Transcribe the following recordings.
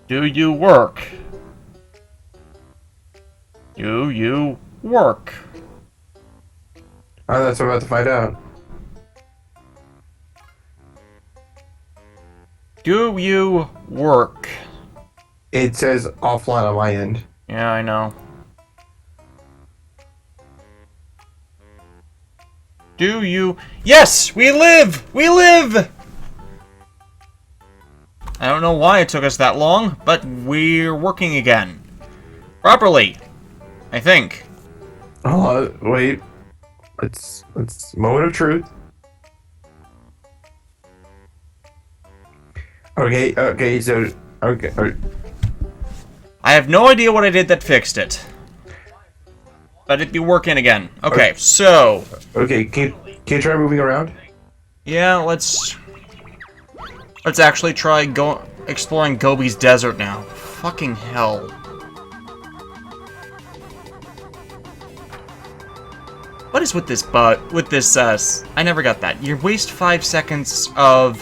Do you work? Do you work? Oh, that's what I'm about to find out. Do you work? It says offline on my end. Yeah, I know. Do you... Yes! We live! We live! I don't know why it took us that long, but we're working again. Properly. I think. Wait. Let's moment of truth. Okay, so okay. I have no idea what I did that fixed it. But it'd be working again. Okay, so... Okay, can you try moving around? Yeah, let's actually try exploring Gobi's desert now. Fucking hell. What is with this I never got that. You waste 5 seconds of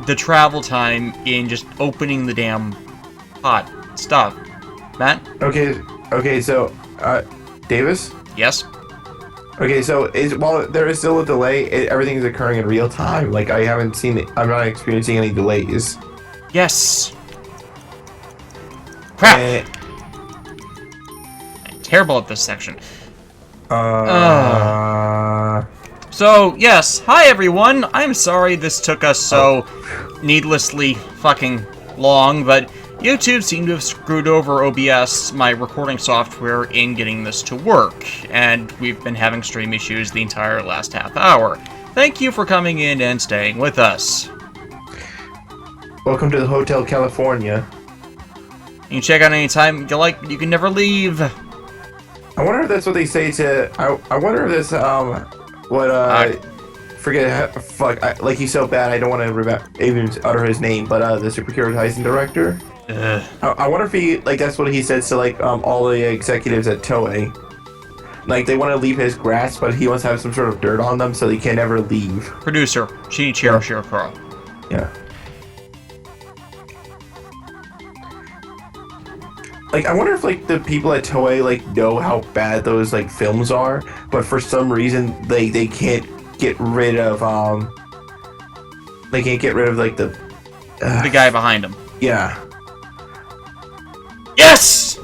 the travel time in just opening the damn pot. Stop. Matt? Okay, so, Davis? Yes? Okay, so while there is still a delay, everything is occurring in real time. Like, I'm not experiencing any delays. Yes! Crap! I'm terrible at this section. So, yes, hi everyone! I'm sorry this took us so needlessly fucking long, but YouTube seemed to have screwed over OBS, my recording software, in getting this to work, and we've been having stream issues the entire last half hour. Thank you for coming in and staying with us. Welcome to the Hotel California. You can check out anytime you like, but you can never leave. I wonder if that's what they say to... I wonder if this, like, he's so bad I don't want to even utter his name, but, the Superhero Tyson director? I wonder if he, like, that's what he says to, like, all the executives at Toei. Like, they want to leave his grasp, but he wants to have some sort of dirt on them so they can never leave. Producer, Shinichiro Shirokuro. Yeah. Like, I wonder if, like, the people at Toei, like, know how bad those, like, films are, but for some reason, they can't get rid of, they can't get rid of, like, the guy behind him. Yeah. Yes!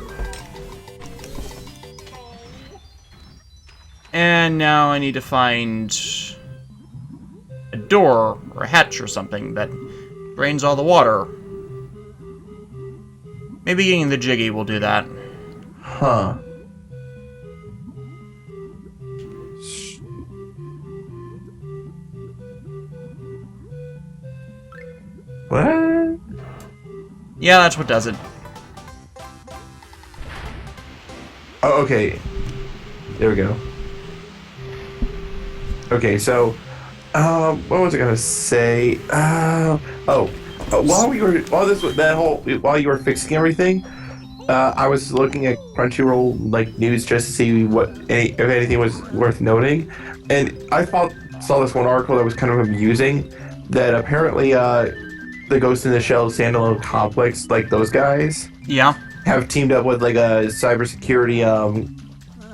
And now I need to find a door or a hatch or something that drains all the water. Maybe getting the Jiggy will do that. Huh. What? Yeah, that's what does it. Oh, okay. There we go. Okay, so, what was I gonna say? While you were fixing everything, I was looking at Crunchyroll like news just to see if anything was worth noting, and I saw this one article that was kind of amusing. That apparently, the Ghost in the Shell standalone complex, like those guys, yeah, have teamed up with like a cybersecurity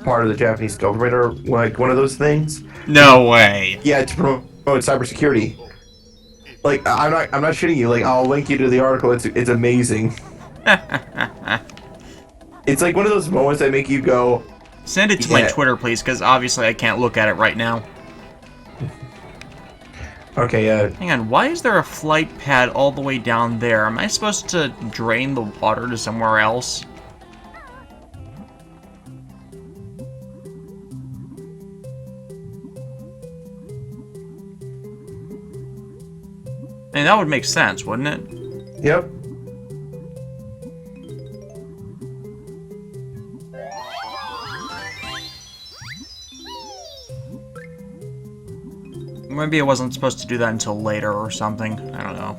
part of the Japanese government or like one of those things. No way. Yeah, to promote cybersecurity. Like, I'm not shitting you. Like, I'll link you to the article. It's amazing. It's like one of those moments that make you go... Send it to my Twitter, please, because obviously I can't look at it right now. Okay, Hang on, why is there a flight pad all the way down there? Am I supposed to drain the water to somewhere else? I mean, that would make sense, wouldn't it? Yep. Maybe I wasn't supposed to do that until later or something. I don't know.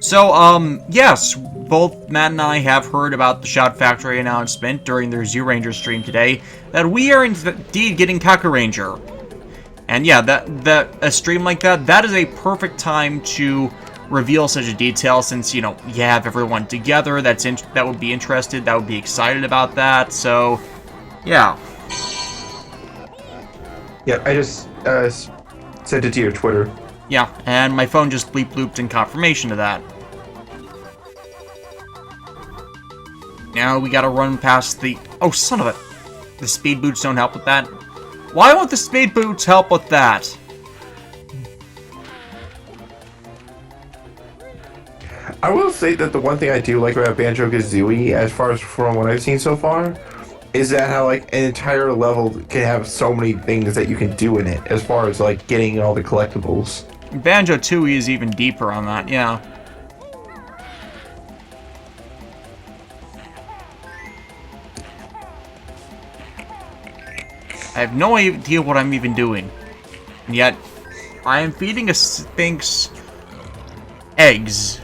So, yes, both Matt and I have heard about the Shout Factory announcement during their Zoo Ranger stream today, that we are indeed getting Kaku Ranger. And yeah, a stream like that is a perfect time to reveal such a detail, since, you know, you have everyone together that would be interested, that would be excited about that. So, yeah. Yeah, I just sent it to your Twitter. Yeah, and my phone just bleep-blooped in confirmation of that. Now we gotta run past the... Oh, son of a... The speed boots don't help with that. Why won't the speed boots help with that? I will say that the one thing I do like about Banjo Kazooie, as far as from what I've seen so far, is that how like an entire level can have so many things that you can do in it, as far as like getting all the collectibles. Banjo Tooie is even deeper on that, yeah. I have no idea what I'm even doing. And yet, I am feeding a Sphinx eggs.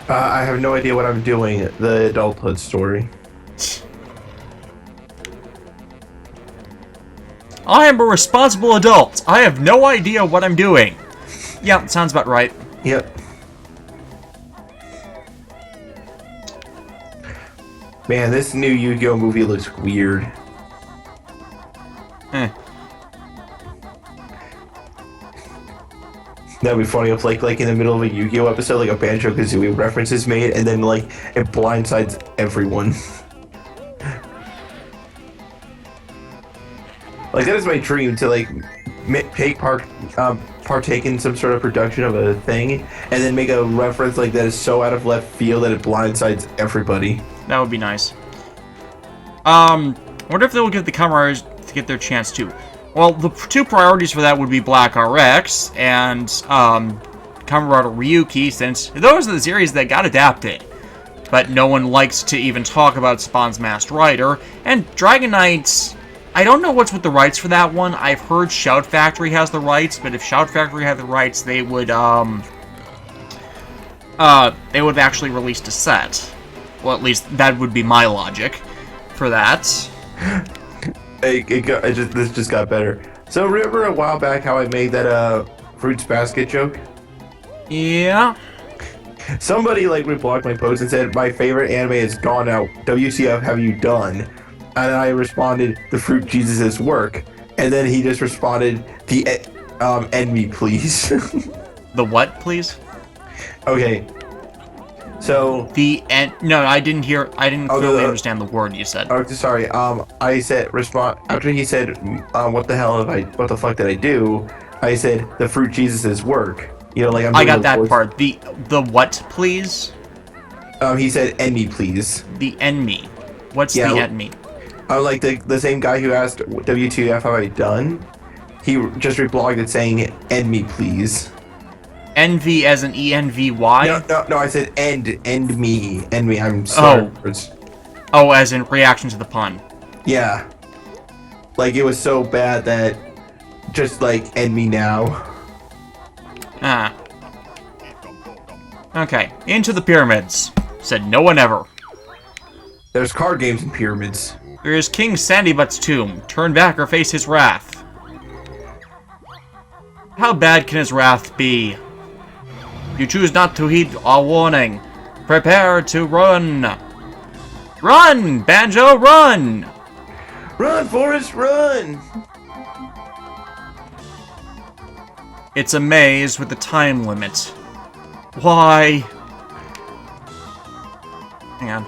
I have no idea what I'm doing. The adulthood story. I am a responsible adult. I have no idea what I'm doing. Yeah, sounds about right. Yep. Man, this new Yu-Gi-Oh movie looks weird. That'd be funny if like in the middle of a Yu-Gi-Oh episode, like a Banjo Kazooie reference is made, and then like it blindsides everyone. Like that is my dream, to like partake in some sort of production of a thing, and then make a reference like that is so out of left field that it blindsides everybody. That would be nice. I wonder if they'll give the Kamen to get their chance too. Well, the two priorities for that would be Black RX and Kamen Rider Ryuki, since those are the series that got adapted. But no one likes to even talk about Spawn's Masked Rider. And Dragon Knight, I don't know what's with the rights for that one. I've heard Shout Factory has the rights, but if Shout Factory had the rights, they would have actually released a set. Well, at least that would be my logic for that. This just got better. So remember a while back how I made that fruits basket joke? Yeah. Somebody like reblogged my post and said my favorite anime is gone out. WTF have you done? And I responded, the fruit Jesus' work. And then he just responded, the end me please. The what, please? Okay. So no, I didn't clearly understand the word you said. Oh, sorry. I said after he said, what the fuck did I do? I said the fruit Jesus' work. You know, like I got that part. The what, please? He said, end me, please. The end me. What's the end me? Like the same guy who asked, WTF have I done? He just reblogged it saying, end me, please. Envy as an ENVY? No, I said end me. I'm sorry. Oh, as in reaction to the pun. Yeah. Like, it was so bad that just, like, end me now. Ah. Okay, into the pyramids. Said no one ever. There's card games in pyramids. There is King Sandybutt's tomb. Turn back or face his wrath. How bad can his wrath be? You choose not to heed our warning. Prepare to run. Run, Banjo, run! Run, Forrest, run! It's a maze with a time limit. Why? Hang on.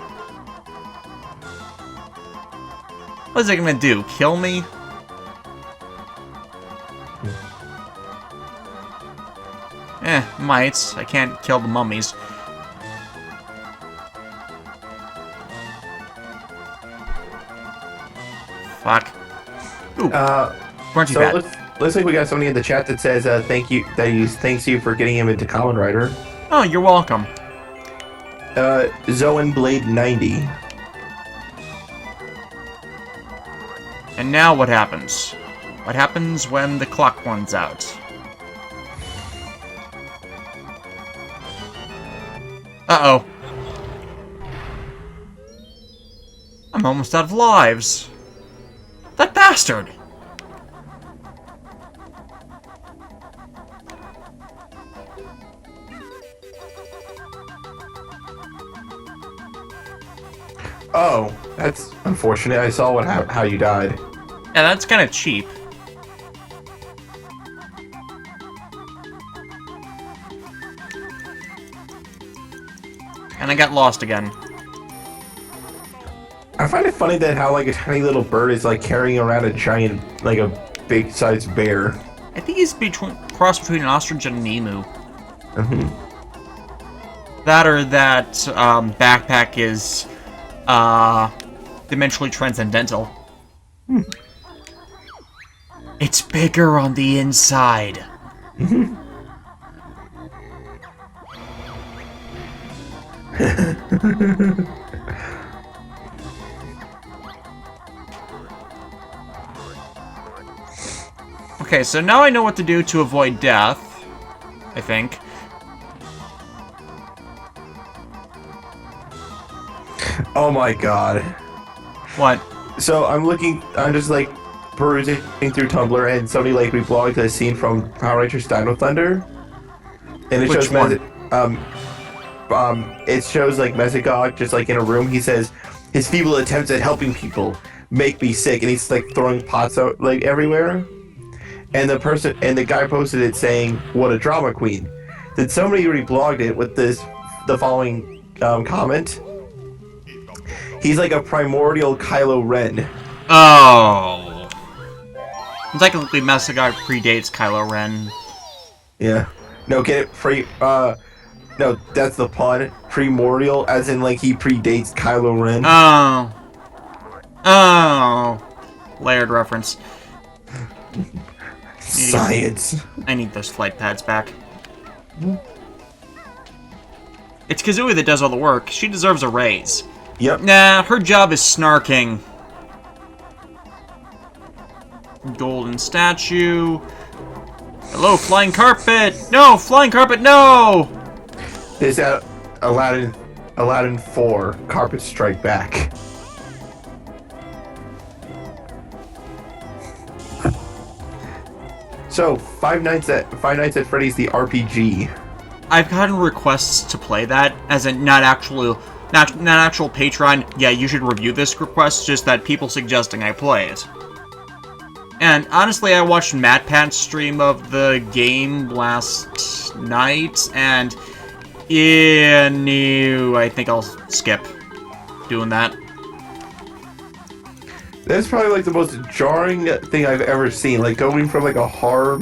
What is it gonna do? Kill me? Might. I can't kill the mummies. Fuck. Ooh. Weren't you so bad? Looks like we got somebody in the chat that says thanks you for getting him into Kamen Rider. Oh, you're welcome. Zoan Blade 90. And now what happens? What happens when the clock runs out? Uh-oh. I'm almost out of lives. That bastard! Oh, that's unfortunate. I saw how you died. Yeah, that's kind of cheap. And I got lost again. I find it funny that how like a tiny little bird is like carrying around a giant, like a big-sized bear. I think he's cross between an ostrich and an emu. Mm-hmm. That or that backpack is dimensionally transcendental. Hmm. It's bigger on the inside. Mm-hmm. Okay, so now I know what to do to avoid death, I think. Oh my god. What? So I'm just like perusing through Tumblr, and somebody like reblogged a scene from Power Rangers Dino Thunder, and it Which shows one? it shows like Mesogog just like in a room. He says his feeble attempts at helping people make me sick, and he's like throwing pots out like everywhere. And the guy posted it saying, "What a drama queen." Then somebody reblogged it with the following comment. He's like a primordial Kylo Ren. Oh. Technically, Mesogog predates Kylo Ren. Yeah. No, get it? No, that's the pun. Primordial, as in like he predates Kylo Ren. Oh. Oh. Layered reference. Science. I need those flight pads back. It's Kazooie that does all the work. She deserves a raise. Yep. Nah, her job is snarking. Golden statue. Hello, flying carpet! No, flying carpet, no! Is that Aladdin 4, Carpet Strike Back. So, Five Nights at Freddy's the RPG. I've gotten requests to play that, as in not actual Patreon. Yeah, you should review this request, just that people suggesting I play it. And honestly, I watched MatPat's stream of the game last night, and yeah, no, I think I'll skip doing that. That's probably like the most jarring thing I've ever seen. Like going from like a horror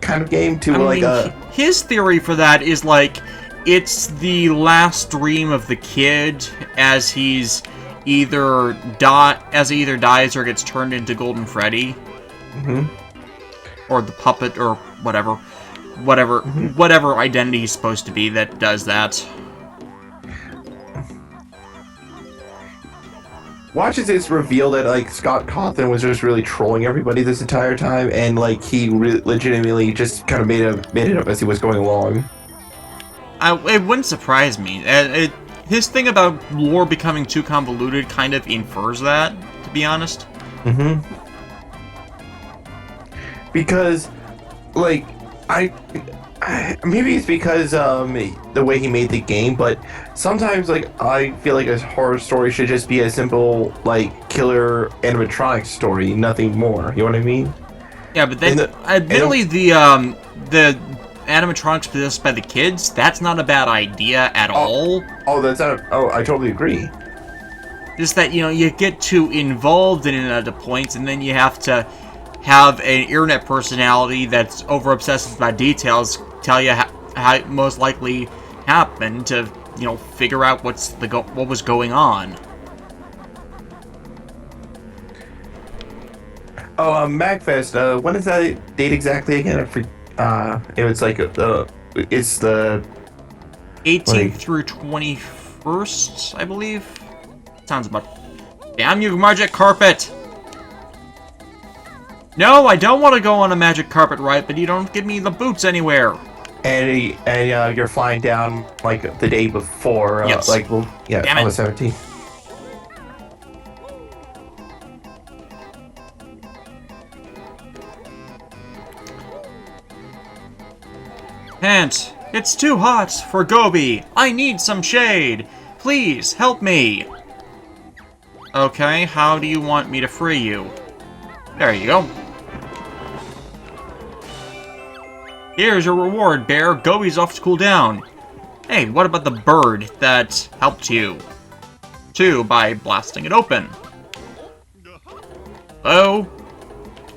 kind of game to his theory for that is like it's the last dream of the kid as he's he either dies or gets turned into Golden Freddy. Mm-hmm. Or the puppet or whatever identity he's supposed to be that does that. Watch as it's revealed that like Scott Cawthon was just really trolling everybody this entire time, and like he legitimately just kind of made it up as he was going along. It wouldn't surprise me. His thing about lore becoming too convoluted kind of infers that, to be honest. Mm-hmm. Because, like, maybe it's because the way he made the game, but sometimes like I feel like a horror story should just be a simple like killer animatronic story, nothing more. You know what I mean? Yeah, but then admittedly the animatronics possessed by the kids, that's not a bad idea at all. Oh, that's not. I totally agree. Just that you get too involved in it at the points, and then you have to have an internet personality that's over obsessive about details tell you how it most likely happened to figure out what was going on. Oh, MagFest. When is that date exactly again? It was like it's the 18th through 21st, I believe. Sounds about. Damn you, Magic Carpet! No, I don't want to go on a magic carpet ride, but you don't give me the boots anywhere. And you're flying down like the day before, yes. On the 17th. Pant, it's too hot for Gobi. I need some shade. Please help me. Okay, how do you want me to free you? There you go. Here's your reward, Bear. Gobi's off to cool down. Hey, what about the bird that helped you? Too, by blasting it open. Oh,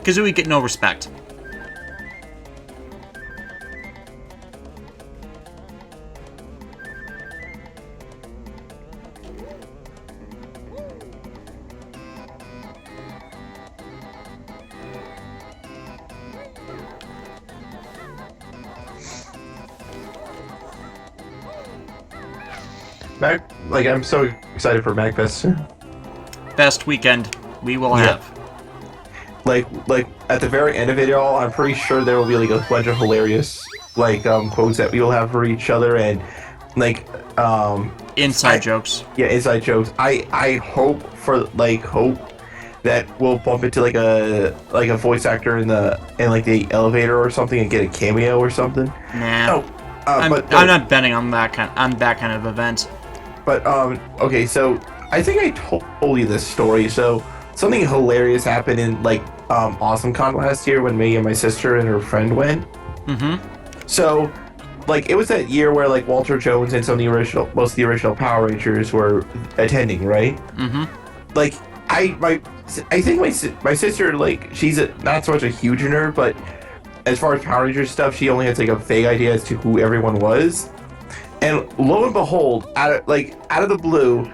Kazooie get no respect. Mac, like, I'm so excited for MacFest. Best weekend we will have. Like at the very end of it all, I'm pretty sure there will be like a bunch of hilarious quotes that we will have for each other and like Inside jokes. Yeah, inside jokes. I hope that we'll bump into like a voice actor in the elevator or something and get a cameo or something. Nah. Oh, I'm not betting on that kind of event. But okay, so I think I told you this story. So something hilarious happened in AwesomeCon last year when me and my sister and her friend went. Mm-hmm. So it was that year where Walter Jones and most of the original Power Rangers were attending, right? Mm-hmm. I think my sister she's not so much a huge nerd, but as far as Power Rangers stuff, she only has a vague idea as to who everyone was. And lo and behold, out of the blue,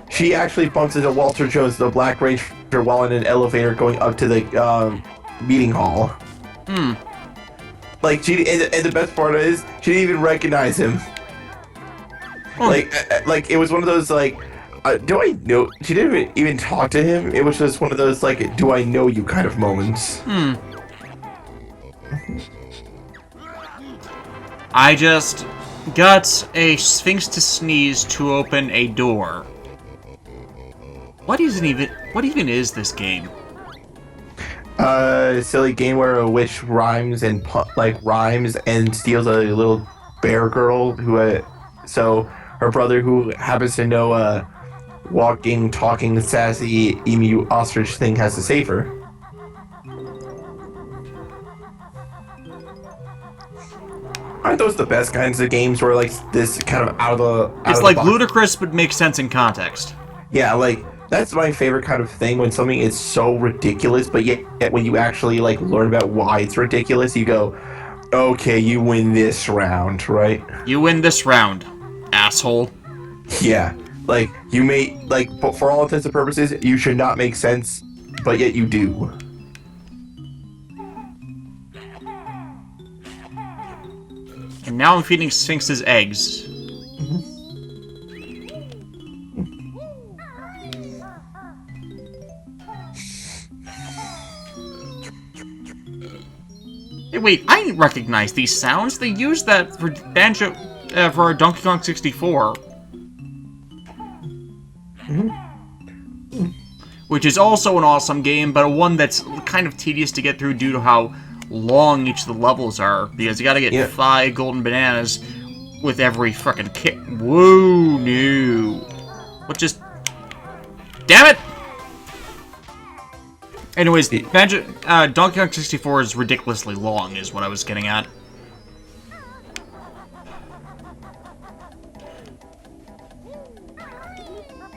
she actually bumps into Walter Jones, the Black Ranger, while in an elevator going up to the meeting hall. Hmm. And the best part is she didn't even recognize him. Oh. It was one of those do I know? She didn't even talk to him. It was just one of those do I know you kind of moments. Hmm. I just got a Sphinx to sneeze to open a door. What even is this game? Silly game where a witch rhymes and steals a little bear girl so her brother, who happens to know a walking, talking, sassy emu ostrich thing, has to save her. Aren't those the best kinds of games where this kind of It's ludicrous but makes sense in context. Yeah, that's my favorite kind of thing, when something is so ridiculous, but yet when you actually learn about why it's ridiculous, you go, okay, you win this round, right? You win this round, asshole. Yeah, you may for all intents and purposes, you should not make sense, but yet you do. And now I'm feeding Sphinx's eggs. Hey, wait, I didn't recognize these sounds. They used that for Banjo, for Donkey Kong 64. Mm-hmm. Which is also an awesome game, but one that's kind of tedious to get through due to how long each of the levels are, because you gotta get 5 golden bananas with every frickin' kick. Whoa, no. What just... Damn it! Anyways, Donkey Kong 64 is ridiculously long, is what I was getting at.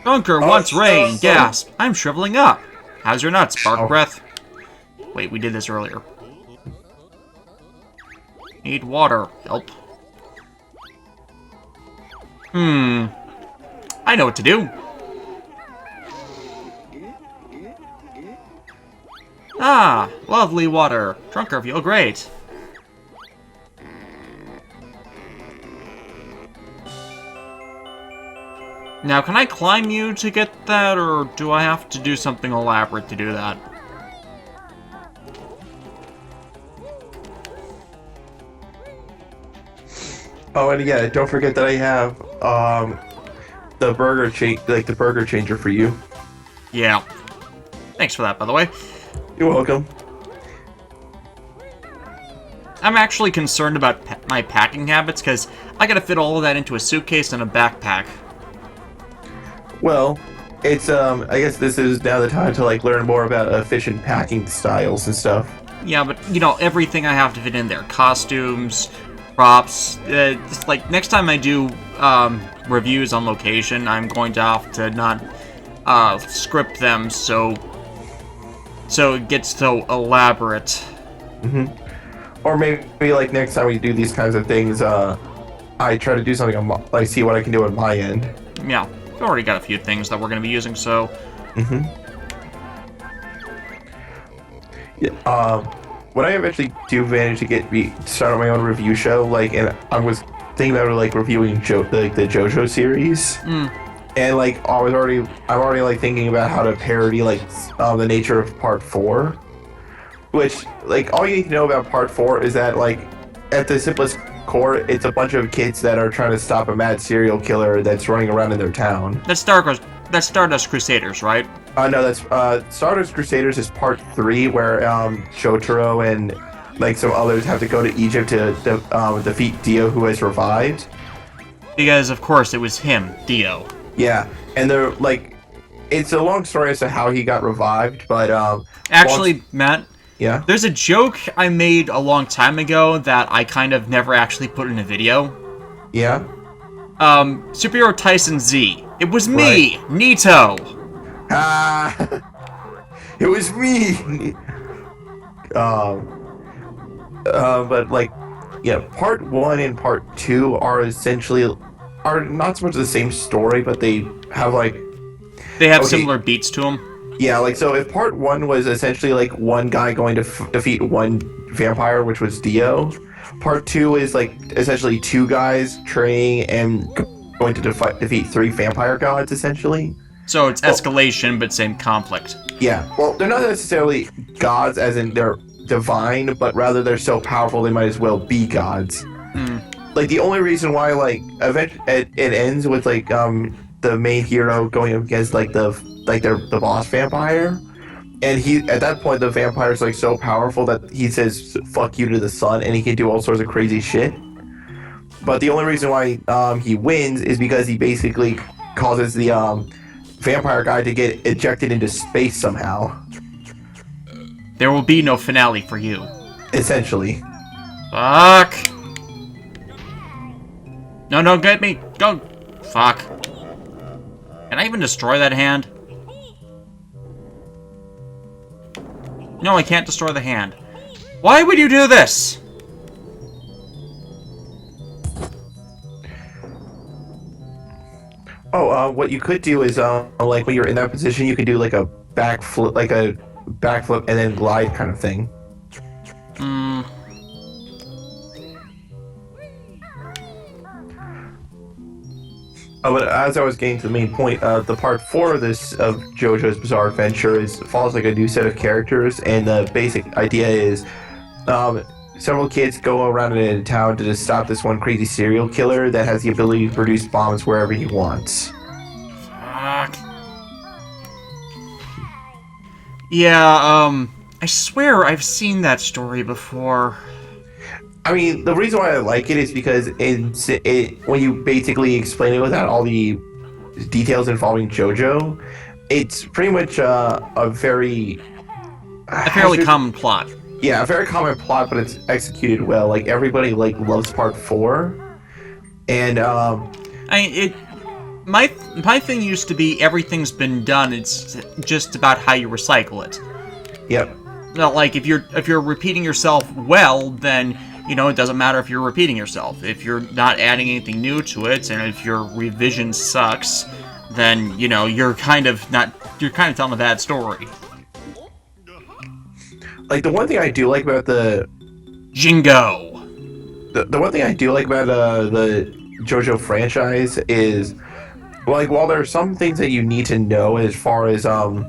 Gunker wants rain, gasp. I'm shriveling up. How's your nuts, bark breath? Wait, we did this earlier. Need water. Help. I know what to do. Ah, lovely water. Drunker feel great. Now, can I climb you to get that, or do I have to do something elaborate to do that? Oh, and yeah, don't forget that I have the burger changer for you. Yeah. Thanks for that, by the way. You're welcome. I'm actually concerned about my packing habits, because I gotta fit all of that into a suitcase and a backpack. Well, it's I guess this is now the time to like learn more about efficient packing styles and stuff. Yeah, but, everything I have to fit in there. Costumes, props. Just, like, next time I do reviews on location, I'm going to have to not script them so it gets so elaborate. Or maybe like next time we do these kinds of things, I try to do something on like see what I can do on my end. Yeah, we've already got a few things that we're going to be using, so... Yeah, when I eventually do manage to start on my own review show, like, and I was thinking about like reviewing the JoJo series, and like I'm already like thinking about how to parody like the nature of Part 4, which like all you need to know about Part 4 is that like at the simplest core, it's a bunch of kids that are trying to stop a mad serial killer that's running around in their town. That's Stardust Crusaders, right? No, that's Stardust Crusaders is Part 3, where Shotaro and like some others have to go to Egypt to defeat Dio, who has revived. Because of course it was him, Dio. Yeah, and they're like, it's a long story as to how he got revived, but actually, Matt. Yeah. There's a joke I made a long time ago that I kind of never actually put in a video. Yeah. Superhero Tyson Z. It was me, right. Nito. It was me. But like, yeah, Part 1 and Part 2 are not so much the same story, but they have like... They have similar beats to them. Yeah, like, so if Part 1 was essentially like one guy going to defeat one vampire, which was Dio, Part 2 is like essentially two guys training and going to defeat three vampire gods, essentially. So it's escalation, but same conflict. Yeah, well, they're not necessarily gods as in they're divine, but rather they're so powerful they might as well be gods. Like, the only reason why, like, it ends with, like, the main hero going up against, like, the boss vampire, and at that point, the vampire's, like, so powerful that he says, fuck you to the sun, and he can do all sorts of crazy shit. But the only reason why, he wins is because he basically causes the, vampire guy to get ejected into space somehow. There will be no finale for you. Essentially. Fuck! No, don't get me! Go! Fuck. Can I even destroy that hand? No, I can't destroy the hand. Why would you do this? Oh, what you could do is, like, when you're in that position, you could do, like, a backflip and then glide kind of thing. Oh, but as I was getting to the main point, the Part 4 of JoJo's Bizarre Adventure follows, like, a new set of characters, and the basic idea is, several kids go around in a town to just stop this one crazy serial killer that has the ability to produce bombs wherever he wants. Fuck. Yeah, I swear I've seen that story before. I mean, the reason why I like it is because when you basically explain it without all the details involving JoJo, it's pretty much a fairly common plot. Yeah, a very common plot, but it's executed well. Like, everybody like loves Part 4, and my thing used to be everything's been done. It's just about how you recycle it. Yep. Now, like, if you're repeating yourself well, then it doesn't matter if you're repeating yourself. If you're not adding anything new to it, and if your revision sucks, then you're kind of telling a bad story. Like, the one thing I do like about the Jingo. The one thing I do like about the JoJo franchise is, like, while there are some things that you need to know as far as how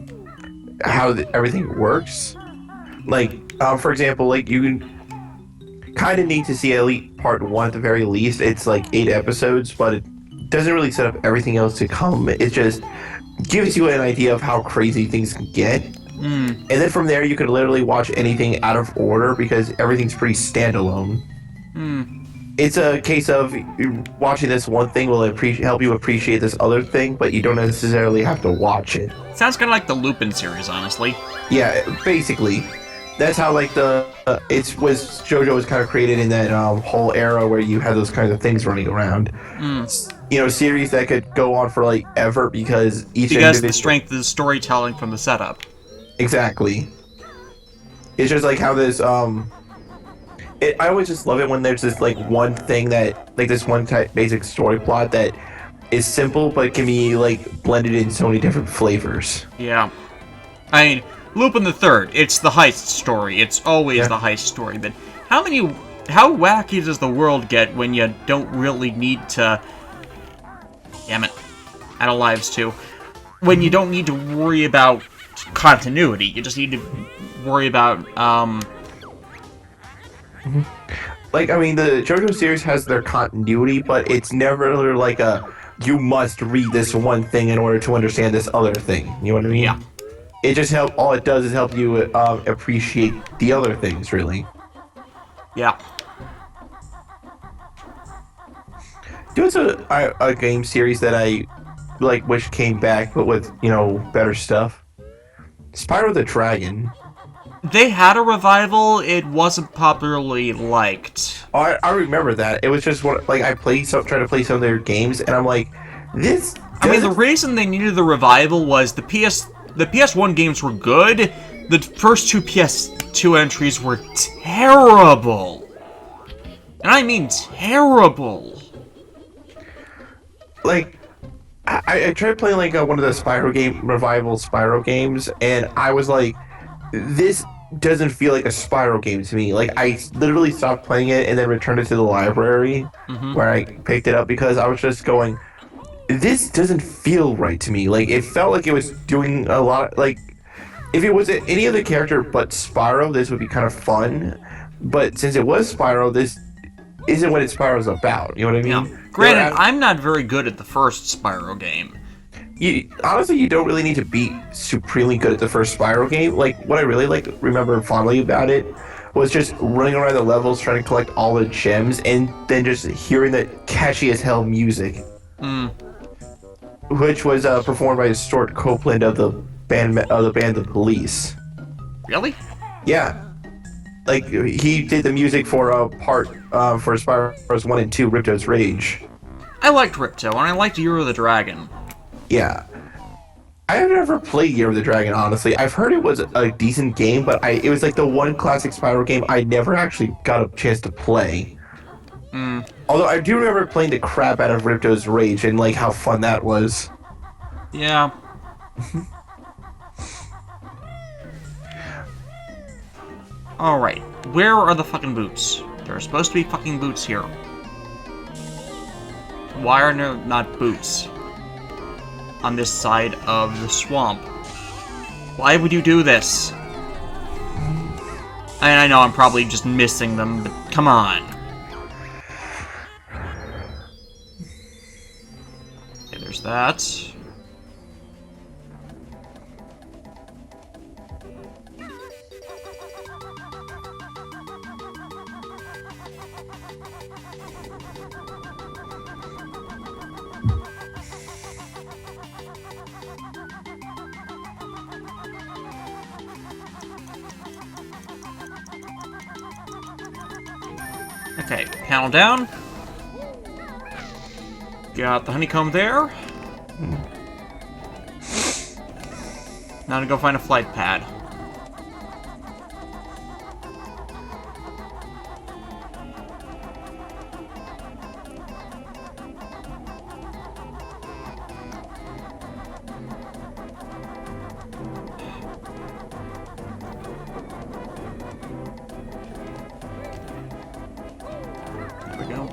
everything works, like, for example, like, you kind of need to see at least Part 1 at the very least. It's like 8 episodes, but it doesn't really set up everything else to come. It just gives you an idea of how crazy things can get. And then from there, you could literally watch anything out of order because everything's pretty standalone. it's a case of watching this one thing will help you appreciate this other thing, but you don't necessarily have to watch it. Sounds kind of like the Lupin series, honestly. Yeah, basically, that's how like the JoJo was kind of created in that whole era where you had those kinds of things running around. You know, series that could go on for like ever because the strength of the storytelling from the setup. Exactly. It's just like how this I always just love it when there's this like one thing that like this one type basic story plot that is simple but can be like blended in so many different flavors. Yeah. I mean, Lupin the Third, it's the heist story. It's always the heist story. But how wacky does the world get when you don't really need to... Damn it. Out of lives, too. When you don't need to worry about continuity. You just need to worry about, Like, I mean, the JoJo series has their continuity, but it's never like you must read this one thing in order to understand this other thing. You know what I mean? Yeah. It just all it does is help you appreciate the other things, really. Yeah. There's a game series that I like wish came back, but with, you know, better stuff. Spyro the Dragon. They had a revival. It wasn't popularly liked. Oh, I remember that. It was just what like I tried to play some of their games, and I'm like, this. I mean, the reason they needed the revival was the PS1 games were good. The first two PS2 entries were terrible, and I mean terrible. Like, I tried playing like one of the Spyro games, and I was like, this doesn't feel like a Spyro game to me. Like, I literally stopped playing it and then returned it to the library where I picked it up because I was just going, this doesn't feel right to me. Like, it felt like it was doing a lot. Like, if it was any other character but Spyro, this would be kind of fun. But since it was Spyro, this isn't what Spyro's about. You know what I mean? Yeah. Granted, I'm not very good at the first Spyro game. Honestly, you don't really need to be supremely good at the first Spyro game. Like, what I really remember fondly about it was just running around the levels trying to collect all the gems and then just hearing the catchy as hell music. Which was performed by Stuart Copeland of the band The Police. Really? Yeah. Like, he did the music for a part for Spyro's 1 and 2, Ripto's Rage. I liked Ripto, and I liked Year of the Dragon. Yeah. I have never played Year of the Dragon, honestly. I've heard it was a decent game, but it was like the one classic Spyro game I never actually got a chance to play. Although I do remember playing the crap out of Ripto's Rage and like how fun that was. Yeah. Alright, where are the fucking boots? There are supposed to be fucking boots here. Why are there not boots on this side of the swamp? Why would you do this? And I know I'm probably just missing them, but come on. Okay, there's that. Okay, panel down. Got the honeycomb there. Now to go find a flight pad. There we go.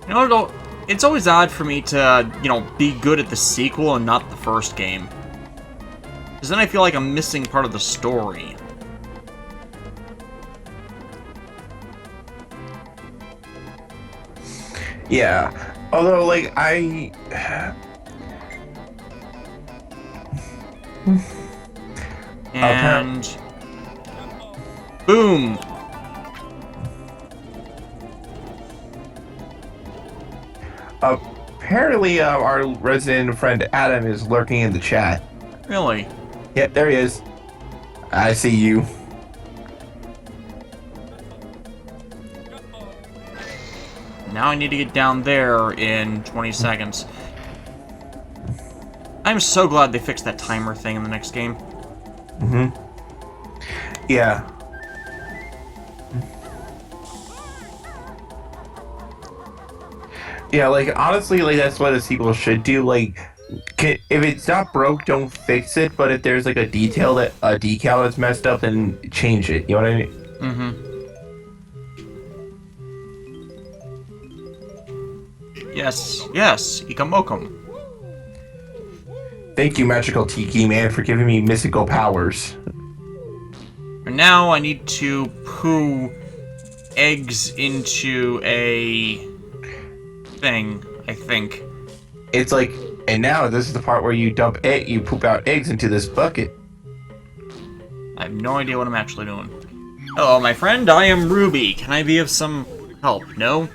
You know, it's always odd for me to, be good at the sequel and not the first game. Because then I feel like I'm missing part of the story. Yeah. Although, like, And boom. Apparently, our resident friend Adam is lurking in the chat. Really? Yep, there he is. I see you. Now I need to get down there in 20 seconds. I'm so glad they fixed that timer thing in the next game. Yeah. Yeah, like, honestly, like, that's what a sequel should do. Like, if it's not broke, don't fix it. But if there's, like, a decal that's messed up, then change it. You know what I mean? Yes, Ikamokum. Thank you, Magical Tiki Man, for giving me mystical powers. And now I need to poo eggs into a thing, I think. It's like, and now this is the part where you poop out eggs into this bucket. I have no idea what I'm actually doing. Hello, my friend, I am Ruby. Can I be of some help? No?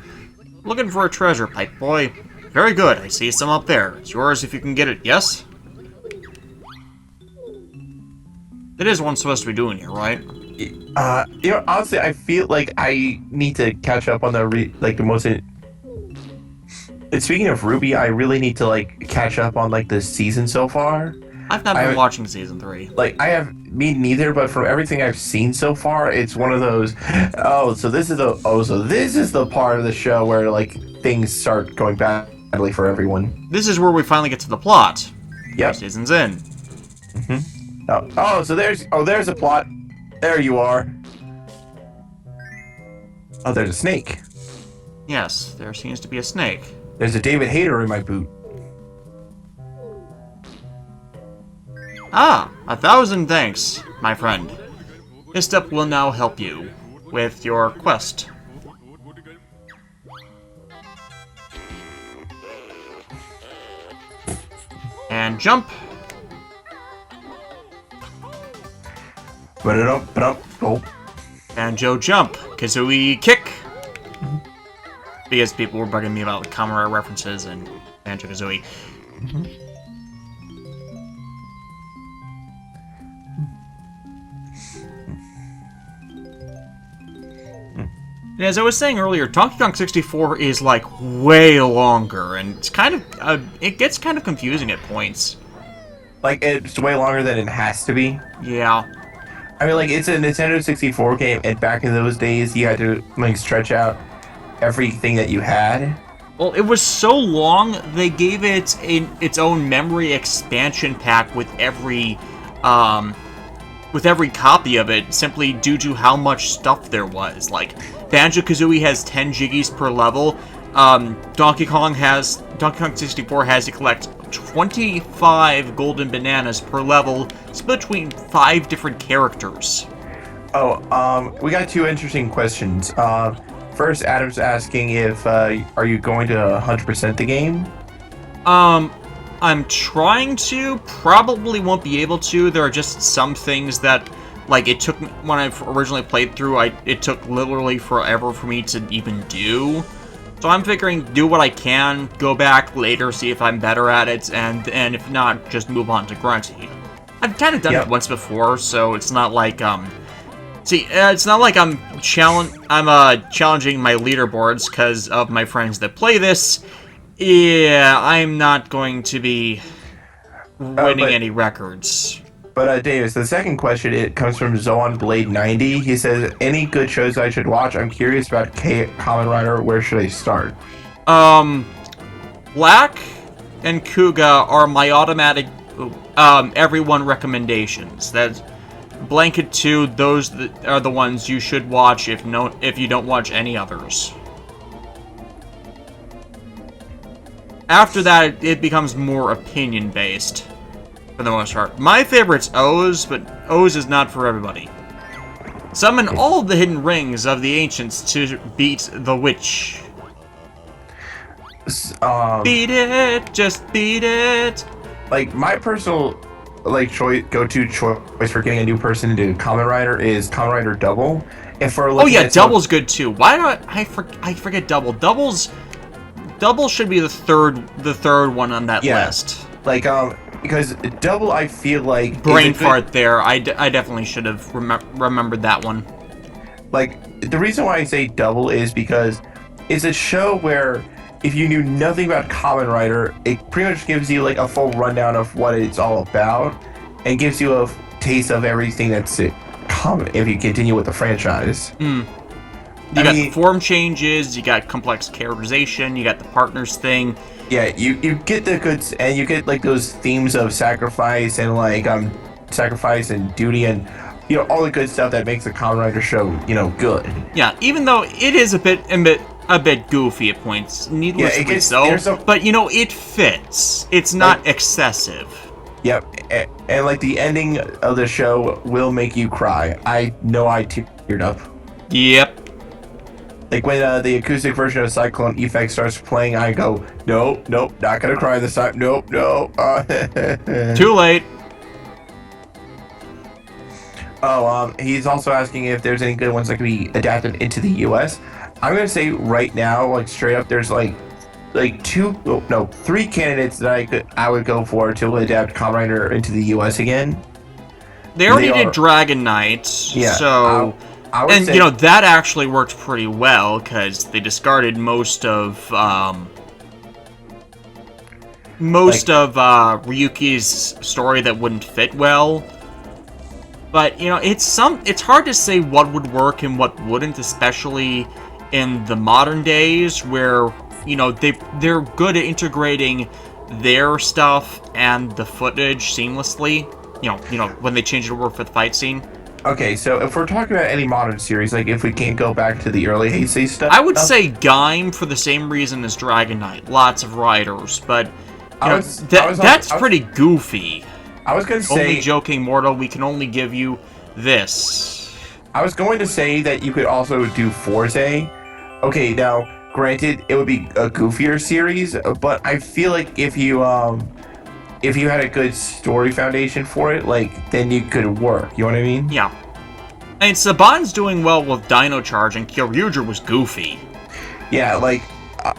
Looking for a treasure, pipe boy. Very good, I see some up there. It's yours if you can get it, yes? That is what I'm supposed to be doing here, right? You know, honestly, I feel like I need to catch up on the most. Speaking of Ruby, I really need to catch up on the season so far. I've not been watching season 3. Me neither, but from everything I've seen so far, it's one of those. So this is the part of the show where things start going badly for everyone. This is where we finally get to the plot. Yep. 2 seasons in. So there's a plot. There you are. Oh, there's a snake. Yes, there seems to be a snake. There's a David Hayter in my boot. Ah, 1,000 thanks, my friend. This step will now help you with your quest. And jump. Oh. Banjo jump. Kazooie kick. Because people were bugging me about camera references and Banjo Kazooie. And as I was saying earlier, Donkey Kong 64 is way longer, and it's kind of it gets kind of confusing at points. It's way longer than it has to be. Yeah. I mean, it's a Nintendo 64 game, and back in those days, you had to stretch out everything that you had. Well, it was so long, they gave it its own memory expansion pack with every copy of it, simply due to how much stuff there was. Banjo Kazooie has 10 jiggies per level. Donkey Kong 64 has to collect 25 golden bananas per level, split between 5 different characters. We got 2 interesting questions. First, Adam's asking if are you going to 100% the game? I'm trying to. Probably won't be able to. There are just some things that, it took when I originally played through. It took literally forever for me to even do. So I'm figuring do what I can, go back later, see if I'm better at it, and if not, just move on to Grunty. I've kind of done it once before, so it's not like it's not like I'm challenging my leaderboards because of my friends that play this. Yeah, I'm not going to be winning any records. But Davis, the second question, it comes from Zoan Blade 90. He says, any good shows I should watch? I'm curious about Kamen Rider. Where should I start? Black and Kuga are my automatic everyone recommendations. That's Blanket 2, those are the ones you should watch if you don't watch any others. After that, it becomes more opinion-based, for the most part. My favorite's O's, but O's is not for everybody. Summon all the hidden rings of the ancients to beat the witch. Um, Beat it! Just beat it! My personal like go-to choice for getting a new person into Kamen Rider is Kamen Rider Double. And for Oh yeah, Double's good too. Why do I forget Double? Double should be the third one on that list. Like because Double, I feel like brain fart there. I definitely should have remembered that one. Like the reason why I say Double is because it's a show where if you knew nothing about Kamen Rider, it pretty much gives you like a full rundown of what it's all about, and gives you a taste of everything that's common if you continue with the franchise. You got the form changes, you got complex characterization, you got the partners thing. Yeah, you get the goods, and you get like those themes of sacrifice and like sacrifice and duty and all the good stuff that makes the Kamen Rider show good. Yeah, even though it is a bit goofy at points, needlessly so. But it fits. It's not excessive. Yep, and like the ending of the show will make you cry. I know I teared up. Yep. Like when the acoustic version of Cyclone Effect starts playing, I go, nope, not gonna cry this time. Nope, no. Too late. Oh, he's also asking if there's any good ones that can be adapted into the U.S. I'm gonna say right now, like straight up, there's like three candidates that I would go for to adapt Kamen Rider into the U.S. again. They already did Dragon Knight, yeah, so I would say, that actually worked pretty well because they discarded most of Ryuki's story that wouldn't fit well. But it's hard to say what would work and what wouldn't, especially in the modern days where they're good at integrating their stuff and the footage seamlessly. When they change it over for the fight scene. Okay, so if we're talking about any modern series, like if we can't go back to the early Heisei stuff, I would say Gaim for the same reason as Dragon Knight. Lots of riders, but that's pretty goofy. I was going to say... Only joking, mortal, we can only give you this. I was going to say that you could also do Forze. Okay, now, granted, it would be a goofier series, but I feel like if you had a good story foundation for it, like, then you could work. You know what I mean? Yeah. And Saban's doing well with Dino Charge, and Kyoryuger was goofy. Yeah, like,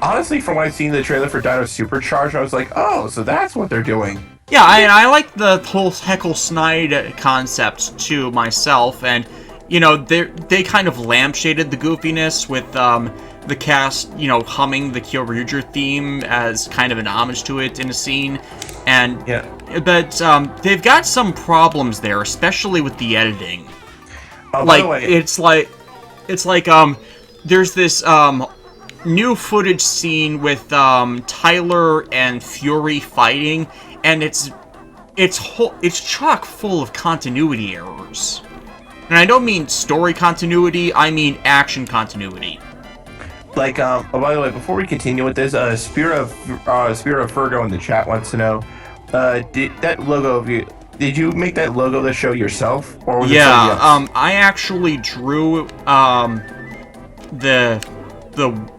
honestly, from what I've seen in the trailer for Dino Supercharge, I was like, oh, so that's what they're doing. Yeah, I like the whole Heckle Snide concept too myself, and they kind of lampshaded the goofiness with the cast humming the Kyoryuger theme as kind of an homage to it in a scene, and but they've got some problems there, especially with the editing. Oh, like by the way, it's like there's this new footage scene with Tyler and Fury fighting. And it's chock full of continuity errors. And I don't mean story continuity, I mean action continuity. Like, oh, by the way, before we continue with this, Spirit of Virgo in the chat wants to know, did you make that logo of the show yourself? Or was it somebody else? I actually drew the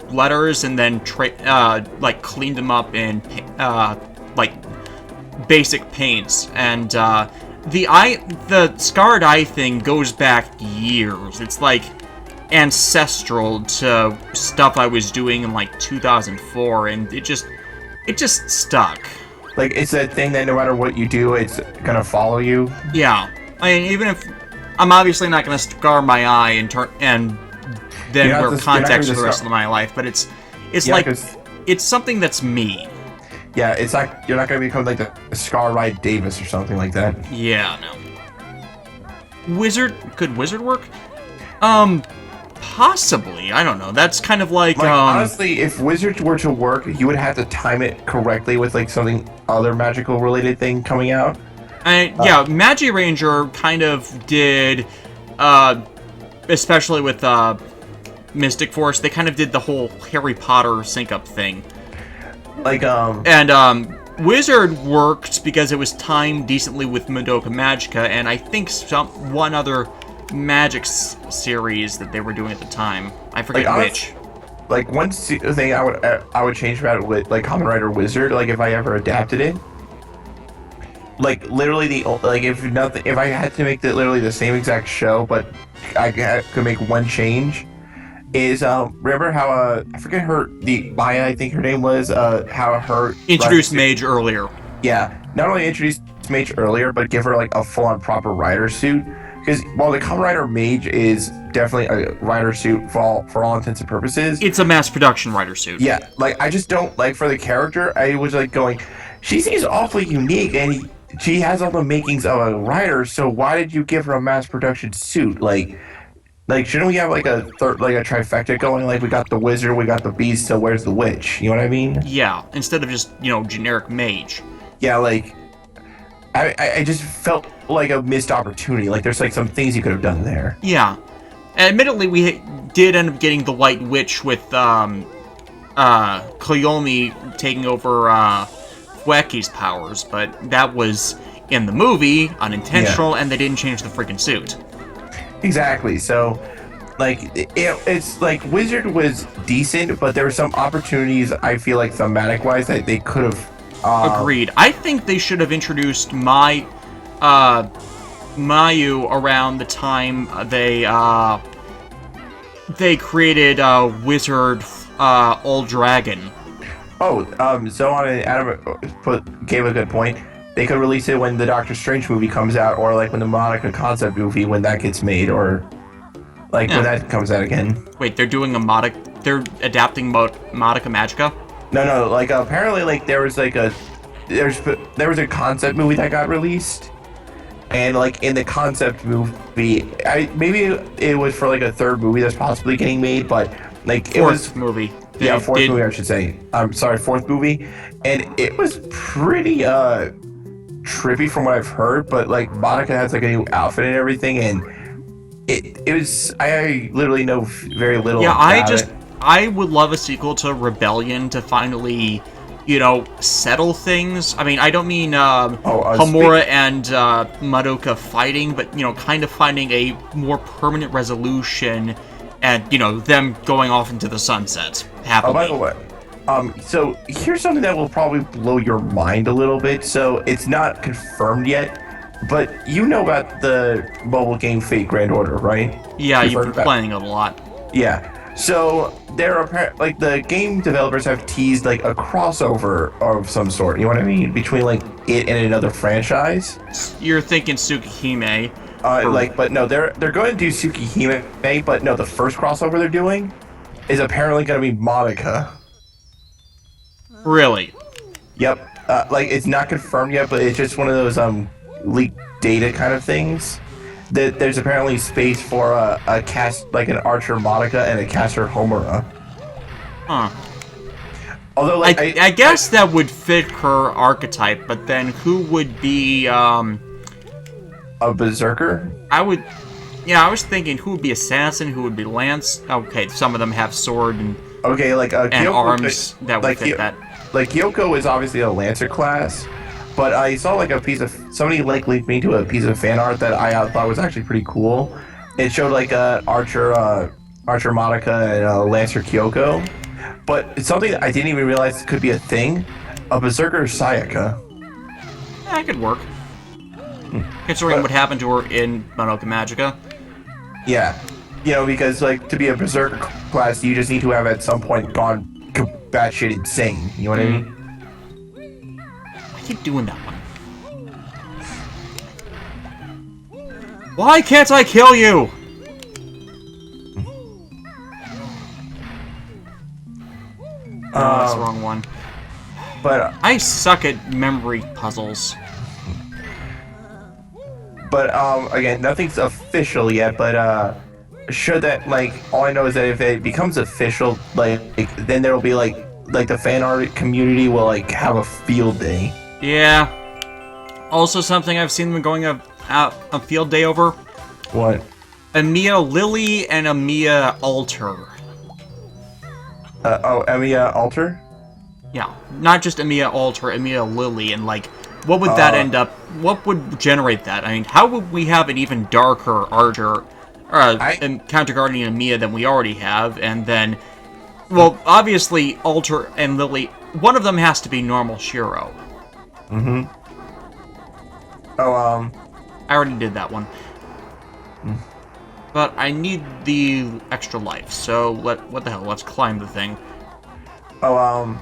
letters and then cleaned them up in basic paints, and the scarred eye thing goes back years. It's like ancestral to stuff I was doing in like 2004, and it just stuck. Like, it's that thing that no matter what you do, it's gonna follow you. Yeah, I mean, even if I'm obviously not gonna scar my eye and then wear contacts for the rest of my life, but it's something that's me. Yeah, it's like you're not gonna become like the Scar Ride Davis or something like that. Yeah, no. Could Wizard work? Possibly. I don't know. That's kind of like honestly, if Wizard were to work, you would have to time it correctly with like something other magical related thing coming out. Yeah, Magi Ranger kind of did, especially with Mystic Force. They kind of did the whole Harry Potter sync-up thing. And Wizard worked because it was timed decently with Madoka Magica, and I think one other Magic series that they were doing at the time. I forget which. Like, one thing I would change about it with like Kamen Rider Wizard, like if I ever adapted it, like literally if I had to make literally the same exact show, but could make one change, is remember how I forget the Maya, I think her name was, how her rider Introduced suit, Mage earlier. yeah, not only introduced Mage earlier, but give her like a full on proper rider suit. Because while the Kamen Rider Mage is definitely a rider suit for all intents and purposes, It's a mass production rider suit. yeah, like I just don't like, for the character, I was like going, she seems awfully unique and she has all the makings of a rider, so why did you give her a mass production suit? Like shouldn't we have like a trifecta going? Like we got the wizard, we got the beast, so where's the witch? You know what I mean? Yeah, instead of just, generic mage. Yeah, like I just felt like a missed opportunity. Like there's like some things you could have done there. Yeah. Admittedly, we did end up getting the White Witch with, Koyomi taking over, Fueki's powers, but that was in the movie, unintentional, and they didn't change the freaking suit. Exactly. So, like, it's like Wizard was decent, but there were some opportunities, I feel like, thematic-wise, that they could have. Agreed. I think they should have introduced Mayu around the time they created Wizard Old Dragon. Zoan and Adam gave a good point. They could release it when the Doctor Strange movie comes out, or like when the Monica concept movie, when that gets made, or like when that comes out again. Wait, they're doing they're adapting Monica Magica? No, like apparently like there was a concept movie that got released, and like in the concept movie, maybe it was for like a third movie that's possibly getting made, but like it was movie. Fourth movie, I should say. I'm sorry, fourth movie, and it was pretty trippy from what I've heard. But like Monica has like a new outfit and everything, and it was, I literally know very little. Yeah, about it. I would love a sequel to Rebellion to finally, settle things. I mean, I don't mean Homura and Madoka fighting, but kind of finding a more permanent resolution. And, them going off into the sunset. Happily. Oh, by the way, so here's something that will probably blow your mind a little bit. So it's not confirmed yet, but you know about the mobile game Fate Grand Order, right? Yeah, you've been playing it a lot. Yeah. So like the game developers have teased like a crossover of some sort. You know what I mean? Between like it and another franchise. You're thinking Tsukihime. But no, they're going to do Tsukihime, but no, the first crossover they're doing is apparently going to be Monica. Really? Yep. Like it's not confirmed yet, but it's just one of those leaked data kind of things. That there's apparently space for a cast, like an Archer Monica and a caster Homura. Huh. Although, like, I guess that would fit her archetype, but then who would be a berserker? I was thinking who would be assassin, who would be lance. Okay, some of them have sword and arms that would fit that. Like Kyoko is obviously a lancer class, but I saw like somebody like linked me to a piece of fan art that I thought was actually pretty cool. It showed like a Archer Monica and a Lancer Kyoko, but it's something that I didn't even realize could be a thing. A berserker Sayaka. Yeah, that could work. Considering what happened to her in Monoka Magica. Yeah. Because like to be a berserker class, you just need to have at some point gone batshit insane. You know what I mean? I keep doing that one. Why can't I kill you? That's the wrong one. But I suck at memory puzzles. But again, nothing's official yet. But should that, like, all I know is that if it becomes official, like then there will be like the fan art community will like have a field day. Yeah. Also, something I've seen them going a field day over. What? Amiya Lily and Amiya Alter. Amiya Alter? Yeah, not just Amiya Alter, Amiya Lily, and like, what would that end up? What would generate that? I mean, how would we have an even darker Archer, and Counter Guardian Amiya than we already have? And then, well, obviously, Alter and Lily, one of them has to be normal Shiro. Mm-hmm. Oh, I already did that one. But I need the extra life, so what the hell, let's climb the thing. oh,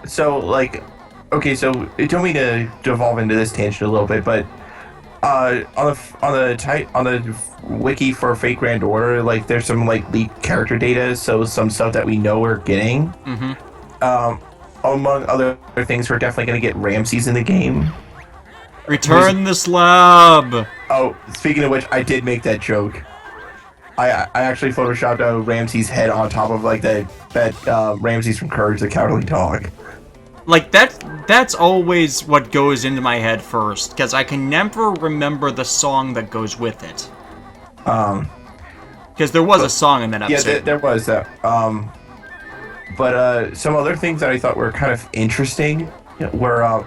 so, like, okay, so it told me to devolve into this tangent a little bit, but on the wiki for Fate Grand Order, like there's some like leaked character data, so some stuff that we know we're getting. Among other things, we're definitely gonna get Ramses in the game. Return the slab! Oh, speaking of which, I did make that joke. I actually photoshopped a Ramses head on top of like that Ramses from Courage the Cowardly Dog. Like, that's always what goes into my head first, because I can never remember the song that goes with it. Because there was a song in that episode. Yeah, there was that. But some other things that I thought were kind of interesting were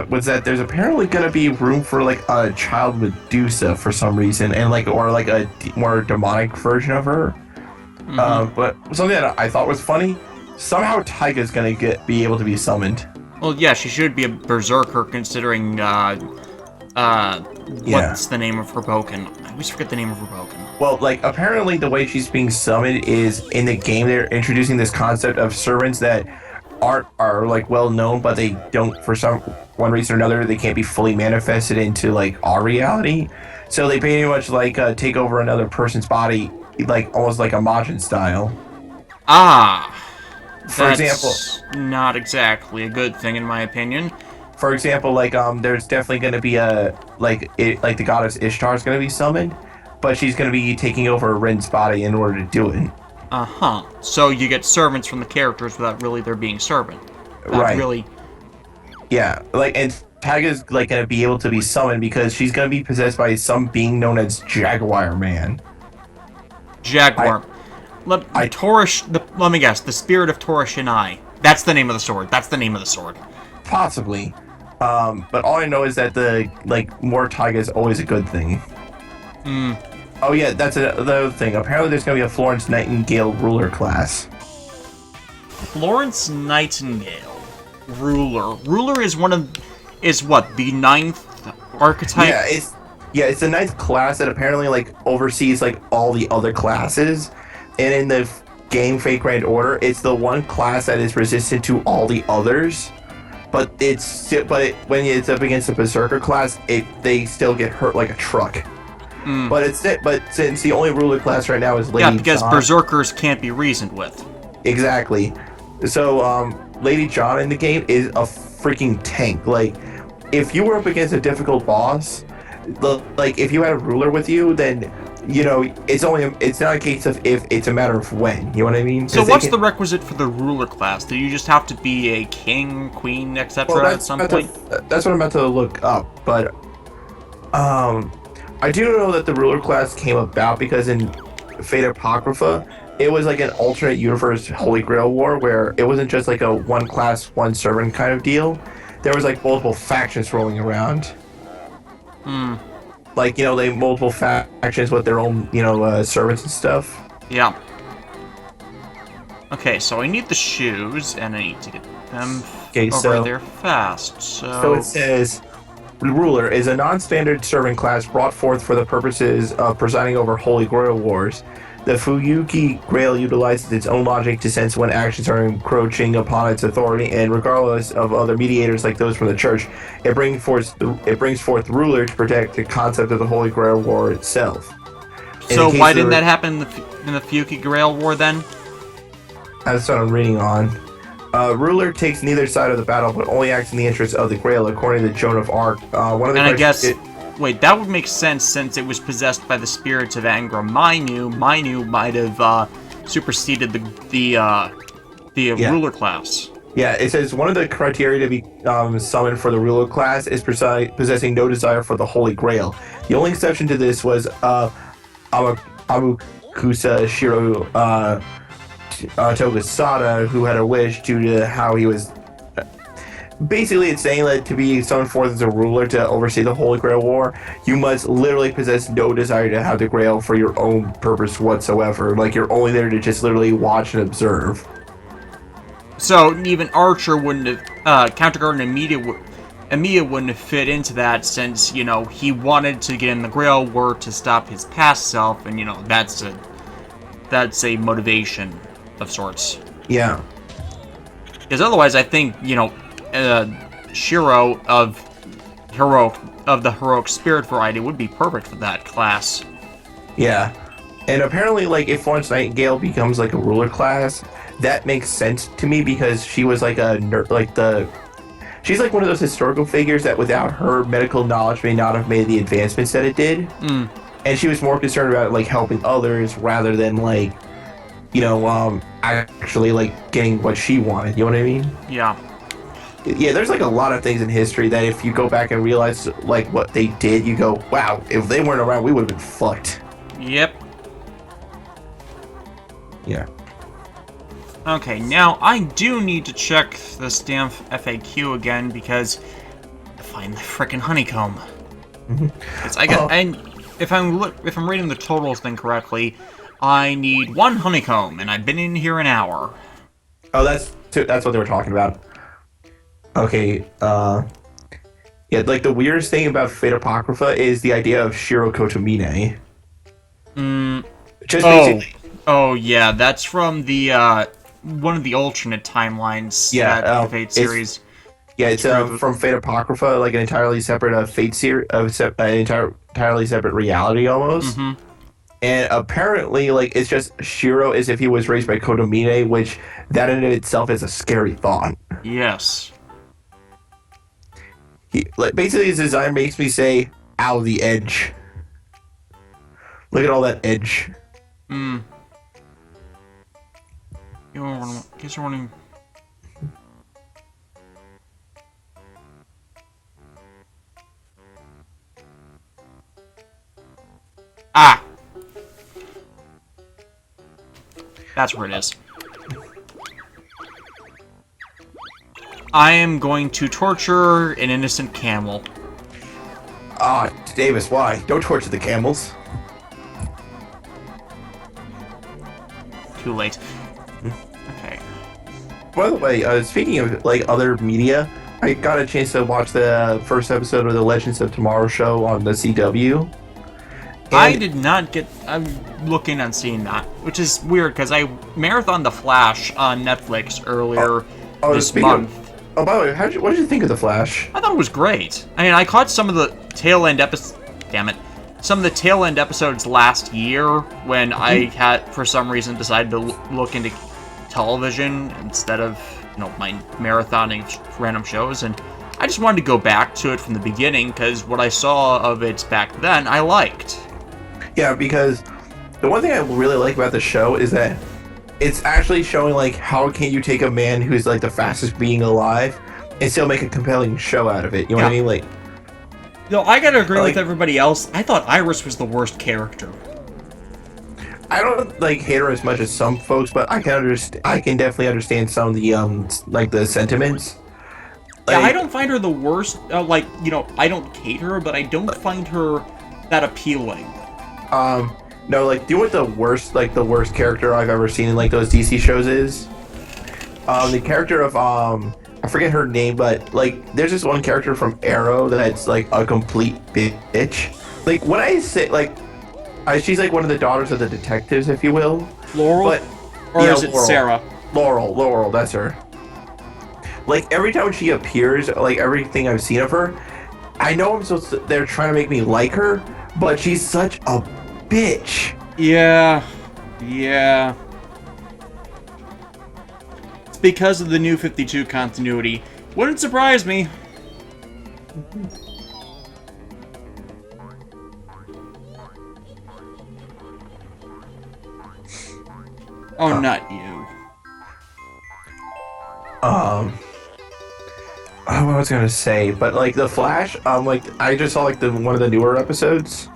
was that there's apparently gonna be room for like a child Medusa for some reason, and like or like a more demonic version of her. But something that I thought was funny. Somehow Taiga's gonna be able to be summoned. Well, yeah, she should be a berserker considering, what's the name of her Pokken? I always forget the name of her Pokken. Well, like, apparently the way she's being summoned is in the game they're introducing this concept of servants that are like well known, but they don't, for one reason or another, they can't be fully manifested into like our reality. So they pretty much like take over another person's body, like almost like a Majin style. Ah! For example, not exactly a good thing in my opinion. For example, like there's definitely going to be like the goddess Ishtar is going to be summoned, but she's going to be taking over Rin's body in order to do it. So you get servants from the characters without really there being servant. Right. Really. Yeah, like, and Taiga's like going to be able to be summoned because she's going to be possessed by some being known as Jaguar Man. Jaguar. Let me guess. The spirit of Toroshinai. That's the name of the sword. Possibly. But all I know is that the more Taiga is always a good thing. Oh yeah, that's another thing. Apparently there's gonna be a Florence Nightingale ruler class. Florence Nightingale. Ruler is what, the 9th archetype? It's the 9th class that apparently like oversees like all the other classes. And in the game Fate Grand Order, it's the one class that is resistant to all the others. But when it's up against the Berserker class, they still get hurt like a truck. But since the only ruler class right now is Lady John. Yeah, because Berserkers can't be reasoned with. Exactly. So Lady John in the game is a freaking tank. Like, if you were up against a difficult boss, if you had a ruler with you, then it's not a case of if, it's a matter of when. You know what I mean? So what's the requisite for the ruler class? Do you just have to be a king, queen, etc. at some point? That's what I'm about to look up. But I do know that the ruler class came about because in Fate Apocrypha, it was like an alternate universe Holy Grail War where it wasn't just like a one class, one servant kind of deal. There was like multiple factions rolling around. Like, they multiple factions with their own, servants and stuff. Yeah. Okay, so I need the shoes, and I need to get them over there fast, So it says, Ruler is a non-standard servant class brought forth for the purposes of presiding over Holy Grail Wars. The Fuyuki Grail utilizes its own logic to sense when actions are encroaching upon its authority, and regardless of other mediators like those from the Church, it brings forth Ruler to protect the concept of the Holy Grail War itself. So why didn't that happen in the Fuyuki Grail War then? That's what I'm reading on. Ruler takes neither side of the battle, but only acts in the interest of the Grail, according to Joan of Arc. Wait, that would make sense since it was possessed by the spirits of Angra Mainyu. Mainyu might have superseded the ruler class. Yeah, it says one of the criteria to be summoned for the ruler class is possessing no desire for the Holy Grail. The only exception to this was Amakusa Shiro Tokusada, who had a wish due to how he was. Basically, it's saying that to be summoned forth as a ruler to oversee the Holy Grail War, you must literally possess no desire to have the Grail for your own purpose whatsoever. Like, you're only there to just literally watch and observe. So even Archer wouldn't have, Counterguard and Immediate Emiya wouldn't fit into that since, you know, he wanted to get in the Grail War to stop his past self, and, you know, that's a motivation of sorts. Yeah. Because otherwise, I think, you know, Shiro of the heroic spirit variety would be perfect for that class. Yeah. And apparently, like, if Florence Nightingale becomes, like, a ruler class, that makes sense to me because she was, like, she's, like, one of those historical figures that without her medical knowledge may not have made the advancements that it did. Mm. And she was more concerned about, like, helping others rather than, like, you know, actually, like, getting what she wanted. You know what I mean? Yeah. Yeah, there's, like, a lot of things in history that if you go back and realize, like, what they did, you go, wow, if they weren't around, we would have been fucked. Yep. Yeah. Okay, now I do need to check this damn FAQ again because I find the frickin' honeycomb. And if I'm reading the totals thing correctly, I need 1 honeycomb, and I've been in here an hour. Oh, that's what they were talking about. Okay, yeah, like the weirdest thing about Fate Apocrypha is the idea of Shiro Kotomine. Just basically. Oh yeah, that's from the one of the alternate timelines. Yeah, that the Fate series. It's from Fate Apocrypha, like an entirely separate Fate series, entirely separate reality almost. Mm-hmm. And apparently, like, it's just Shiro as if he was raised by Kotomine, which that in itself is a scary thought. Yes. Basically, his design makes me say, ow, the edge. Look at all that edge. Hmm. Guess you're running. Ah! That's where it is. I am going to torture an innocent camel. Ah, Davis, why? Don't torture the camels. Too late. Okay. By the way, speaking of, like, other media, I got a chance to watch the first episode of the Legends of Tomorrow show on the CW. I did not get... I'm looking and seeing that, which is weird, because I marathoned The Flash on Netflix earlier this month. By the way, what did you think of The Flash? I thought it was great. I mean, I caught some of the tail-end episodes... Damn it. Some of the tail-end episodes last year when I had, for some reason, decided to look into television instead of, you know, my marathoning random shows, and I just wanted to go back to it from the beginning, because what I saw of it back then, I liked. Yeah, because the one thing I really like about the show is that it's actually showing, like, how can you take a man who's, like, the fastest being alive and still make a compelling show out of it. You know what I mean? Like, no, I gotta agree with everybody else. I thought Iris was the worst character. I don't, like, hate her as much as some folks, but I can definitely understand some of the like, the sentiments. Yeah, I don't find her the worst. Like, you know, I don't hate her, but I don't find her that appealing. No, like, do you know what the worst character I've ever seen in, like, those DC shows is? The character of, I forget her name, but, like, there's this one character from Arrow that's, like, a complete bitch. Like, when I say, like, she's, like, one of the daughters of the detectives, if you will. Laurel? But, or is it Sarah? Laurel, that's her. Like, every time she appears, like, everything I've seen of her, I know they're trying to make me like her, but she's such a bitch. Yeah. It's because of the New 52 continuity. Wouldn't surprise me. Oh, not you. What I was gonna say, but, like, the Flash, like, I just saw, like, one of the newer episodes,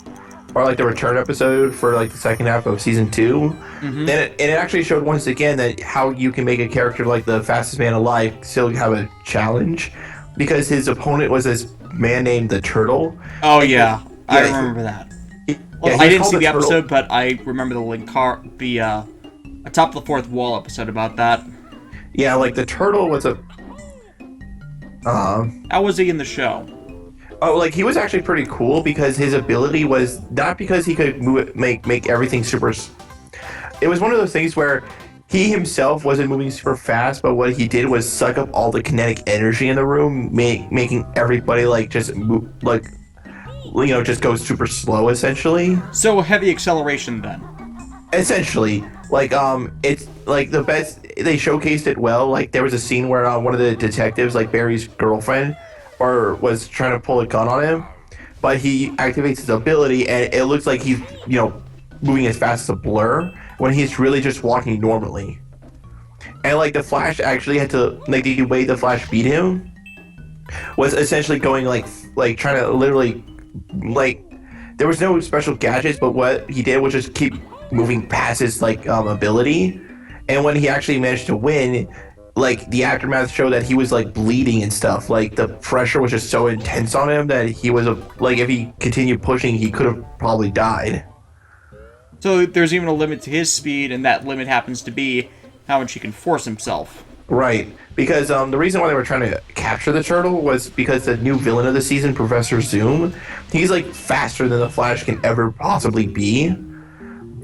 or, like, the return episode for, like, the second half of season 2. And it actually showed once again that how you can make a character like the fastest man alive still have a challenge, because his opponent was this man named the Turtle. Oh, yeah, I remember that. Well, I didn't see the episode, but I remember the Atop the Fourth Wall episode about that. Yeah, like, the Turtle was How was he in the show? Oh, like he was actually pretty cool because his ability was not because he could make everything super. It was one of those things where he himself wasn't moving super fast, but what he did was suck up all the kinetic energy in the room, making everybody like just move, like just go super slow essentially. So heavy acceleration then. Essentially, like it's like the best. They showcased it well. Like there was a scene where one of the detectives, like Barry's girlfriend, or was trying to pull a gun on him, but he activates his ability, and it looks like he's moving as fast as a blur when he's really just walking normally. And like the Flash actually had to like the way the Flash beat him was essentially going like trying to literally like there was no special gadgets, but what he did was just keep moving past his like ability, and when he actually managed to win, like the aftermath showed that he was like bleeding and stuff. Like the pressure was just so intense on him that he was like if he continued pushing, he could have probably died. So there's even a limit to his speed, and that limit happens to be how much he can force himself. Right, because the reason why they were trying to capture the turtle was because the new villain of the season, Professor Zoom, he's like faster than the Flash can ever possibly be.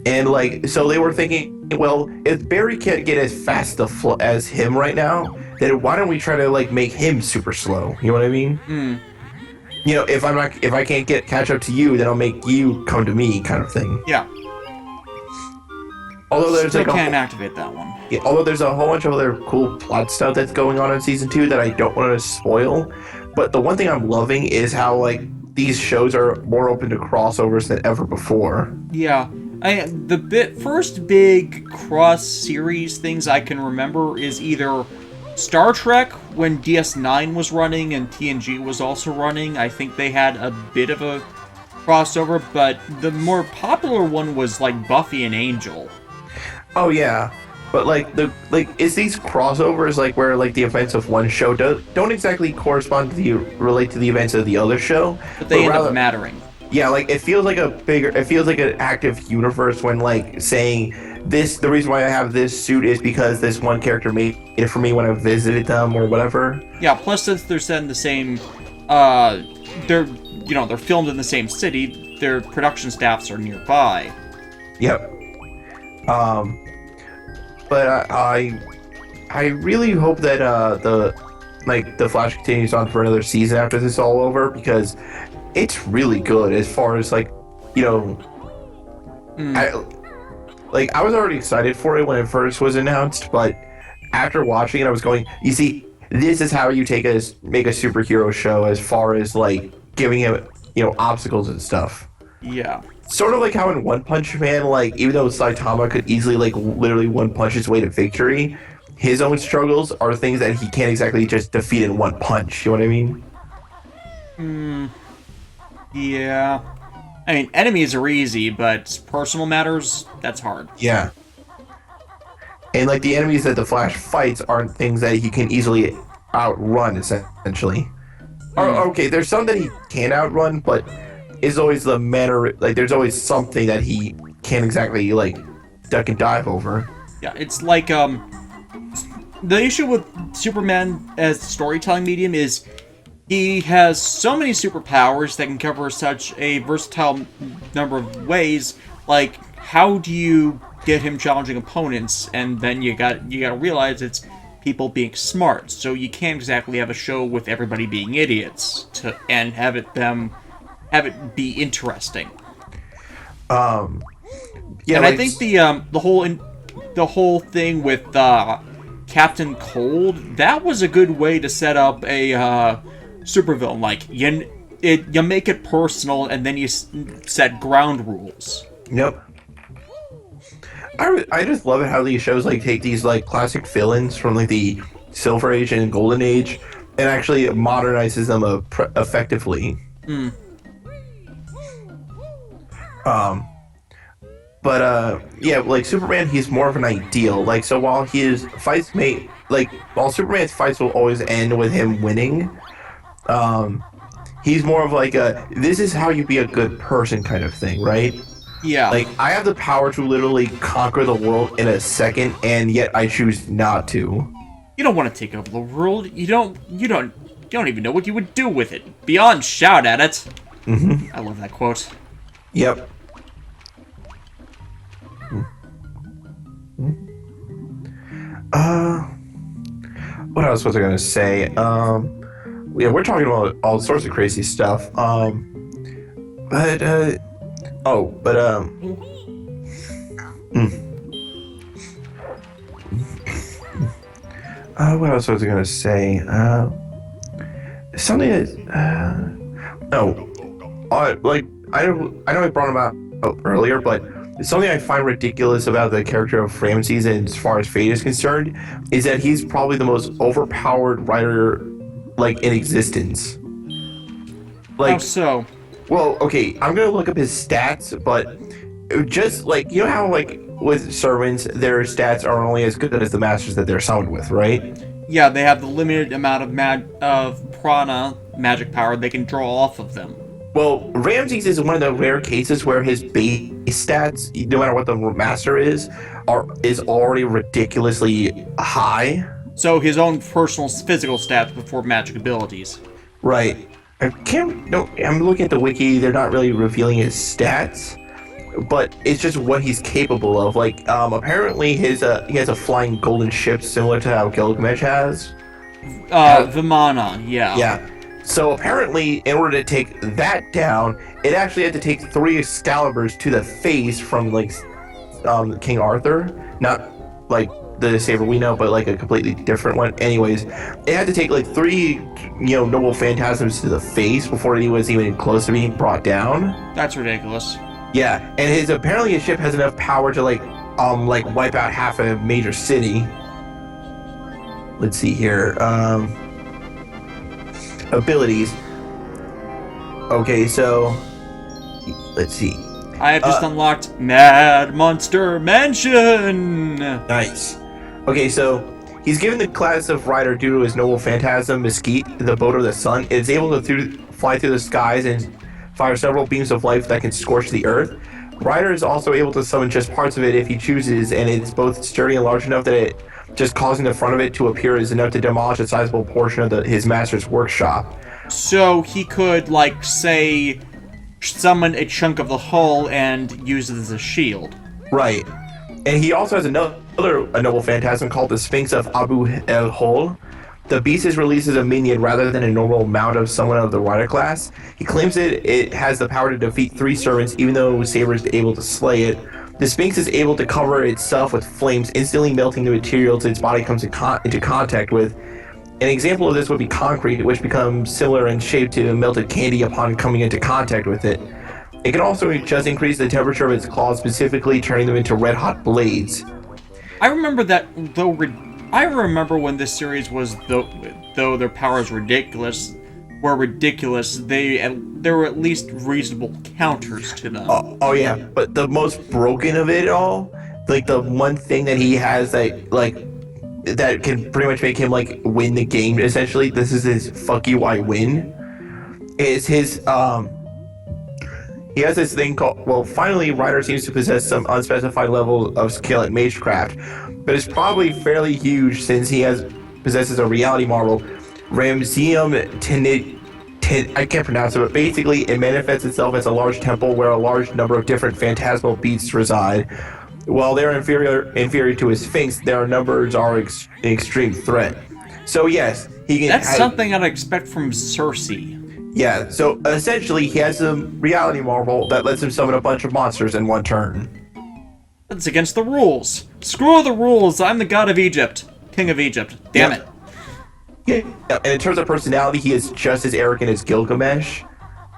And like, so they were thinking, well, if Barry can't get as fast as him right now, then why don't we try to like make him super slow? You know what I mean? Mm. If I can't catch up to you, then I'll make you come to me, kind of thing. Yeah. Although there's Still like can't activate that one. Yeah, although there's a whole bunch of other cool plot stuff that's going on in season 2 that I don't want to spoil. But the one thing I'm loving is how like these shows are more open to crossovers than ever before. Yeah. First big cross-series things I can remember is either Star Trek, when DS9 was running and TNG was also running. I think they had a bit of a crossover, but the more popular one was like Buffy and Angel. Oh yeah, but is these crossovers like where like the events of one show don't exactly relate to the events of the other show, but they end up mattering. Yeah, like it feels like an active universe when like saying this. The reason why I have this suit is because this one character made it for me when I visited them or whatever. Yeah. Plus, since they're set in the same, they're filmed in the same city. Their production staffs are nearby. Yep. But I really hope that the Flash continues on for another season after this is all over, because it's really good as far as I was already excited for it when it first was announced, but after watching it I was going, you see, this is how you make a superhero show as far as like giving him obstacles and stuff. Yeah. Sort of like how in One Punch Man, like, even though Saitama could easily, like, literally one punch his way to victory, his own struggles are things that he can't exactly just defeat in one punch. You know what I mean? Yeah. I mean, enemies are easy, but personal matters, that's hard. Yeah. And, like, the enemies that the Flash fights aren't things that he can easily outrun, essentially. Okay, there's some that he can outrun, but is always the manner, like there's always something that he can't exactly like duck and dive over. Yeah, it's like the issue with Superman as storytelling medium is he has so many superpowers that can cover such a versatile number of ways. Like, how do you get him challenging opponents? And then you gotta realize it's people being smart, so you can't exactly have a show with everybody being idiots and have it be interesting. Yeah, and I think the whole thing with Captain Cold, that was a good way to set up a supervillain. Like you make it personal, and then you set ground rules. Yep. I just love it how these shows like take these like classic villains from like the Silver Age and Golden Age and actually modernizes them effectively. Yeah, like Superman, he's more of an ideal. Like, so while while Superman's fights will always end with him winning, he's more of like this is how you be a good person kind of thing, right? Yeah. Like, I have the power to literally conquer the world in a second, and yet I choose not to. You don't want to take over the world. You don't You don't even know what you would do with it. Beyond shout at it. Mm-hmm. I love that quote. Yep. What else was I gonna say? Yeah, we're talking about all sorts of crazy stuff. But what else was I gonna say? Something that, I know I brought him out earlier, but something I find ridiculous about the character of Ramses, and as far as Fate is concerned, is that he's probably the most overpowered writer, like, in existence. Like, How so? well, okay, I'm gonna look up his stats, but just like, you know how, like, with servants, their stats are only as good as the masters that they're summoned with, right? Yeah, they have the limited amount of prana, magic power, they can draw off of them. Well, Ramses is one of the rare cases where his base stats, no matter what the master is already ridiculously high. So his own personal physical stats before magic abilities. Right. I'm looking at the wiki, they're not really revealing his stats, but it's just what he's capable of. Like, apparently he has a flying golden ship similar to how Gilgamesh has. Vimana, yeah. Yeah. So apparently, in order to take that down, it actually had to take 3 Excaliburs to the face from, like, King Arthur. Not, like, the saber we know, but, like, a completely different one. Anyways, it had to take, like, 3, noble phantasms to the face before he was even close to being brought down. That's ridiculous. Yeah, and apparently his ship has enough power to, like, wipe out half a major city. Let's see here. Abilities. Okay, so let's see. I have just unlocked Mad Monster Mansion! Nice. Okay, so he's given the class of rider due to his noble phantasm, Mesquite, the boat of the sun. It is able to fly through the skies and fire several beams of light that can scorch the earth. Rider is also able to summon just parts of it if he chooses, and it's both sturdy and large enough that it just causing the front of it to appear is enough to demolish a sizable portion of his master's workshop. So he could, like, say, summon a chunk of the hull and use it as a shield. Right. And he also has a noble phantasm called the Sphinx of Abu el Hol. The beast is released as a minion rather than a normal mount of someone of the rider class. He claims it has the power to defeat 3 servants, even though Saber is able to slay it. The Sphinx is able to cover itself with flames, instantly melting the materials its body comes into contact with. An example of this would be concrete, which becomes similar in shape to melted candy upon coming into contact with it. It can also just increase the temperature of its claws, specifically turning them into red-hot blades. I remember that, though. I remember when this series was, though their powers were ridiculous, there were at least reasonable counters to them. Oh yeah, but the most broken of it all, like the one thing that he has that can pretty much make him, like, win the game, essentially, this is his fuck you, I win, is his, he has this thing called, well, finally, Ryder seems to possess some unspecified level of skill at magecraft, but it's probably fairly huge since he possesses a reality marble, Ramseum I can't pronounce it, but basically it manifests itself as a large temple where a large number of different phantasmal beasts reside. While they're inferior to his Sphinx, their numbers are an extreme threat. So yes, he can... That's something I'd expect from Cersei. Yeah, so essentially he has a reality marble that lets him summon a bunch of monsters in one turn. That's against the rules. Screw the rules, I'm the god of Egypt. King of Egypt. Damn it. Yeah, and in terms of personality, he is just as arrogant as Gilgamesh.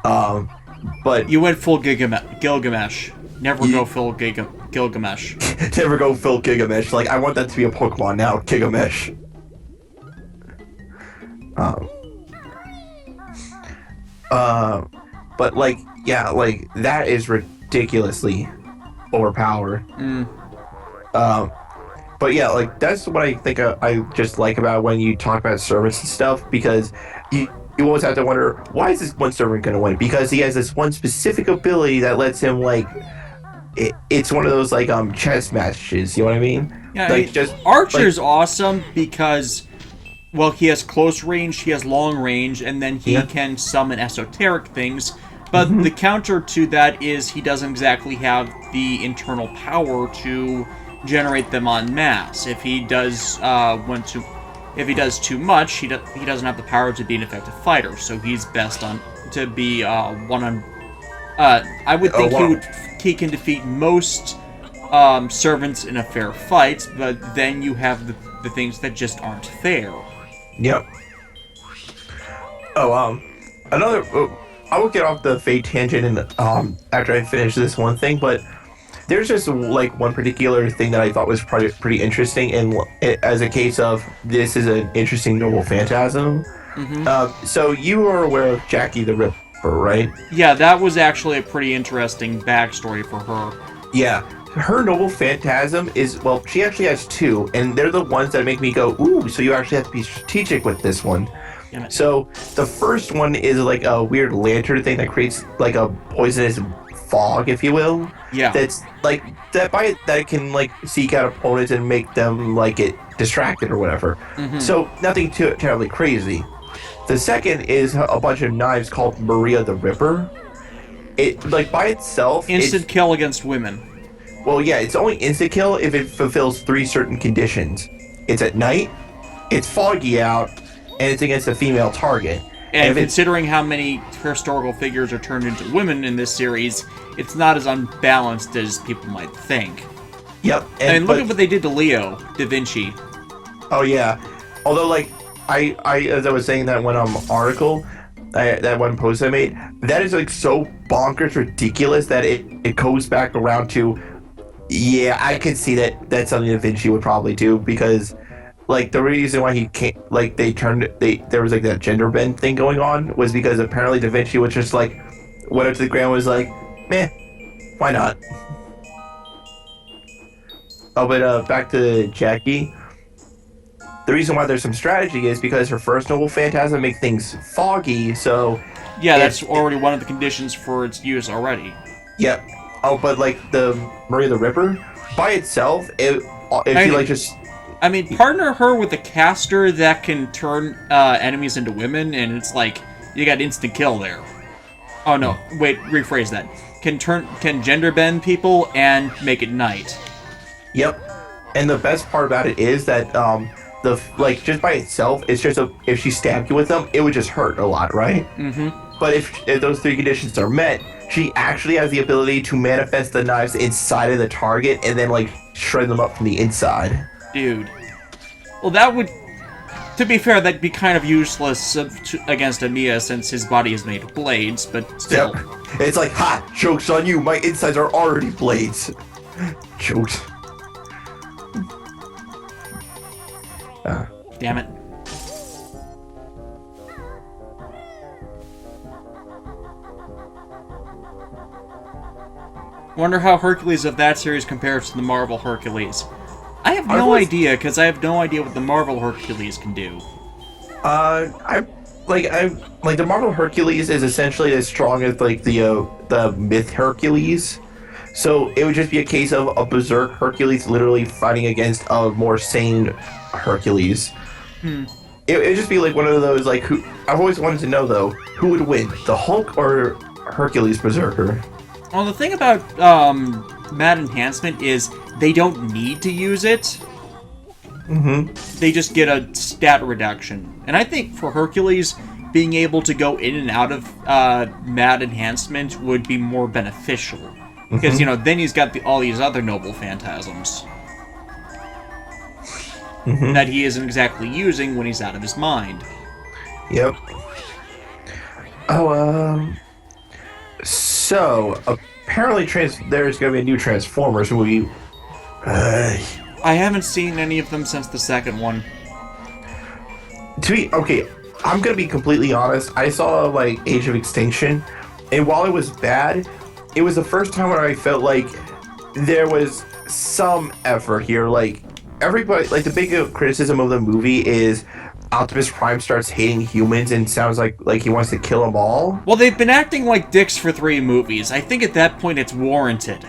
But you went full Gilgamesh. Never go full Gilgamesh. Never go full Gilgamesh. Like, I want that to be a Pokemon now, Gilgamesh. But like, yeah, like that is ridiculously overpowered. But yeah, like that's what I think I just like about when you talk about servants and stuff, because you always have to wonder, why is this one servant going to win? Because he has this one specific ability that lets him, like, it's one of those, like, chess matches, you know what I mean? Yeah, like, just Archer's awesome because Well, he has close range, he has long range, and then he Yeah. can summon esoteric things. But the counter to that is he doesn't exactly have the internal power to generate them en masse. If he does if he does too much, he doesn't have the power to be an effective fighter. So he's best on to be one on. I would think he can defeat most servants in a fair fight, but then you have the things that just aren't fair. Yep. Oh, another. I will get off the Fate tangent and after I finish this one thing, but there's just like one particular thing that I thought was pretty interesting, and as a case of this is an interesting noble phantasm. So you are aware of Jackie the Ripper, right? Yeah, that was actually a pretty interesting backstory for her. Yeah. Her noble phantasm is, well, she actually has two, and they're the ones that make me go, ooh, so you actually have to be strategic with this one. So the first one is like a weird lantern thing that creates like a poisonous fog, if you will. Yeah. That's like that can like seek out opponents and make them like get distracted or whatever. So nothing too terribly crazy. The second is a bunch of knives called Maria the Ripper. It like by itself Instant kill against women. Well, yeah, it's only instant kill if it fulfills 3 certain conditions. It's at night, it's foggy out, and it's against a female target. And considering how many historical figures are turned into women in this series, it's not as unbalanced as people might think. Yep. And look at what they did to Leo da Vinci. Oh yeah. Although, like, I as I was saying that one article, that one post I made, that is like so bonkers ridiculous that it goes back around to, yeah, I can see that's something Da Vinci would probably do, because like the reason why he can't, like there was like that gender bend thing going on was because apparently Da Vinci was just like went up to the ground, was like, meh, why not? Oh, but back to Jackie. The reason why there's some strategy is because her first noble phantasm makes things foggy, so yeah, that's already one of the conditions for its use already. Yep. Oh, but like the Maria the Ripper by itself, if you like just. I mean, partner her with a caster that can turn enemies into women, and it's like you got instant kill there. Oh no, wait, rephrase that. Can gender bend people and make it night. Yep. And the best part about it is that like just by itself, it's just if she stabbed you with them, it would just hurt a lot, right? But if those 3 conditions are met, she actually has the ability to manifest the knives inside of the target and then like shred them up from the inside. Dude. Well, that would... To be fair, that'd be kind of useless against Amiya since his body is made of blades, but still. Yep. It's like, ha! Joke's on you, my insides are already blades. Jokes. Damn it. Wonder how Hercules of that series compares to the Marvel Hercules. I have no idea, because I have no idea what the Marvel Hercules can do. I like the Marvel Hercules is essentially as strong as like the myth Hercules. So it would just be a case of a berserk Hercules literally fighting against a more sane Hercules. It would just be like one of those, like, who I've always wanted to know though, who would win, the Hulk or Hercules Berserker? Well, the thing about Mad Enhancement is they don't need to use it. They just get a stat reduction. And I think for Hercules, being able to go in and out of Mad Enhancement would be more beneficial. Because, you know, then he's got all these other noble phantasms that he isn't exactly using when he's out of his mind. Yep. Oh, so apparently there's going to be a new Transformers movie. I haven't seen any of them since the second one. Okay, I'm going to be completely honest. I saw, like, Age of Extinction, and while it was bad, it was the first time where I felt like there was some effort here. Like, everybody, like, the big criticism of the movie is Optimus Prime starts hating humans and sounds like he wants to kill them all. Well, they've been acting like dicks for 3 movies. I think at that point it's warranted.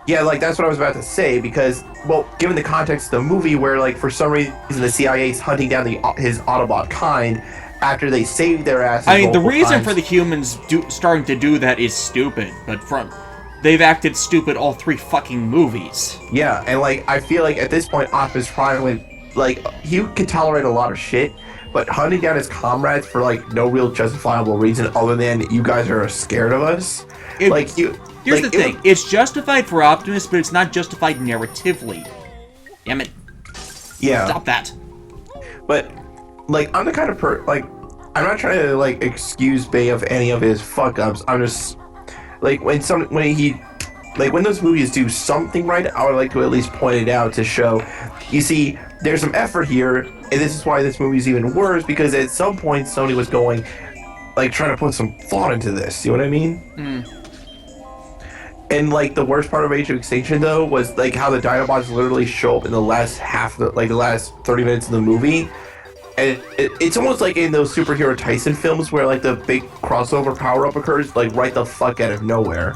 Yeah, like that's what I was about to say because, well, given the context of the movie, where like for some reason the CIA's hunting down his Autobot kind after they saved their asses I mean, the multiple reason times. for the humans starting to do that is stupid, but they've acted stupid all 3 fucking movies. Yeah, and like I feel like at this point, Optimus Prime would like he could tolerate a lot of shit, but hunting down his comrades for like no real justifiable reason other than you guys are scared of us. Like you. Here's like, the thing: it's justified for Optimus, but it's not justified narratively. Damn it! Yeah. Stop that. But like I'm the kind of like I'm not trying to like excuse Bay of any of his fuck ups. I'm just like when those movies do something right, I would like to at least point it out to show, you see, there's some effort here, and this is why this movie is even worse, because at some point Sony was going, like, trying to put some thought into this, you know what I mean? And, like, the worst part of Age of Extinction, though, was, like, how the Dinobots literally show up in the last the last 30 minutes of the movie. And it's almost like in those superhero Tyson films where, like, the big crossover power-up occurs, like, right the fuck out of nowhere.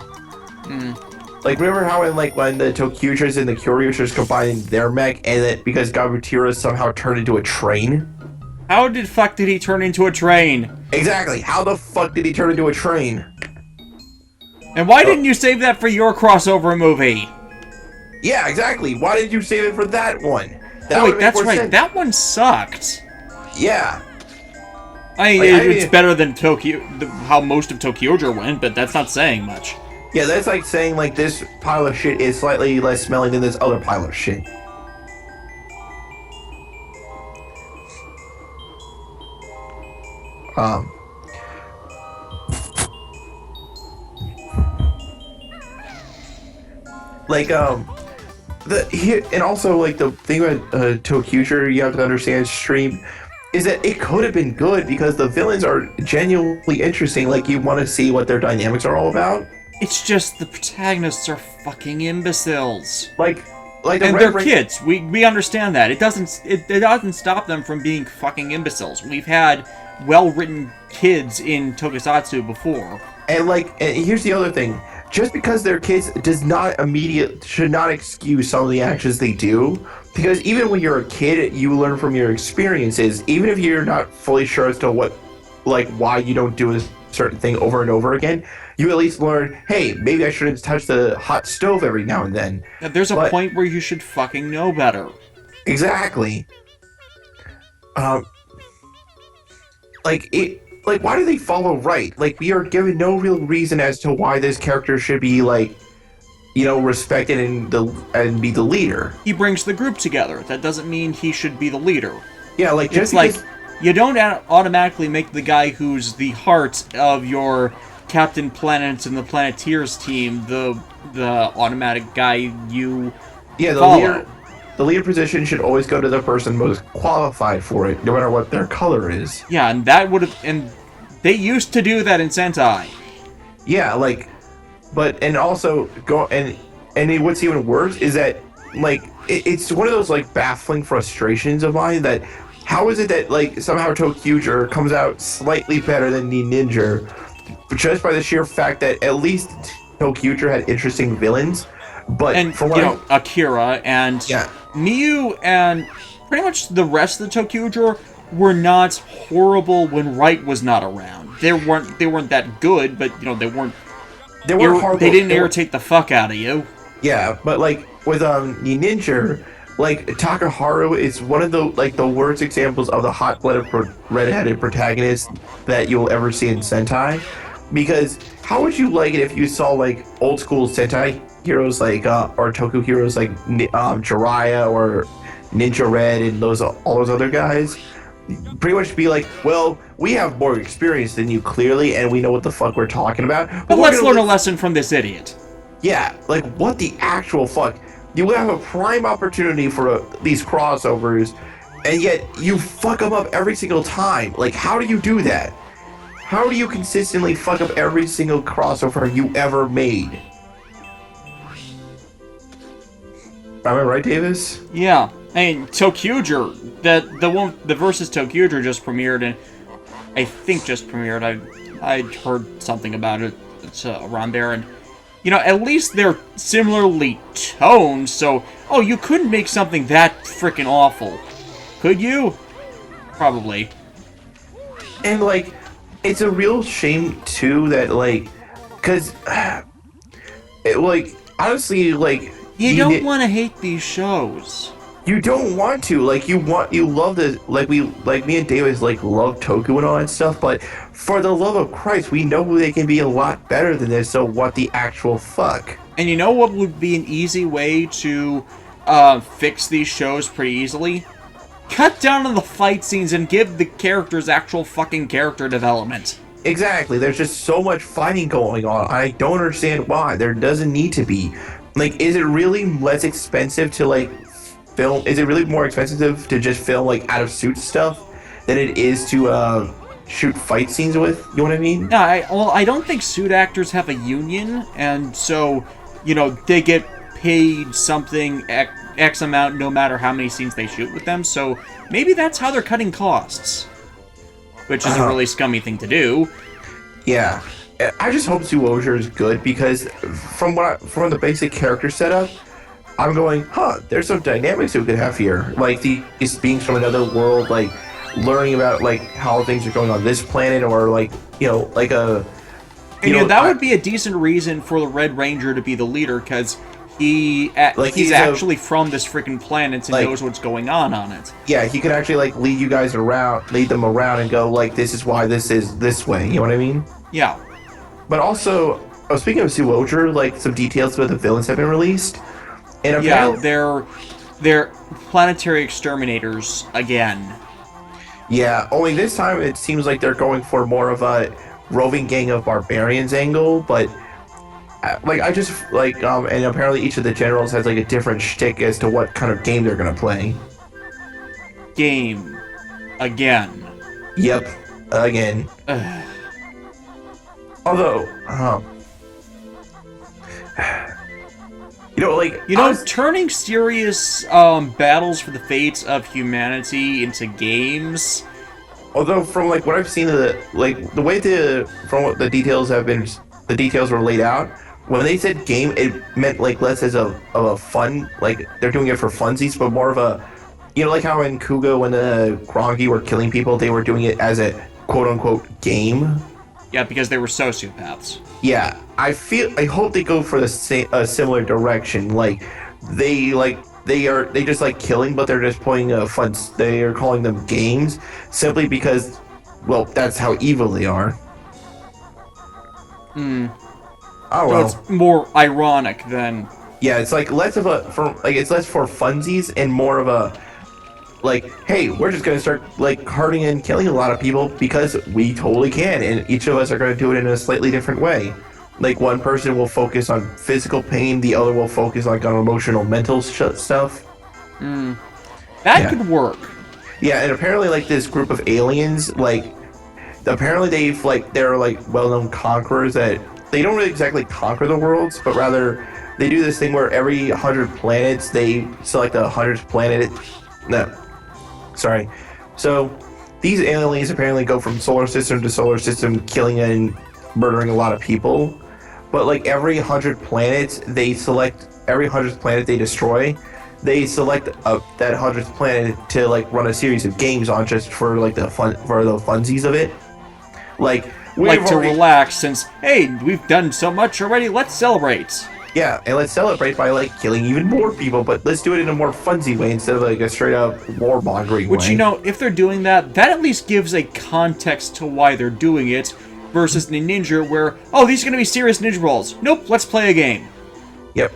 Like, remember how when the Tokutras and the Curiosers combined their mech, and that because Gabutira somehow turned into a train? How did he turn into a train? Exactly. How the fuck did he turn into a train? And why didn't you save that for your crossover movie? Yeah, exactly. Why did you save it for that one? Wait, that's right. Sense. That one sucked. Yeah. I mean, it's better than how most of Tokyoja went, but that's not saying much. Yeah, that's like saying, like, this pile of shit is slightly less smelly than this other pile of shit. And also, like, the thing about Tokyoja you have to understand, Stream, is that it could have been good because the villains are genuinely interesting. Like, you want to see what their dynamics are all about. It's just the protagonists are fucking imbeciles. Like and they're kids. We understand that. It doesn't stop them from being fucking imbeciles. We've had well-written kids in Tokusatsu before. And here's the other thing. Just because they're kids should not excuse some of the actions they do. Because even when you're a kid, you learn from your experiences. Even if you're not fully sure as to why you don't do a certain thing over and over again, you at least learn, hey, maybe I shouldn't touch the hot stove every now and then. There's a point where you should fucking know better. Exactly. Why do they follow right? Like, we are given no real reason as to why this character should be, respected and be the leader. He brings the group together. That doesn't mean he should be the leader. Yeah, you don't automatically make the guy who's the heart of your Captain Planets and the Planeteers team the automatic guy you follow. The leader position should always go to the person most qualified for it, no matter what their color is. Yeah, and they used to do that in Sentai. Yeah, what's even worse is that, it's one of those, baffling frustrations of mine that, how is it that, somehow Tokyoja comes out slightly better than the Ninja, just by the sheer fact that at least Tokyoja had interesting villains, but Akira and Miyu and pretty much the rest of the Tokyoja were not horrible when Wright was not around. They weren't that good, but they weren't horrible. They didn't irritate the fuck out of you. Yeah, but with Ninja, Takaharu is one of the worst examples of the hot-blooded red-headed protagonist that you'll ever see in Sentai. Because how would you like it if you saw old school Sentai heroes or Toku heroes like Jiraiya or Ninja Red and all those other guys pretty much be like, well, we have more experience than you clearly, and we know what the fuck we're talking about. But let's learn a lesson from this idiot. Yeah, what the actual fuck? You have a prime opportunity for these crossovers, and yet you fuck them up every single time. How do you do that? How do you consistently fuck up every single crossover you ever made? Am I right, Davis? Yeah. I mean, Tokyoja, the versus Tokyoja just premiered, and I think just premiered. I heard something about it. It's around there, and you know, at least they're similarly toned, so, oh, you couldn't make something that freaking awful. Could you? Probably. And, like, it's a real shame, too, that, like, because, like, honestly, like... You don't want to hate these shows. You don't want to. Like, you love the... Like, me and Davis, like, love Toku and all that stuff, but for the love of Christ, we know they can be a lot better than this, so what the actual fuck? And you know what would be an easy way to fix these shows pretty easily? Cut down on the fight scenes and give the characters actual fucking character development. Exactly. There's just so much fighting going on. I don't understand why. There doesn't need to be. Like, is it really less expensive to, like, film? Is it really more expensive to just film, like, out of suit stuff than it is to shoot fight scenes with? You know what I mean? Yeah, I don't think suit actors have a union, and so, you know, they get paid something X amount no matter how many scenes they shoot with them, so maybe that's how they're cutting costs. Which is a really scummy thing to do. Yeah. I just hope Zoologia is good, because from the basic character setup, I'm going, there's some dynamics we could have here. Like, these beings from another world, like, learning about, like, how things are going on this planet, or, like, you know, like a... that would be a decent reason for the Red Ranger to be the leader, because he's actually from this freaking planet and knows what's going on it. Yeah, he could actually, like, lead them around and go, like, this is why this is this way. You know what I mean? Yeah. But also, speaking of Zoologia, like, some details about the villains have been released. And they're planetary exterminators again. Yeah, only this time it seems like they're going for more of a roving gang of barbarians angle, but like, I just like and apparently each of the generals has like a different shtick as to what kind of game they're gonna play. Game. Again. Yep. Again. Although, turning serious battles for the fates of humanity into games. Although, from like what I've seen, the way from what the details were laid out. When they said game, it meant like less as of a fun, like they're doing it for funsies, but more of a, you know, like how in Kuga when the Grongi were killing people, they were doing it as a quote unquote game. Yeah, because they were sociopaths. Yeah, I hope they go for a similar direction. Like they just like killing, but they're just playing fun. They are calling them games simply because, well, that's how evil they are. Oh, well. So it's more ironic than... Yeah, it's like less of it's less for funsies and more of a, like, hey, we're just gonna start like hurting and killing a lot of people because we totally can, and each of us are gonna do it in a slightly different way. Like, one person will focus on physical pain, the other will focus like on emotional, mental stuff. That could work. Yeah, and apparently like this group of aliens, like, apparently they're like well-known conquerors that they don't really exactly conquer the worlds, but rather they do this thing where every 100 planets they select the 100th planet. So these aliens apparently go from solar system to solar system, killing and murdering a lot of people. But like every 100 planets they select, every 100th planet they destroy, they select that 100th planet to like run a series of games on, just for like the funsies of it. Like to relax, since, hey, we've done so much already, let's celebrate. Yeah, and let's celebrate by like killing even more people, but let's do it in a more funsy way instead of like a straight up warmongering way. Which, you know, if they're doing that at least gives a context to why they're doing it, versus Ninja, where, oh, these are gonna be serious ninja brawls. Nope, let's play a game. Yep.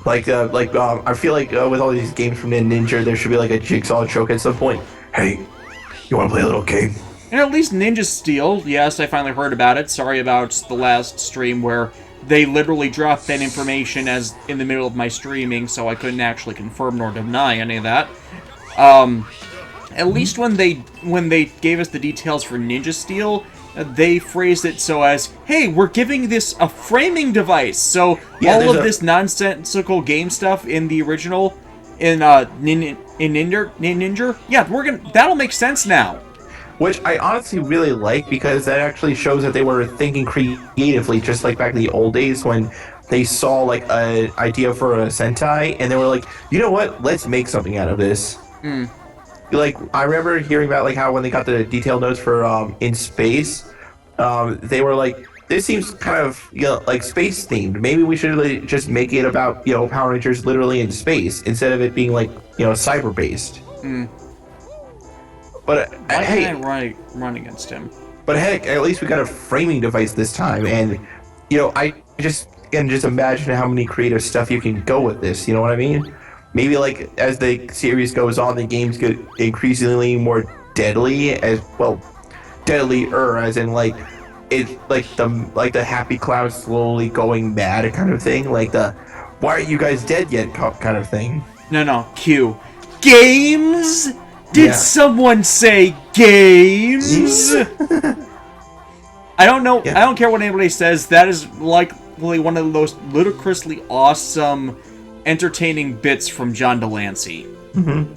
I feel like with all these games from Ninja, there should be like a Jigsaw joke at some point. Hey, you want to play a little game? And at least Ninja Steel, yes, I finally heard about it. Sorry about the last stream where they literally dropped that information as in the middle of my streaming, so I couldn't actually confirm nor deny any of that. At least when they gave us the details for Ninja Steel, they phrased it so as, hey, we're giving this a framing device. So yeah, all of this nonsensical game stuff in the original, in Ninja, yeah, that'll make sense now. which I honestly really like because that actually shows that they were thinking creatively, just like back in the old days when they saw like an idea for a Sentai and they were like, you know what, let's make something out of this. Hmm. Like I remember hearing about like how when they got the detailed notes for In Space, they were like, this seems kind of like space themed. Maybe we should really just make it about Power Rangers literally in space instead of it being like cyber based. Hmm. But Why hey, can't I run against him? but heck, at least we got a framing device this time, and I just can just imagine how many creative stuff you can go with this. You know what I mean? Maybe like as the series goes on, the games get increasingly more deadly as well, deadlier as in like it's like the happy clown slowly going mad kind of thing, like the why aren't you guys dead yet kind of thing. No, Q. Games? Did Yeah. someone say games? I don't know. Yeah. I don't care what anybody says. That is likely one of the most ludicrously awesome, entertaining bits from John Delancey. Mm-hmm.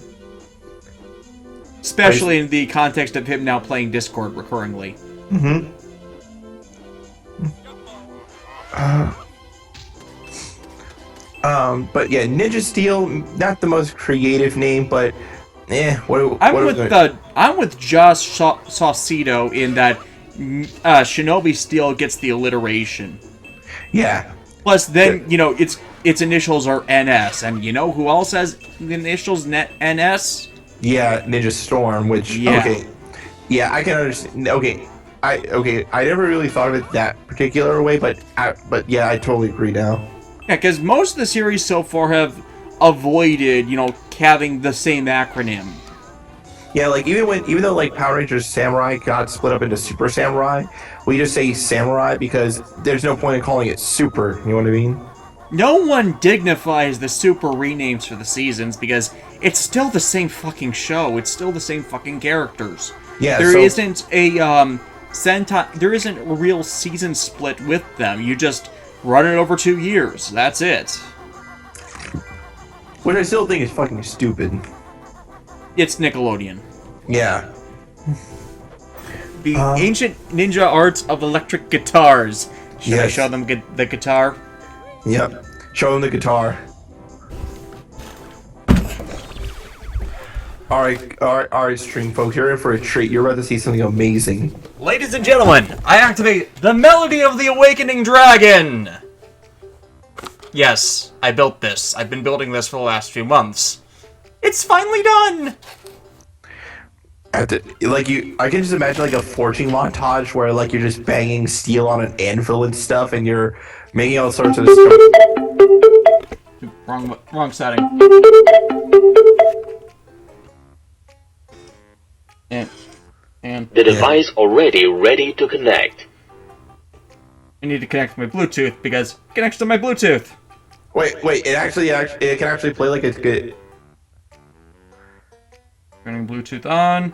Especially in the context of him now playing Discord recurringly. Mm-hmm. But yeah, Ninja Steel, not the most creative name, but I'm with Josh Saucedo in that Shinobi Steel gets the alliteration. Yeah. Plus, then its initials are NS, and you know who else has the initials NS? Yeah, Ninja Storm, which Yeah. okay. Yeah, I can understand. I never really thought of it that particular way, but yeah, I totally agree now. Yeah, because most of the series so far have avoided, having the same acronym. Yeah, like even though like Power Rangers Samurai got split up into Super Samurai, we just say Samurai because there's no point in calling it Super. You know what I mean? No one dignifies the super renames for the seasons because it's still the same fucking show. It's still the same fucking characters. Yeah, There isn't a Sentai. There isn't a real season split with them. You just run it over 2 years. That's it. Which I still think is fucking stupid. It's Nickelodeon. Yeah. The ancient ninja arts of electric guitars. Should I Yes. show them the guitar? Yep. Show him the guitar. All right, stream folks, you're in for a treat. You're about to see something amazing. Ladies and gentlemen, I activate the Melody of the Awakening Dragon! Yes, I built this. I've been building this for the last few months. It's finally done! I can just imagine like a forging montage where like you're just banging steel on an anvil and stuff, and you're making all sorts of stuff. Wrong setting. And The device already ready to connect. I need to connect to my Bluetooth because it connects to my Bluetooth. Wait, it can actually play like it's good. Turning Bluetooth on.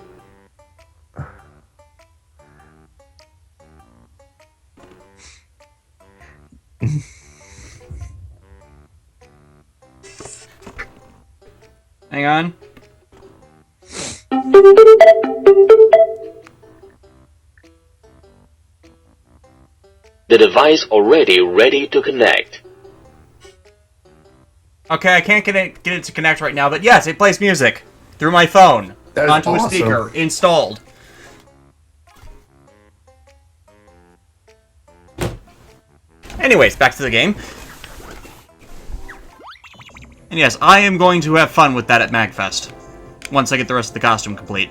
Hang on. The device already ready to connect. Okay, I can't get it to connect right now, but yes, it plays music through my phone That is onto a awesome. speaker installed. Anyways, back to the game. And yes, I am going to have fun with that at MagFest once I get the rest of the costume complete.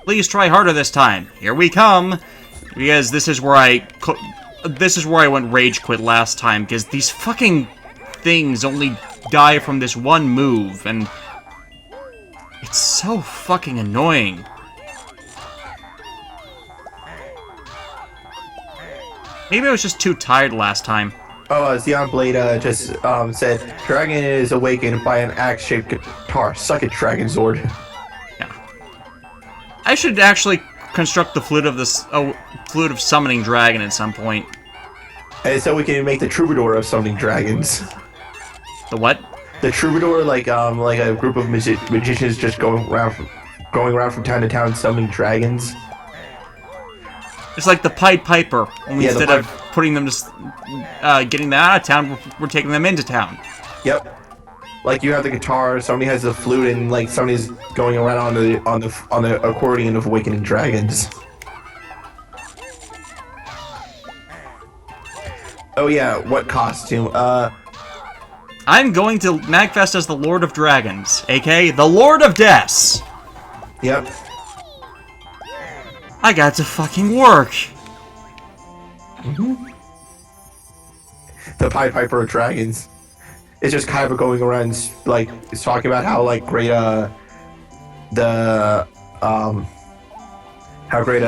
Please try harder this time. Here we come. Because this is where I went rage quit last time, because these fucking things only die from this one move, and it's so fucking annoying. Maybe I was just too tired last time. Xeon Blade just said, Dragon is awakened by an axe-shaped guitar. Suck it, Dragon Zord. Yeah. I should actually construct the flute of summoning dragon at some point. And so we can make the troubadour of summoning dragons. The what? the troubadour, like a group of magicians just going around from town to town summoning dragons. It's like the Pied Piper. Only Yeah, instead of putting them to getting them out of town, we're taking them into town. Yep. Like you have the guitar, somebody has the flute, and like somebody's going around on the accordion of awakening dragons. Oh yeah, what costume? I'm going to Magfest as the Lord of Dragons, aka the Lord of Deaths. Yep. I got to fucking work. The Pied Piper of Dragons. It's just kind of going around like it's talking about how like great how great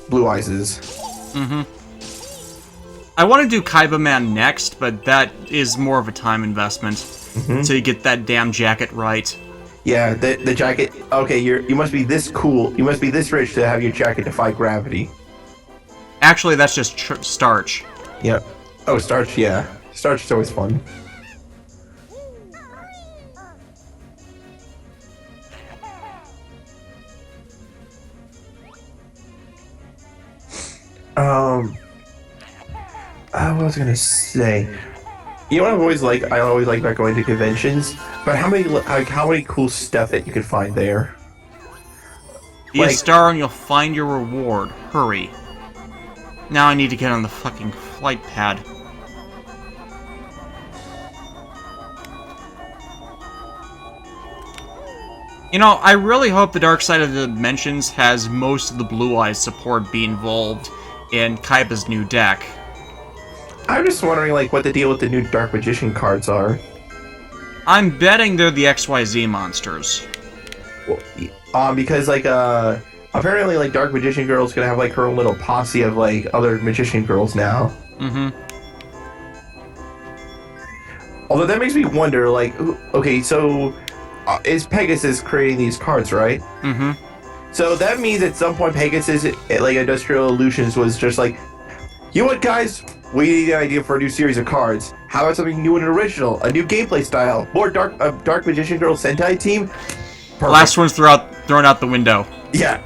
Blue Eyes is. I want to do Kaiba Man next, but that is more of a time investment to get that damn jacket right. Yeah, the jacket. Okay, you must be this cool. You must be this rich to have your jacket defy gravity. Actually, that's just starch. Yep. Oh, starch. Yeah, starch is always fun. What was I gonna say? You know what I always like about going to conventions, but how many cool stuff that you can find there. Be a star and you'll find your reward. Hurry. Now I need to get on the fucking flight pad. You know, I really hope the Dark Side of the Dimensions has most of the Blue Eyes support be involved in Kaiba's new deck. I'm just wondering, like, what the deal with the new Dark Magician cards are. I'm betting they're the XYZ monsters. Well, because, like, apparently, like, Dark Magician Girl's gonna have, like, her own little posse of, like, other Magician Girls now. Although that makes me wonder, like, okay, so, is Pegasus creating these cards, right? So that means at some point Pegasus, like, Industrial Illusions was just like, you know what, guys? We need an idea for a new series of cards. How about something new and original? A new gameplay style? More Dark Magician Girl Sentai team? Perfect. Last one's thrown out the window. Yeah.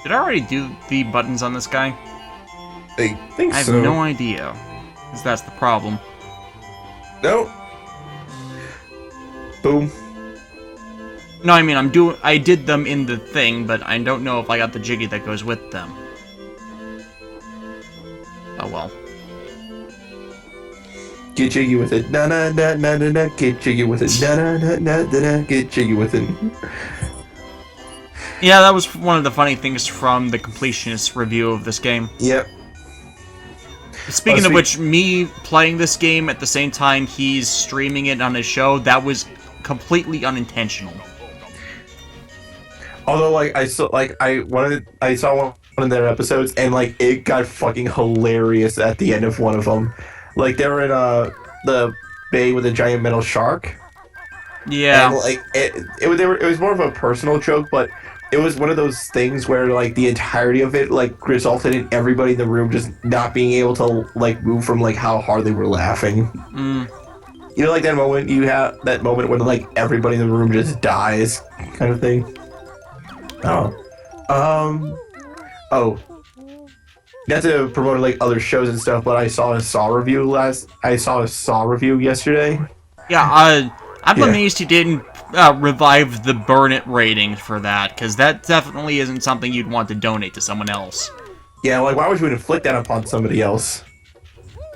Did I already do the buttons on this guy? I think I have so. no idea. Because that's the problem. No. Boom. No, I mean, I did them in the thing, but I don't know if I got the jiggy that goes with them. Oh well. Get jiggy with it. Na na na na na na. Get jiggy with it. Na na na na na na. Get jiggy with it. Yeah, that was one of the funny things from the completionist review of this game. Yep. Speaking of which, me playing this game at the same time he's streaming it on his show, that was completely unintentional. Although, like, I saw one of their episodes, and like it got fucking hilarious at the end of one of them. Like they were in the bay with a giant metal shark. Yeah. And like it was more of a personal joke, but it was one of those things where like the entirety of it like resulted in everybody in the room just not being able to like move from like how hard they were laughing. You know, like that moment when like everybody in the room just dies, kind of thing. Not to promote like other shows and stuff, but I saw a Saw review yesterday. Yeah, I'm amazed he didn't revive the Burn It rating for that, because that definitely isn't something you'd want to donate to someone else. Yeah, like why would you inflict that upon somebody else?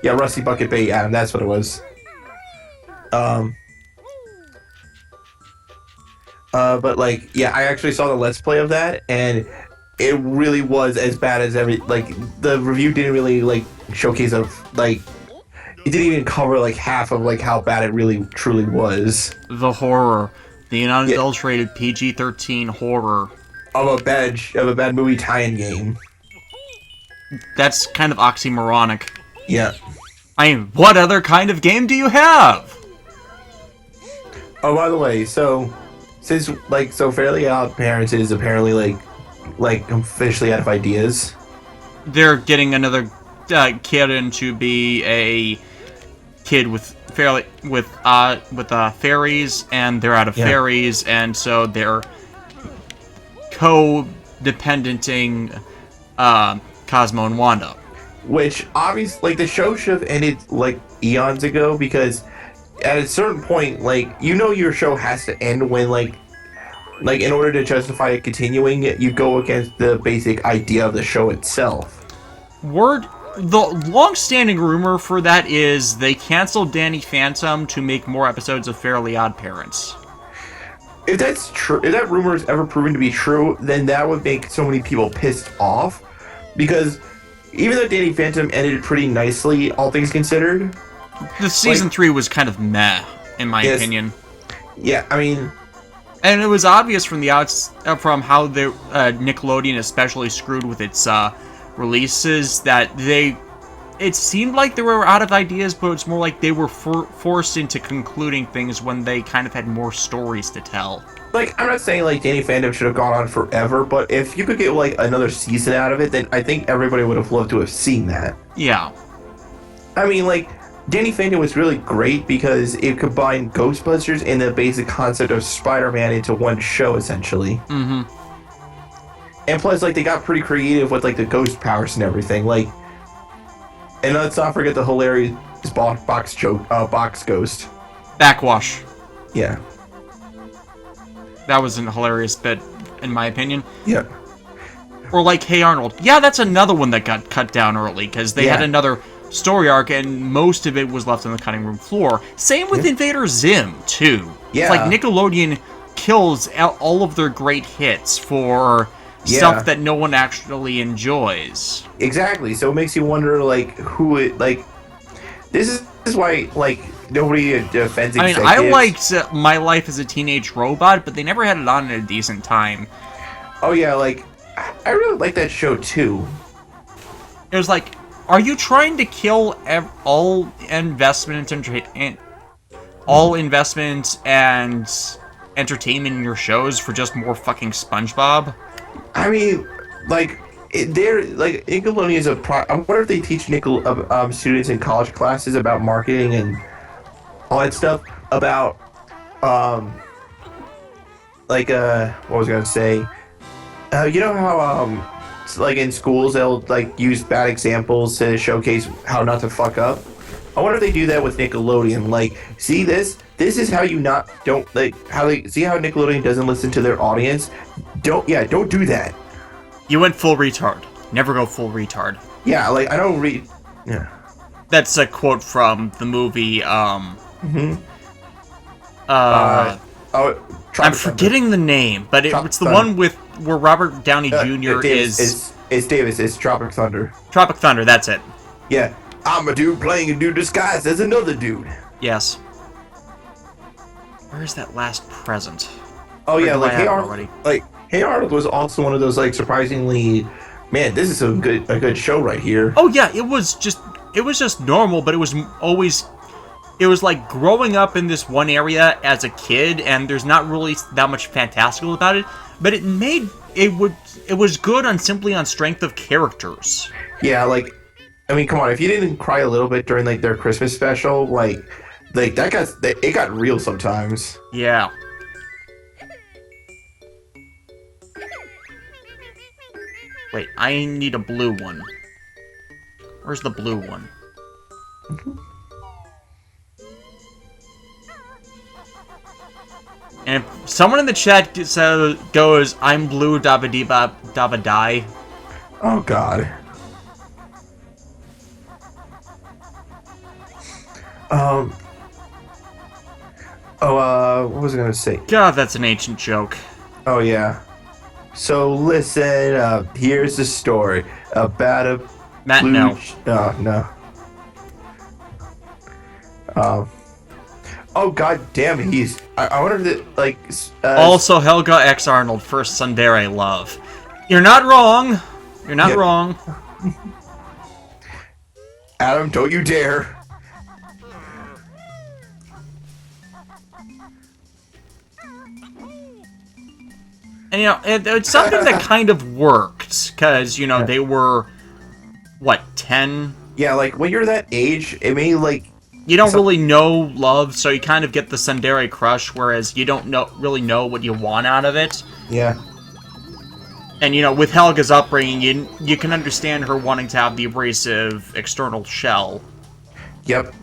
Yeah, Rusty Bucket Bait, Adam, that's what it was. But like, yeah, I actually saw the Let's Play of that, and it really was as bad as the review didn't really like showcase it didn't even cover like half of like how bad it really truly was. The horror. The unadulterated PG-13 horror. Of a bad movie tie-in game. That's kind of oxymoronic. Yeah. I mean, what other kind of game do you have? Oh, by the way, so since Fairly Odd Parents is apparently like officially out of ideas. They're getting another Kieran to be a kid with fairies, and they're out of fairies, and so they're co-dependenting Cosmo and Wanda. Which, obviously, like, the show should have ended, like, eons ago, because at a certain point, like, your show has to end when, like, in order to justify it continuing, you go against the basic idea of the show itself. The long-standing rumor for that is they canceled Danny Phantom to make more episodes of Fairly Odd Parents. If that's true, if that rumor is ever proven to be true, then that would make so many people pissed off, because even though Danny Phantom ended pretty nicely, all things considered, the season 3 was kind of meh, in my opinion. Yeah, I mean, and it was obvious from from how the Nickelodeon especially screwed with its releases that it seemed like they were out of ideas, but it's more like they were forced into concluding things when they kind of had more stories to tell. Like, I'm not saying, like, Danny Phantom should have gone on forever, but if you could get, like, another season out of it, then I think everybody would have loved to have seen that. Yeah. I mean, like, Danny Phantom was really great because it combined Ghostbusters and the basic concept of Spider-Man into one show, essentially. Mm-hmm. And plus, like, they got pretty creative with, like, the ghost powers and everything. Like, and let's not forget the hilarious box ghost. Backwash. Yeah. That was a hilarious bit, in my opinion. Yeah. Or like Hey Arnold. Yeah, that's another one that got cut down early, because they had another story arc, and most of it was left on the cutting room floor. Same with Invader Zim, too. Yeah. It's like Nickelodeon kills all of their great hits for stuff that no one actually enjoys. Exactly. So it makes you wonder, like, this is why, like, nobody defends executives. I mean, I liked My Life as a Teenage Robot, but they never had it on at a decent time. Oh, yeah, like, I really like that show, too. It was like, are you trying to kill all investment and entertainment in your shows for just more fucking SpongeBob? I mean, like, Nickelodeon is I wonder if they teach students in college classes about marketing and all that stuff, about, what was I gonna say? You know how, like, in schools they'll, like, use bad examples to showcase how not to fuck up? I wonder if they do that with Nickelodeon. Like, see this? This is how see how Nickelodeon doesn't listen to their audience? Don't do that. You went full retard. Never go full retard. Yeah, like, I don't read... Yeah. That's a quote from the movie, I'm forgetting the name, but it's the one where Robert Downey Jr. It's Davis. It's Tropic Thunder. Tropic Thunder, that's it. Yeah. I'm a dude playing a dude disguised as another dude. Yes. Where's that last present? Oh, yeah, like, Hey Arnold was also one of those, like, surprisingly... Man, this is a good show right here. Oh, yeah, it was just normal, but it was like growing up in this one area as a kid, and there's not really that much fantastical about it, but it was good simply on strength of characters. Yeah, like, I mean, come on, if you didn't cry a little bit during, like, their Christmas special, like it got real sometimes. Yeah. Wait, I need a blue one. Where's the blue one? And if someone in the chat goes, I'm blue, dabba dee dabba die. Oh, God. What was I gonna say? God, that's an ancient joke. Oh, yeah. So, listen, here's the story about a Matt, blue... no. No. Oh, God damn it, I wonder if that, like... also, Helga X. Arnold, first Tsundere love. You're not wrong. You're not wrong. Adam, don't you dare. And, it's something that kind of worked, because, they were, 10, Yeah, like when you're that age, it may like You don't really know love, so you kind of get the tsundere crush, whereas you don't really know what you want out of it. yeah. And, you know, with Helga's upbringing, you can understand her wanting to have the abrasive external shell. Yep.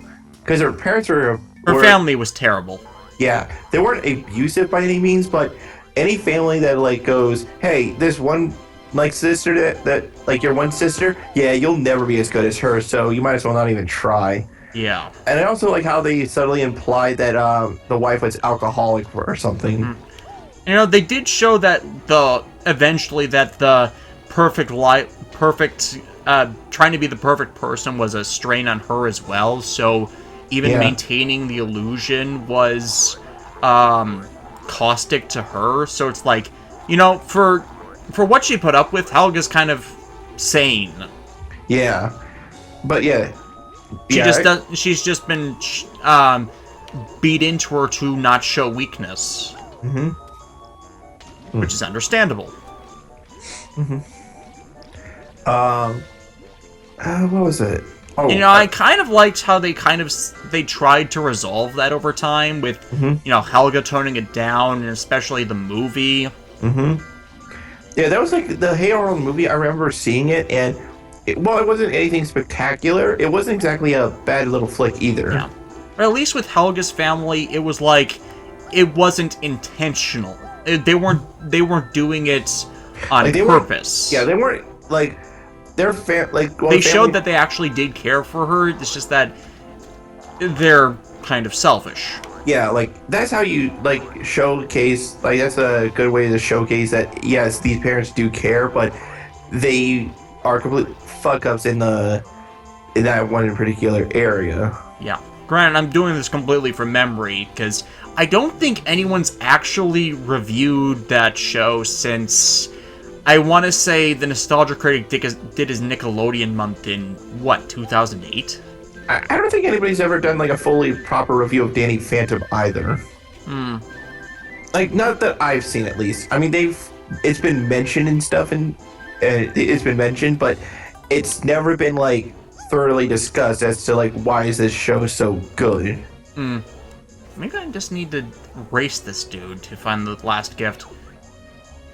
Because her parents were Her family was terrible. Yeah, they weren't abusive by any means, but any family that like goes, hey, this one like sister that like your one sister, yeah, you'll never be as good as her, so you might as well not even try. Yeah. And I also like how they subtly implied that the wife was alcoholic or something. Mm-hmm. You know, they did show that eventually that the trying to be the perfect person was a strain on her as well. So even maintaining the illusion was caustic to her. So it's like, you know, for what she put up with, Helga's kind of sane. Yeah, but She's just been beat into her to not show weakness. Mm-hmm. Which is understandable. Mm-hmm. What was it? Oh, you know, I kind of liked how they tried to resolve that over time with, you know, Helga toning it down, and especially the movie. Mm-hmm. Yeah, that was like the Hey Arnold movie. I remember seeing it, and it wasn't anything spectacular. It wasn't exactly a bad little flick either. Yeah. But at least with Helga's family, it was like it wasn't intentional. They weren't doing it on purpose. Yeah, they weren't like they showed that they actually did care for her. It's just that they're kind of selfish. Yeah, like that's how you like showcase. Like that's a good way to showcase that. Yes, these parents do care, but they are complete fuck ups in that one in particular area. Yeah. Granted, I'm doing this completely from memory because I don't think anyone's actually reviewed that show since, I want to say, the Nostalgia Critic did his Nickelodeon month in, 2008? I don't think anybody's ever done, like, a fully proper review of Danny Phantom either. Like, not that I've seen, at least. I mean, it's been mentioned and stuff, and it's been mentioned, but it's never been, like, thoroughly discussed as to, like, why is this show so good. Maybe I just need to race this dude to find the last gift.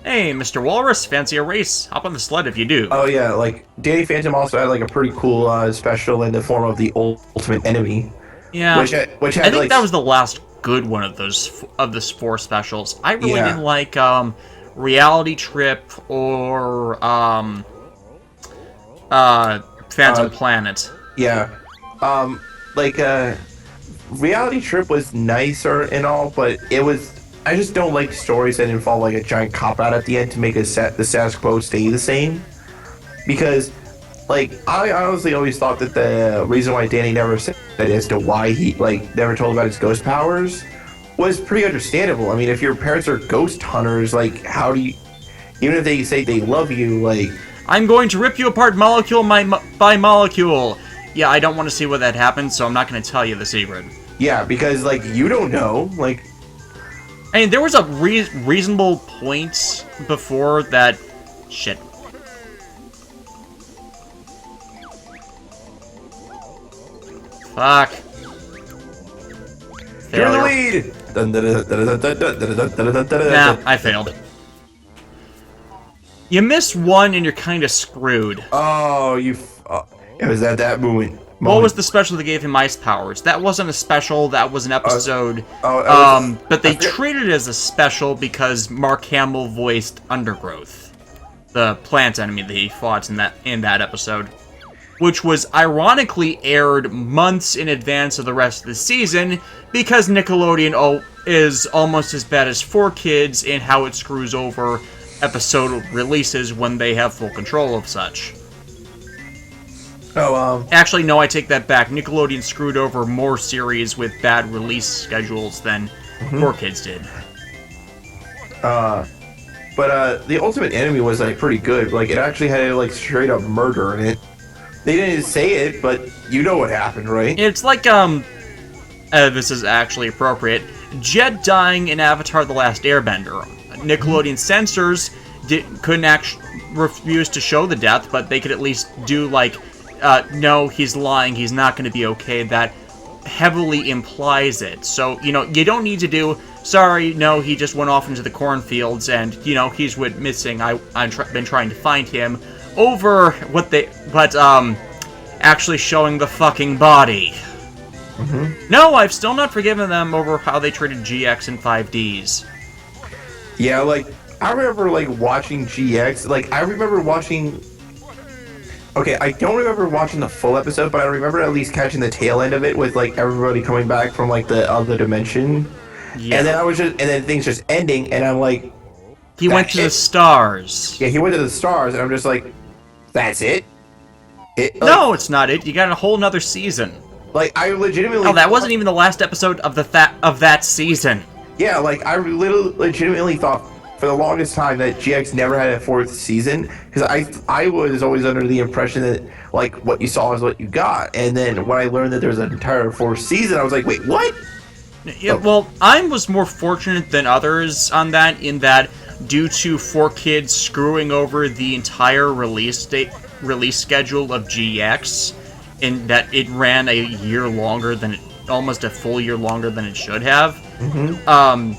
Hey, Mr. Walrus, fancy a race? Hop on the sled if you do. Oh yeah, like Danny Phantom also had like a pretty cool special in the form of the ultimate enemy. Yeah, which had, I think that was the last good one of the 4 specials. I really didn't like Reality Trip or Phantom Planet. Yeah, Reality Trip was nicer and all, but I just don't like stories that involve like a giant cop out at the end to make the status quo stay the same. Because, like, I honestly always thought that the reason why Danny never said as to why he like never told about his ghost powers was pretty understandable. I mean, if your parents are ghost hunters, like, how do you, even if they say they love you, like, I'm going to rip you apart molecule by molecule. Yeah, I don't want to see what that happens, so I'm not going to tell you the secret. Yeah, because like you don't know, like. I mean, there was a reasonable point before that. Shit. Fuck. You're the lead! Nah, I failed. You miss one and you're kind of screwed. Oh, it was at that moment. What was the special that gave him ice powers? That wasn't a special, that was an episode. But they treated it as a special because Mark Hamill voiced Undergrowth, the plant enemy that he fought in that episode. Which was ironically aired months in advance of the rest of the season because Nickelodeon is almost as bad as 4Kids in how it screws over episode releases when they have full control of such. Actually, no, I take that back. Nickelodeon screwed over more series with bad release schedules than 4Kids did. But the Ultimate Enemy was, like, pretty good. Like, it actually had, like, straight up murder in it. They didn't say it, but you know what happened, right? It's like, this is actually appropriate. Jet dying in Avatar The Last Airbender. Nickelodeon censors couldn't actually refuse to show the death, but they could at least do, like, no, he's lying, he's not going to be okay, that heavily implies it. So, you don't need to do, sorry, no, he just went off into the cornfields and, he's went missing, I've been trying to find him, over actually showing the fucking body. Mm-hmm. No, I've still not forgiven them over how they treated GX and 5Ds. Yeah, I remember, watching GX, I remember watching... Okay, I don't remember watching the full episode, but I remember at least catching the tail end of it with, everybody coming back from, the other dimension. Yeah. And then things just ending, and I'm like... He went to the stars. Yeah, he went to the stars, and I'm just like, that's it? No, it's not it. You got a whole nother season. I legitimately... Oh, that wasn't even the last episode of that season. Yeah, I legitimately thought for the longest time that GX never had a 4th season, because I was always under the impression that, what you saw is what you got. And then when I learned that there was an entire 4th season, I was like, wait, what? Yeah, well, I was more fortunate than others on that, in that, due to 4Kids screwing over the entire release schedule of GX, in that it ran a year longer than almost a full year longer than it should have. Mm-hmm.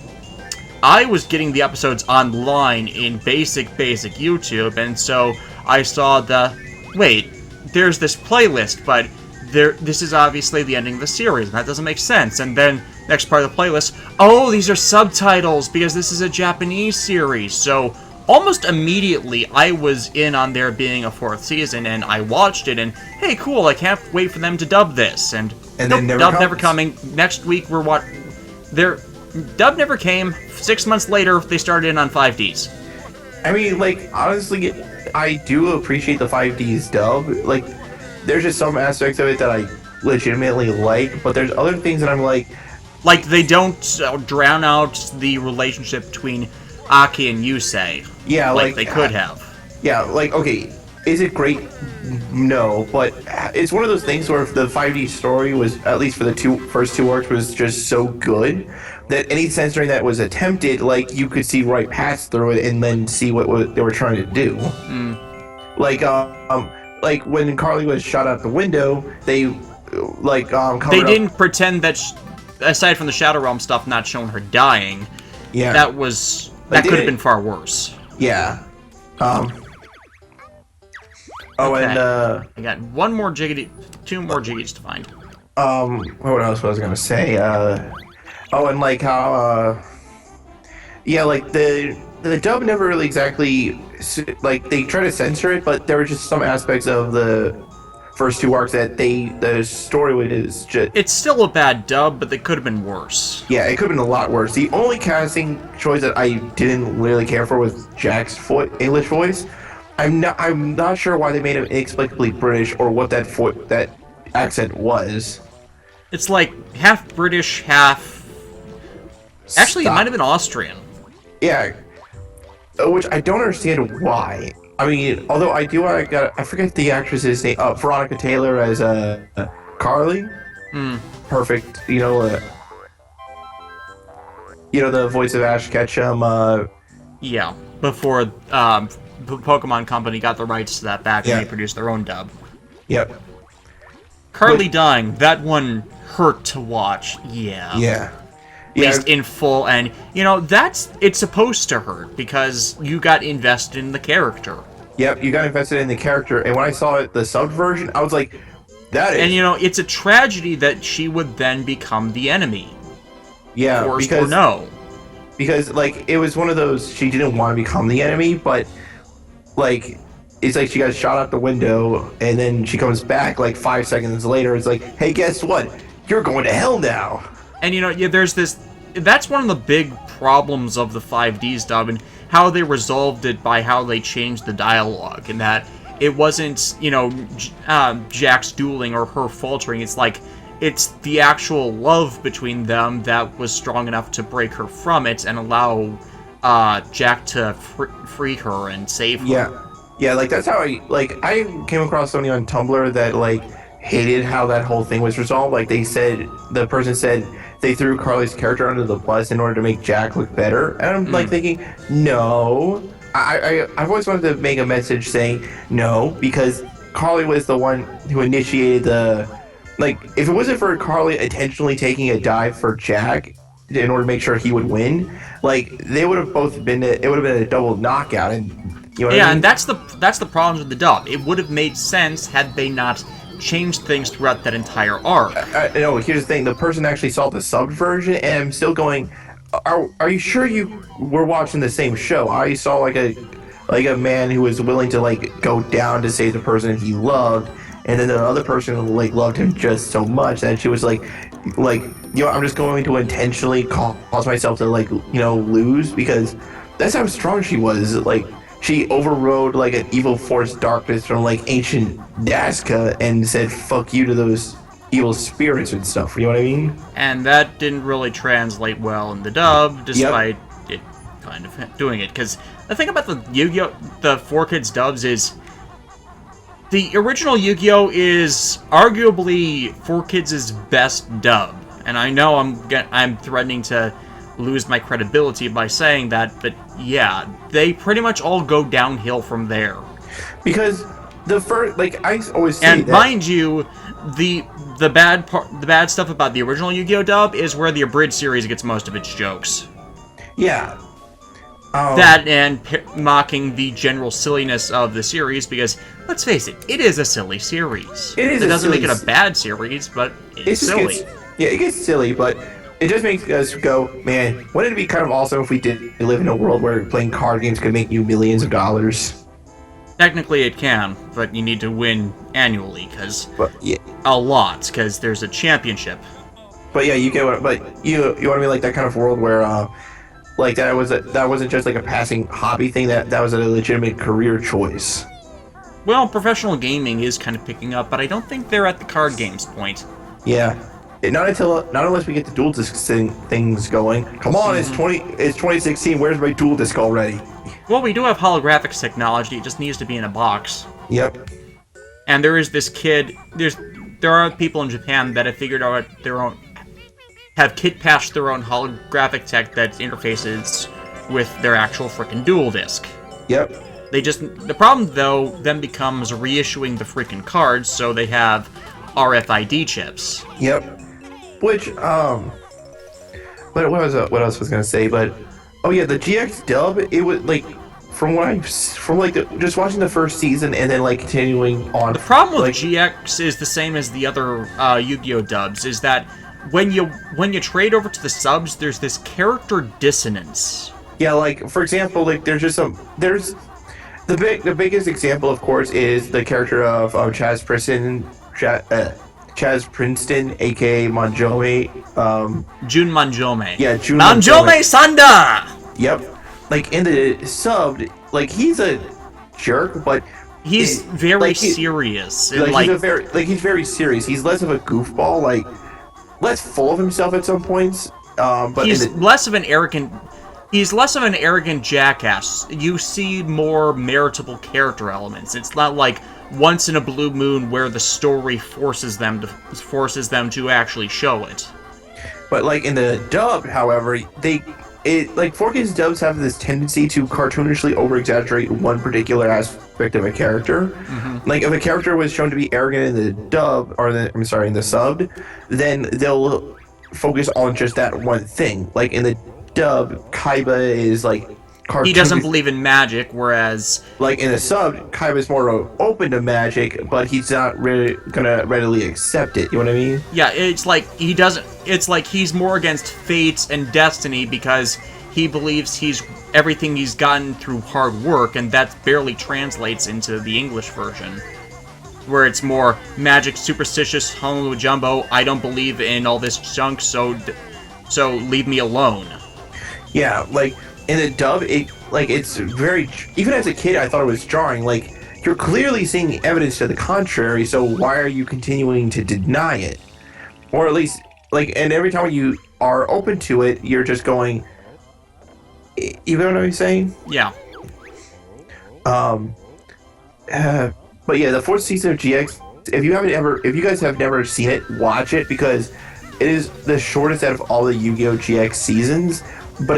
I was getting the episodes online in basic YouTube, and so I saw there's this playlist, but this is obviously the ending of the series, and that doesn't make sense. And then next part of the playlist, these are subtitles because this is a Japanese series. So almost immediately, I was in on there being a 4th season, and I watched it, and hey, cool, I can't wait for them to dub this. And nope, dub never coming. Next week, dub never came. 6 months later, they started in on 5Ds. I mean, honestly, I do appreciate the 5Ds dub. There's just some aspects of it that I legitimately like, but there's other things that I'm like... they don't drown out the relationship between Aki and Yusei. Yeah, they could have. Yeah, okay, is it great? No, but it's one of those things where if the 5D story was, at least for the first two arcs, was just so good that any censoring that was attempted, you could see right past through it and then see what they were trying to do. Mm. When Carly was shot out the window, they they didn't pretend that aside from the Shadow Realm stuff not showing her dying, that could have been far worse. Yeah. Okay. And I got two more jiggies to find. What else was I gonna say? The dub never really exactly, they try to censor it, but there were just some aspects of the first two arcs that the story is just... It's still a bad dub, but they could have been worse. Yeah, it could have been a lot worse. The only casting choice that I didn't really care for was Jack's English voice. I'm not sure why they made him inexplicably British or what that accent was. It's half British, half... Actually, it might have been Austrian. Yeah, which I don't understand why. I mean, although I forget the actress's name, Veronica Taylor as Carly. Perfect. The voice of Ash Ketchum. Yeah, before Pokemon Company got the rights to that back, and they produced their own dub. Yep. Carly dying, that one hurt to watch. Yeah. Yeah. At least in full, and it's supposed to hurt because you got invested in the character. Yep, you got invested in the character, and when I saw it, the subbed version, I was like, that is... And it's a tragedy that she would then become the enemy. Yeah, forced or no. Because it was one of those, she didn't want to become the enemy, but it's she got shot out the window, and then she comes back 5 seconds later. It's hey, guess what? You're going to hell now. And there's this. That's one of the big problems of the 5Ds dub, and how they resolved it by how they changed the dialogue, and that it wasn't Jack's dueling or her faltering. It's the actual love between them that was strong enough to break her from it and allow Jack to free her and save her. Yeah, that's how I came across somebody on Tumblr that hated how that whole thing was resolved. The person said they threw Carly's character under the bus in order to make Jack look better, and I'm thinking, no. I've always wanted to make a message saying no, because Carly was the one who initiated the, like, if it wasn't for Carly intentionally taking a dive for Jack in order to make sure he would win, like, they would have both been, it would have been a double knockout, and you know what I mean? And that's the problem with the dub. It would have made sense had they not changed things throughout that entire arc. No, here's the thing, the person actually saw the sub version, and I'm still going, are you sure you were watching the same show? I saw like a man who was willing to like go down to save the person he loved, and then the other person like loved him just so much that she was like you know, I'm just going to intentionally cause myself to like, you know, lose, because that's how strong she was. Like, she overrode like an evil force darkness from like ancient Nazca and said fuck you to those evil spirits and stuff, you know what I mean? And that didn't really translate well in the dub, despite it kind of doing it. Because the thing about the Yu-Gi-Oh! The 4Kids dubs is, the original Yu-Gi-Oh! Is arguably 4Kids' best dub. And I know I'm threatening to lose my credibility by saying that, but yeah, they pretty much all go downhill from there. Because the first, like, I always say and that, mind you, the bad stuff about the original Yu-Gi-Oh! Dub is where the abridged series gets most of its jokes. yeah. That and mocking the general silliness of the series, because let's face it, it is a silly series. It is. It doesn't make it a bad series, but it's silly. It gets silly, but it just makes us go, man, wouldn't it be kind of awesome if we did live in a world where playing card games could make you millions of dollars? Technically it can, but you need to win annually, because yeah. a lot, because there's a championship. But yeah, you get what, but you want to be like that kind of world where like that wasn't just like a passing hobby thing, that was a legitimate career choice. Well, professional gaming is kind of picking up, but I don't think they're at the card games point. Yeah. Not unless we get the dual disc things going. Come on, it's 2016. Where's my dual disc already? Well, we do have holographics technology. It just needs to be in a box. Yep. And there is this kid. There are people in Japan that have figured out have kit-patched their own holographic tech that interfaces with their actual frickin' dual disc. Yep. The problem though then becomes reissuing the freaking cards, so they have RFID chips. Yep. Which, but what else was gonna say? But, oh yeah, the GX dub, it was like, just watching the first season and then like continuing on. The problem with GX is the same as the other Yu-Gi-Oh! Dubs, is that when you trade over to the subs, there's this character dissonance. Yeah, like for example, like there's the biggest example, of course, is the character of Chaz Princeton, aka Manjome. Jun Manjome. Yeah, Jun Manjome Sanda! Yep. Like in the subbed, like he's a jerk, but he's very serious. He's very serious. He's less of a goofball, like less full of himself at some points. But he's less of an arrogant jackass. You see more meritable character elements. It's not like once in a blue moon where the story forces them to actually show it. But like in the dub, however, like 4Kids dubs have this tendency to cartoonishly over-exaggerate one particular aspect of a character. Mm-hmm. Like if a character was shown to be arrogant in the dub, in the subbed, then they'll focus on just that one thing. Like in the dub, Kaiba is like he doesn't believe in magic, whereas like in the sub, Kaiba's more open to magic, but he's not really gonna readily accept it. You know what I mean? Yeah, it's like he's more against fate and destiny because he believes everything he's gotten through hard work, and that barely translates into the English version, where it's more magic, superstitious, Honolulu jumbo. I don't believe in all this junk, so leave me alone. Yeah, like in the dub, it's very, even as a kid, I thought it was jarring. Like, you're clearly seeing evidence to the contrary, so why are you continuing to deny it? Or at least, like, and every time you are open to it, you're just going, you know what I'm saying? Yeah. But yeah, the fourth season of GX, if you guys have never seen it, watch it, because it is the shortest out of all the Yu-Gi-Oh! GX seasons. But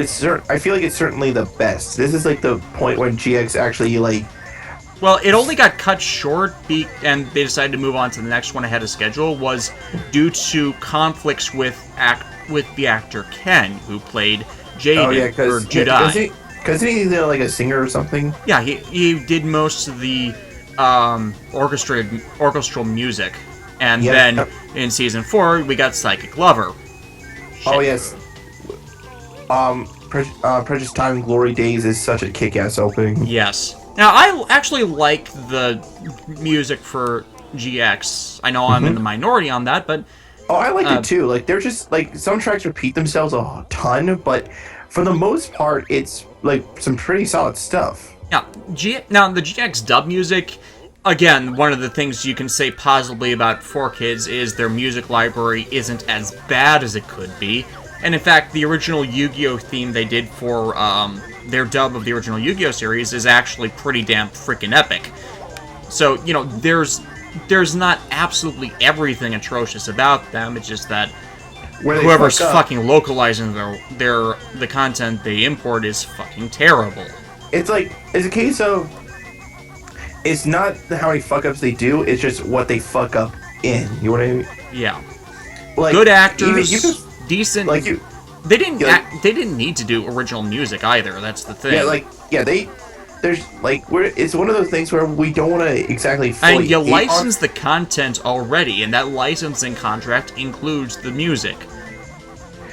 I feel like it's certainly the best. This is like the point when GX actually like Well, it only got cut short, and they decided to move on to the next one ahead of schedule, was due to conflicts with the actor Ken, who played Jaden, or Judai. Because he's like a singer or something? Yeah, he did most of the orchestral music. And then in Season 4, we got Psychic Lover. Oh, yes. Precious Time Glory Days is such a kick-ass opening. Yes. Now, I actually like the music for GX. I know I'm in the minority on that, but... Oh, I like it too. Like, they're just, like, some tracks repeat themselves a ton, but for the most part, it's, like, some pretty solid stuff. Yeah. Now, the GX dub music, again, one of the things you can say positively about 4Kids is their music library isn't as bad as it could be. And in fact, the original Yu-Gi-Oh! Theme they did for their dub of the original Yu-Gi-Oh! Series is actually pretty damn freaking epic. So, you know, there's not absolutely everything atrocious about them. It's just that whoever's fucking localizing the content they import is fucking terrible. It's a case of, it's not how many fuck-ups they do, it's just what they fuck up in. You know what I mean? Yeah. Like, good actors, decent. Like you, they didn't need to do original music either. That's the thing. It's one of those things where we don't want to exactly. And you license the content already, and that licensing contract includes the music.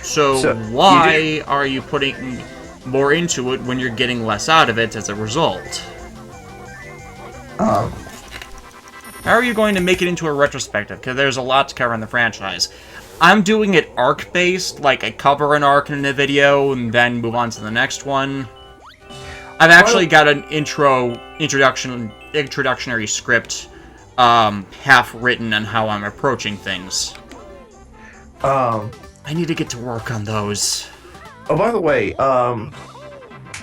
So why are you putting more into it when you're getting less out of it as a result? How are you going to make it into a retrospective? Because there's a lot to cover in the franchise. I'm doing it arc-based, like I cover an arc in a video and then move on to the next one. I've actually got an introductionary script half written on how I'm approaching things. I need to get to work on those. Oh, by the way, I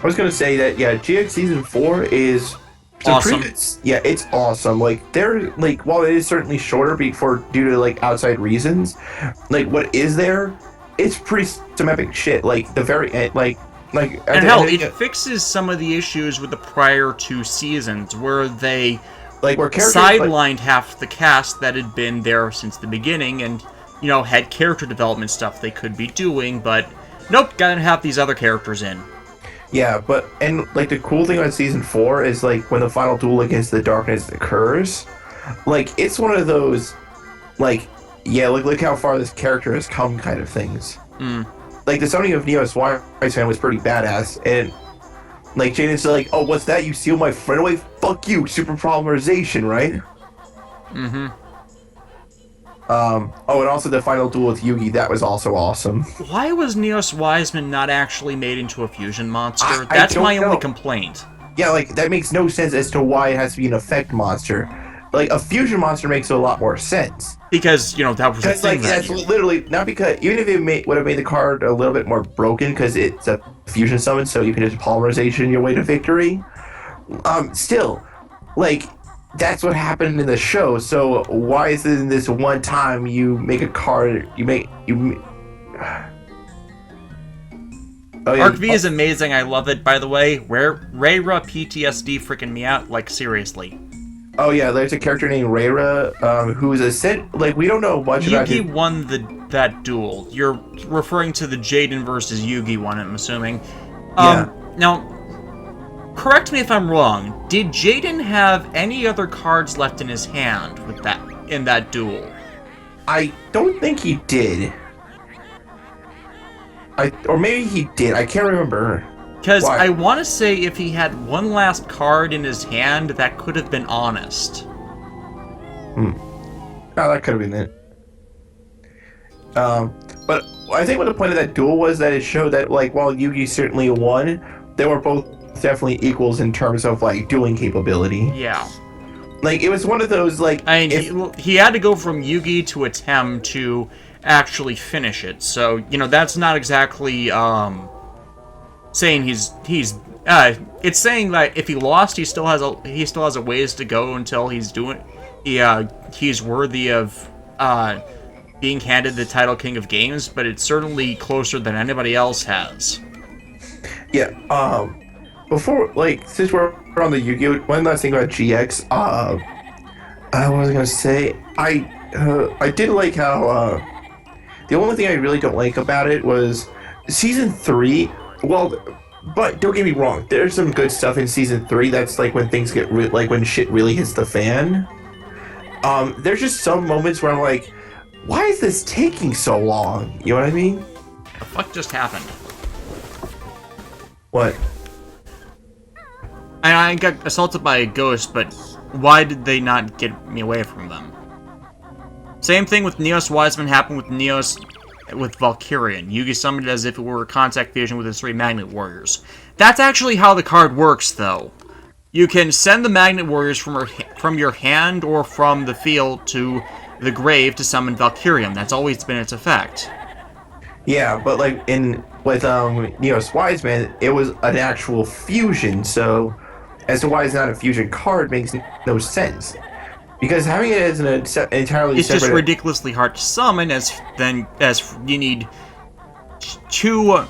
was gonna say that GX Season 4 is awesome. It's awesome. Like, they're like, while it is certainly shorter due to like outside reasons, like what is there, it's pretty some epic shit. Like the very end, and hell, it fixes some of the issues with the prior two seasons where they sidelined half the cast that had been there since the beginning, and you know, had character development stuff they could be doing, but nope, gotta have these other characters in. Yeah, and like the cool thing on Season 4 is like when the final duel against the darkness occurs, like it's one of those, like, look how far this character has come kind of things. Like the summoning of Neos Wiseman was pretty badass, and like Jaden's like, oh, what's that? You steal my friend away? Fuck you, super polymerization, right? And also the final duel with Yugi, that was also awesome. Why was Neos Wiseman not actually made into a fusion monster? That's my only complaint. Yeah, like, that makes no sense as to why it has to be an effect monster. Like, a fusion monster makes a lot more sense. Because, you know, that was the thing. That's literally, not because, even if it would have made the card a little bit more broken, because it's a fusion summon, so you can just polymerization your way to victory. Still, like, that's what happened in the show, so why is it in this one time you make a card, Arc V is amazing, I love it, by the way. Rayra PTSD freaking me out, like, seriously. Oh yeah, there's a character named Rayra, who's we don't know much about him. Yugi won that duel. You're referring to the Jaden versus Yugi one, I'm assuming. Now, correct me if I'm wrong. Did Jaden have any other cards left in his hand in that duel? I don't think he did. Or maybe he did. I can't remember. Because I want to say if he had one last card in his hand, that could have been honest. Oh, that could have been it. But I think what the point of that duel was that it showed that, like, while Yugi certainly won, they were both definitely equals in terms of, like, dueling capability. Yeah. Like, it was one of those, like... he had to go from Yugi to Atem to actually finish it, so, you know, that's not exactly, saying it's saying that if he lost, he still has a ways to go until he's worthy of, being handed the title King of Games, but it's certainly closer than anybody else has. Yeah, before, like, since we're on the Yu-Gi-Oh! One last thing about GX. What was I gonna say? I did like how the only thing I really don't like about it was season 3. Well, but don't get me wrong. There's some good stuff in season 3. That's like when things get like when shit really hits the fan. There's just some moments where I'm like, why is this taking so long? You know what I mean? The fuck just happened? What? I got assaulted by a ghost, but why did they not get me away from them? Same thing with Neos Wiseman happened with Neos with Valkyrian. Yugi summoned it as if it were a contact fusion with his 3 Magnet Warriors. That's actually how the card works, though. You can send the Magnet Warriors from your hand or from the field to the grave to summon Valkyrian. That's always been its effect. Yeah, but like with Neos Wiseman, it was an actual fusion. So, as to why it's not a fusion card makes no sense. Because having it as an entirely it's separate... just ridiculously hard to summon, as you need two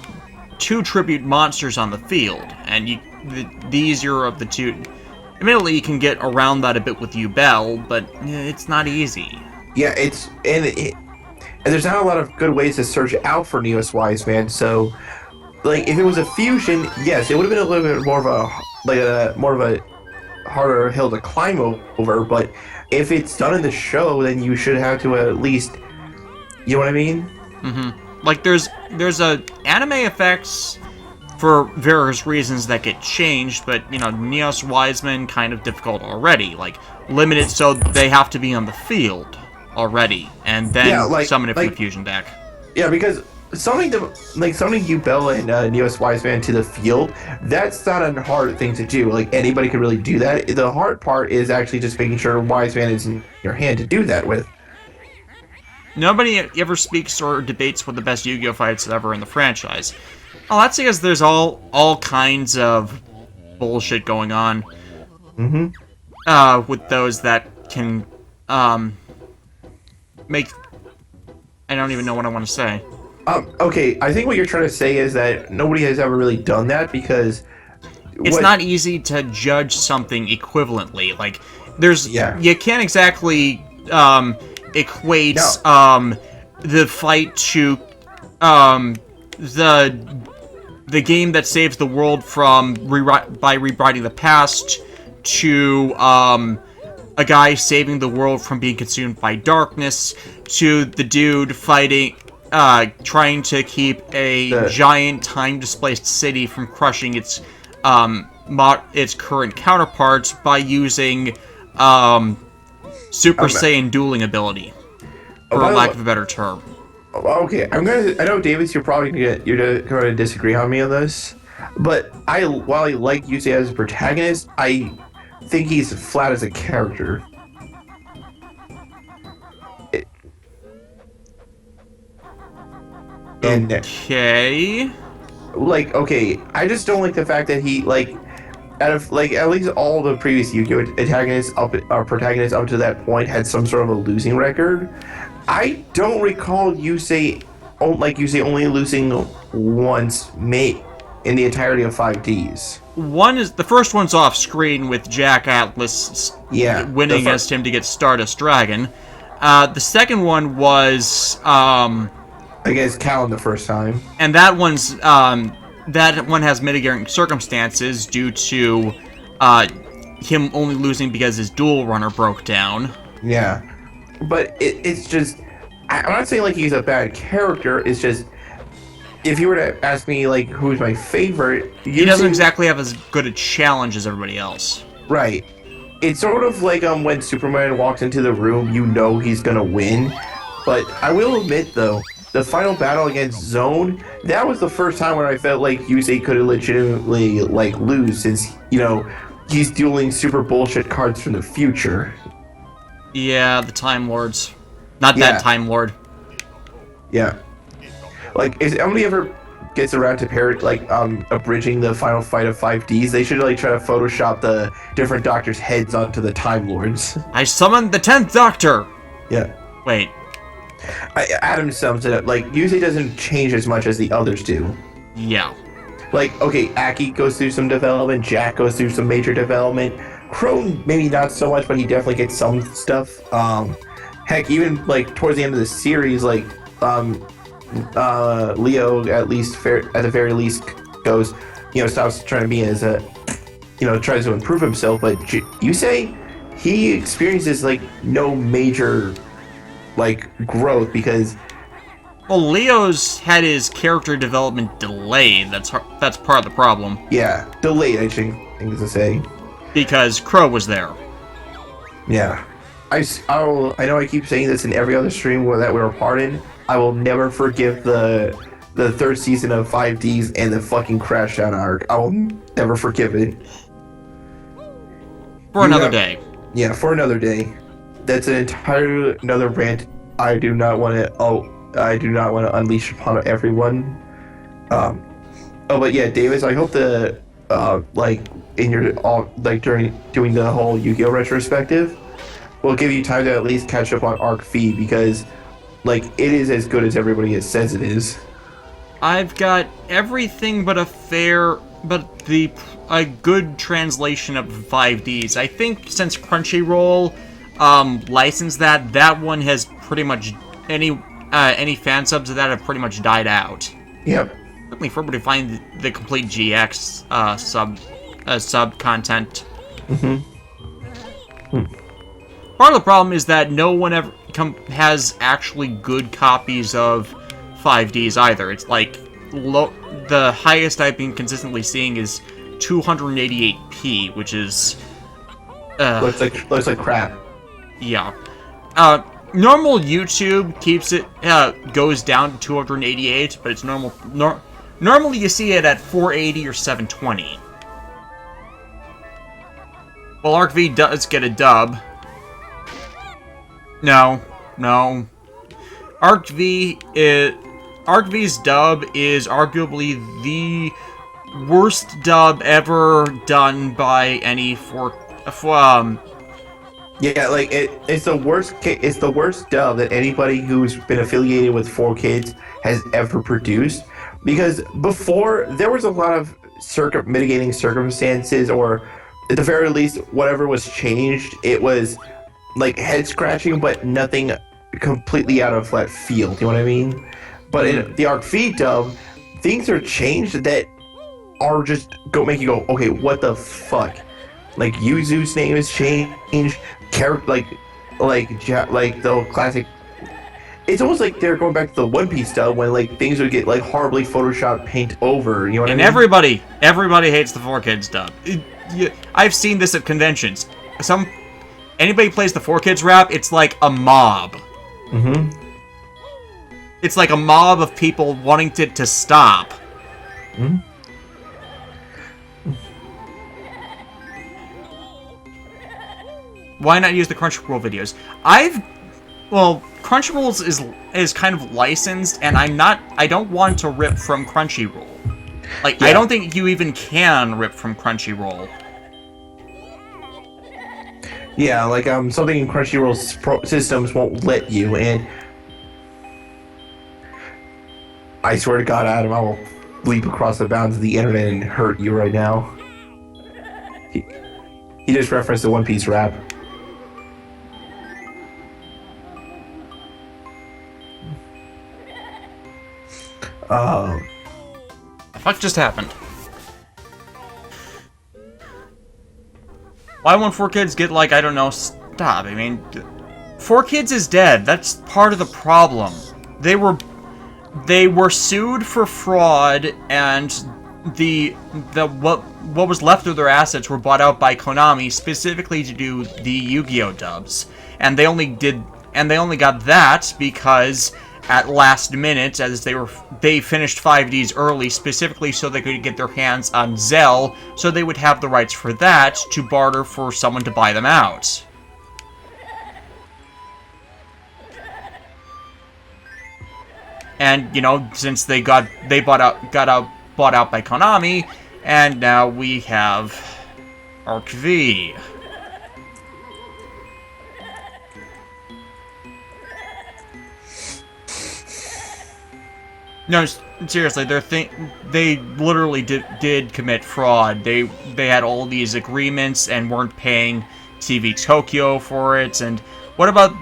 tribute monsters on the field, and the easier of the two. Admittedly, you can get around that a bit with Yubel, but it's not easy. Yeah, and there's not a lot of good ways to search out for Neos Wiseman. So, like, if it was a fusion, yes, it would have been a little bit more of a harder hill to climb over. But if it's done in the show, then you should have to at least, you know what I mean? Mm-hmm. Like there's a anime effects for various reasons that get changed, but Neos Wiseman kind of difficult already. Like limited, so they have to be on the field already, and then summon it from the fusion deck. Yeah, because summoning Yubel and Neos Wiseman to the field, that's not a hard thing to do. Like, anybody can really do that. The hard part is actually just making sure Wiseman is in your hand to do that with. Nobody ever speaks or debates what the best Yu-Gi-Oh! Fights ever in the franchise. Well, that's because there's all kinds of bullshit going on. Mm-hmm. With those that can, make... I don't even know what I want to say. Okay, I think what you're trying to say is that nobody has ever really done that because... It's not easy to judge something equivalently. Like, you can't exactly, equate, the fight to, the game that saves the world from by rewriting the past to, a guy saving the world from being consumed by darkness to the dude fighting... trying to keep a giant time-displaced city from crushing its current counterparts by using Super Saiyan dueling ability, for lack of a better term. Okay, I know, Davis, you're going to disagree on me on this, but while I like Yusei as a protagonist, I think he's flat as a character. Okay. I just don't like the fact that he, out of, at least all the previous Yu-Gi-Oh! Protagonists up to that point had some sort of a losing record. I don't recall Yusei only losing once, in the entirety of 5Ds. The first one's off screen with Jack Atlas winning against him to get Stardust Dragon. The second one was against Callan the first time. And that one has mitigating circumstances due to him only losing because his dual runner broke down. Yeah. But it's just... I'm not saying he's a bad character, it's just... If you were to ask me, who's my favorite... He doesn't exactly have as good a challenge as everybody else. Right. It's sort of like when Superman walks into the room, you know he's gonna win. But I will admit, though, the final battle against Zone, that was the first time where I felt like Yusei could legitimately, lose, since, he's dueling super bullshit cards from the future. Yeah, the Time Lords. Not that Time Lord. Yeah. If somebody ever gets around to abridging the final fight of 5Ds, they should, try to Photoshop the different Doctors' heads onto the Time Lords. I summoned the 10th Doctor! Yeah. Wait. Adam sums it up. Yusei doesn't change as much as the others do. Yeah. Like, okay, Aki goes through some development, Jack goes through some major development. Crone, maybe not so much, but he definitely gets some stuff. Heck, even like towards the end of the series, like Leo at the very least goes, stops trying to be as a, tries to improve himself. But you say he experiences like no major like growth because. Well, Leo's had his character development delayed. That's part of the problem. Yeah, delayed, I think is to say. Because Crow was there. Yeah. I know I keep saying this in every other stream that we were part in. I will never forgive the third season of 5Ds and the fucking Crash Out arc. I will never forgive it. For another day. Yeah, for another day. That's an entire another rant. I do not want to unleash upon everyone. But yeah, Davis, I hope in your during doing the whole Yu-Gi-Oh retrospective, will give you time to at least catch up on Arc V because, like, it is as good as everybody says it is. I've got everything but a good translation of 5Ds. I think since Crunchyroll licensed that one has pretty much any fan subs of that have pretty much died out. Yep. Took me forever to find the complete GX sub content. Part of the problem is that no one ever has actually good copies of 5Ds either. It's like the highest I've been consistently seeing is 288p, which is looks like crap. Yeah. Normal YouTube keeps it goes down to 288, but it's normally you see it at 480 or 720. Well, Arc V does get a dub. No. Arc V's dub is arguably the worst dub ever done by any Yeah, like it's the worst. It's the worst dub that anybody who's been affiliated with 4Kids has ever produced. Because before there was a lot of mitigating circumstances, or at the very least, whatever was changed, it was like head scratching, but nothing completely out of left field. You know what I mean? But in the Arc V dub, things are changed that are just make you go, okay, what the fuck? Like Yuzu's name is changed. Character like the classic. It's almost like they're going back to the One Piece stuff when like things would get like horribly photoshopped paint over. You know what I mean? And everybody hates the 4Kids dub. I've seen this at conventions. Anybody plays the 4Kids rap, it's like a mob. It's like a mob of people wanting it to stop. Why not use the Crunchyroll videos? Crunchyroll is kind of licensed, and I don't want to rip from Crunchyroll. Like, yeah. I don't think you even can rip from Crunchyroll. Yeah, like something in Crunchyroll's systems won't let you, and I swear to God, Adam, I will leap across the bounds of the internet and hurt you right now. He just referenced the One Piece rap. The fuck just happened? Why won't 4Kids get, like, I don't know, stop. I mean, 4Kids is dead. That's part of the problem. They were sued for fraud, and what was left of their assets were bought out by Konami specifically to do the Yu-Gi-Oh dubs. And they only got that because at last minute, as they finished 5Ds early, specifically so they could get their hands on Zell, so they would have the rights for that to barter for someone to buy them out. And, you know, since they got bought out by Konami, and now we have Arc V. No, seriously, they literally did commit fraud. They had all these agreements and weren't paying TV Tokyo for it. And what about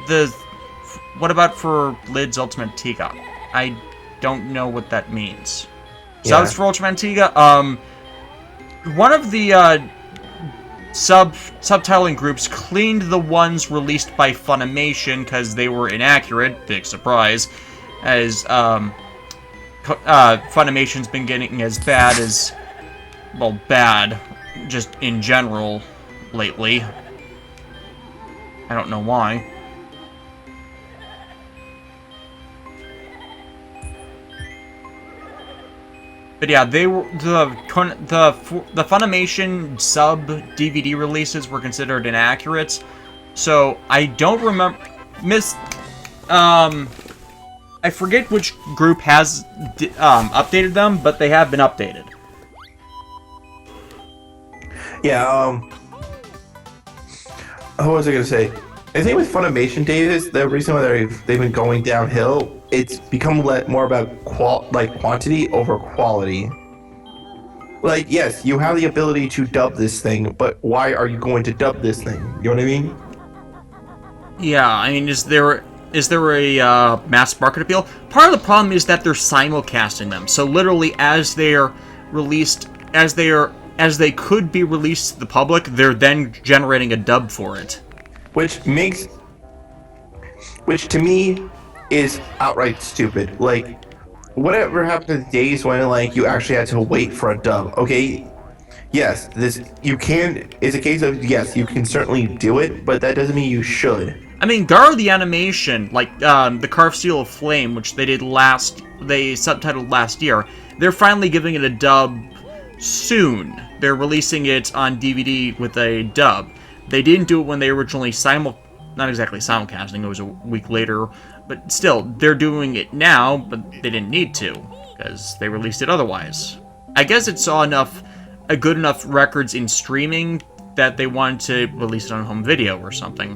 for Lid's Ultimate Tiga? I don't know what that means. Subs for Ultimate Tiga? One of the subtitling groups cleaned the ones released by Funimation because they were inaccurate. Big surprise, as Funimation's been getting as bad as, well, bad, just in general, lately. I don't know why. But yeah, they were the Funimation sub DVD releases were considered inaccurate. So I don't remember. I forget which group has updated them, but they have been updated. Yeah. What was I gonna say? I think with Funimation Davis, the reason why they've been going downhill, it's become more about quantity over quality. Like, yes, you have the ability to dub this thing, but why are you going to dub this thing? You know what I mean? Yeah, I mean, is there a mass market appeal? Part of the problem is that they're simulcasting them. So literally, as they could be released to the public, they're then generating a dub for it. Which to me is outright stupid. Like, whatever happened to the days when you actually had to wait for a dub? Okay, yes, it's a case of yes, you can certainly do it, but that doesn't mean you should. I mean, Garo the animation, the Carved Seal of Flame, which they subtitled last year, they're finally giving it a dub soon. They're releasing it on DVD with a dub. They didn't do it when they originally not exactly simulcasting, it was a week later, but still, they're doing it now, but they didn't need to, because they released it otherwise. I guess it saw good enough records in streaming that they wanted to release it on home video or something.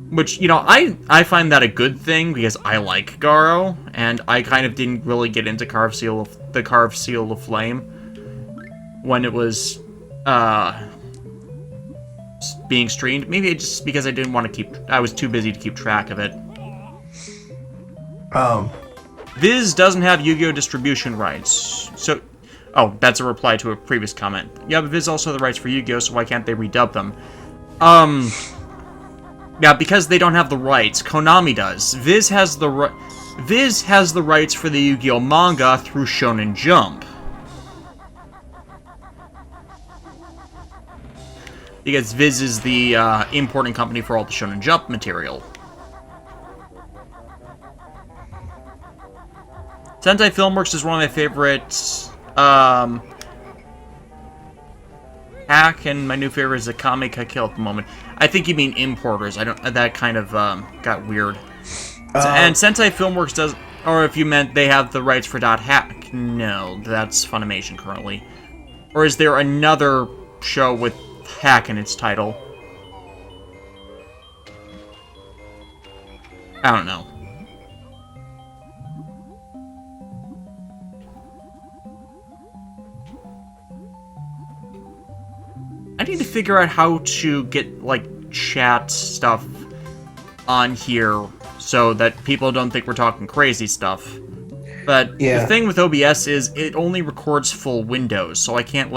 Which, I find that a good thing, because I like Garo, and I kind of didn't really get into the Carved Seal of Flame when it was being streamed. Maybe just because I was too busy to keep track of it. Viz doesn't have Yu-Gi-Oh! Distribution rights, so... Oh, that's a reply to a previous comment. Yeah, but Viz also has the rights for Yu-Gi-Oh!, so why can't they redub them? Yeah, because they don't have the rights. Konami does. Viz has the rights for the Yu-Gi-Oh! Manga through Shonen Jump. Because Viz is the importing company for all the Shonen Jump material. Sentai Filmworks is one of my favorites. Hack, and my new favorite is Akame Kill at the moment. I think you mean importers. That kind of got weird. And Sentai Filmworks does, or if you meant they have the rights for .hack, no, that's Funimation currently. Or is there another show with Hack in its title? I don't know. I need to figure out how to get, chat stuff on here so that people don't think we're talking crazy stuff. But the thing with OBS is it only records full windows, so I can't,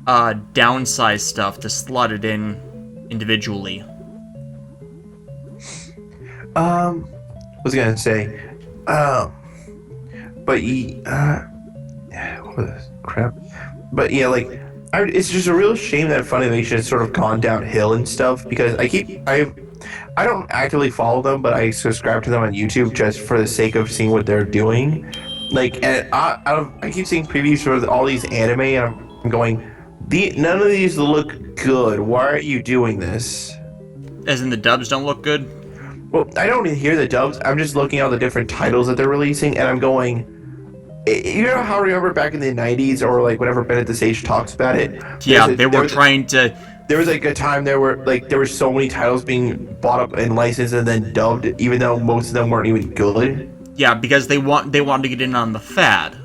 downsize stuff to slot it in individually. What was I gonna say? But what was this crap? But yeah, it's just a real shame that Funimation has sort of gone downhill and stuff, because I don't actively follow them, but I subscribe to them on YouTube just for the sake of seeing what they're doing. And I keep seeing previews for all these anime, and I'm going, none of these look good. Why are you doing this? As in the dubs don't look good? Well, I don't even hear the dubs. I'm just looking at all the different titles that they're releasing, and I'm going... You know how I remember back in the 90s, or whenever Bennett the Sage talks about it? Yeah, they were trying to there was like a time there were so many titles being bought up and licensed and then dubbed, even though most of them weren't even good. Yeah, because they wanted to get in on the fad.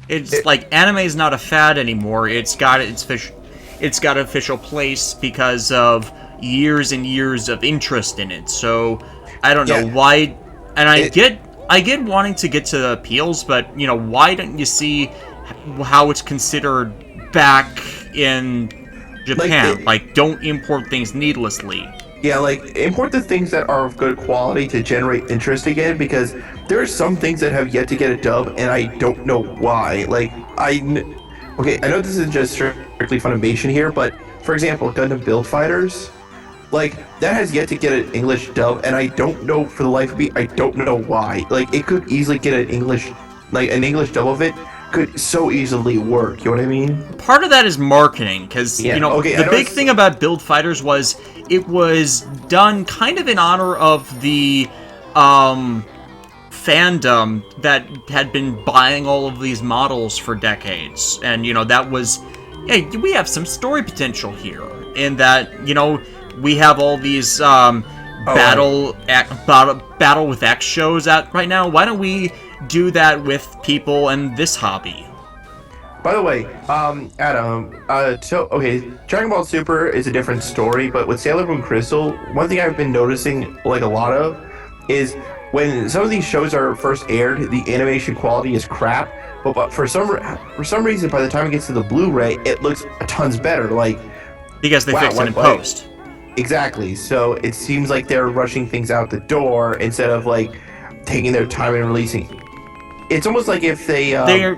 It's like anime is not a fad anymore. It's got an official place because of years and years of interest in it. So I don't know why. And I get wanting to get to the appeals, but why don't you see how it's considered back in Japan? Like don't import things needlessly. Yeah, like, import the things that are of good quality to generate interest again, because there are some things that have yet to get a dub, and I don't know why. Like, I know this is just strictly Funimation here, but, for example, Gundam Build Fighters, like, that has yet to get an English dub, and I don't know, for the life of me, I don't know why. Like, it could easily get an English dub of it, could so easily work, you know what I mean? Part of that is marketing, because, the big thing about Build Fighters was it was done kind of in honor of the fandom that had been buying all of these models for decades. And, that was, hey, we have some story potential here. In that, we have all these Battle with X shows out right now. Why don't we do that with people and this hobby? By the way, Adam, Dragon Ball Super is a different story, but with Sailor Moon Crystal, one thing I've been noticing, like, a lot of, is when some of these shows are first aired, the animation quality is crap, but for some reason, by the time it gets to the Blu-ray, it looks tons better, like... Because they fixed it in post. Exactly, so it seems like they're rushing things out the door instead of, like, taking their time and releasing. It's almost like if they... They're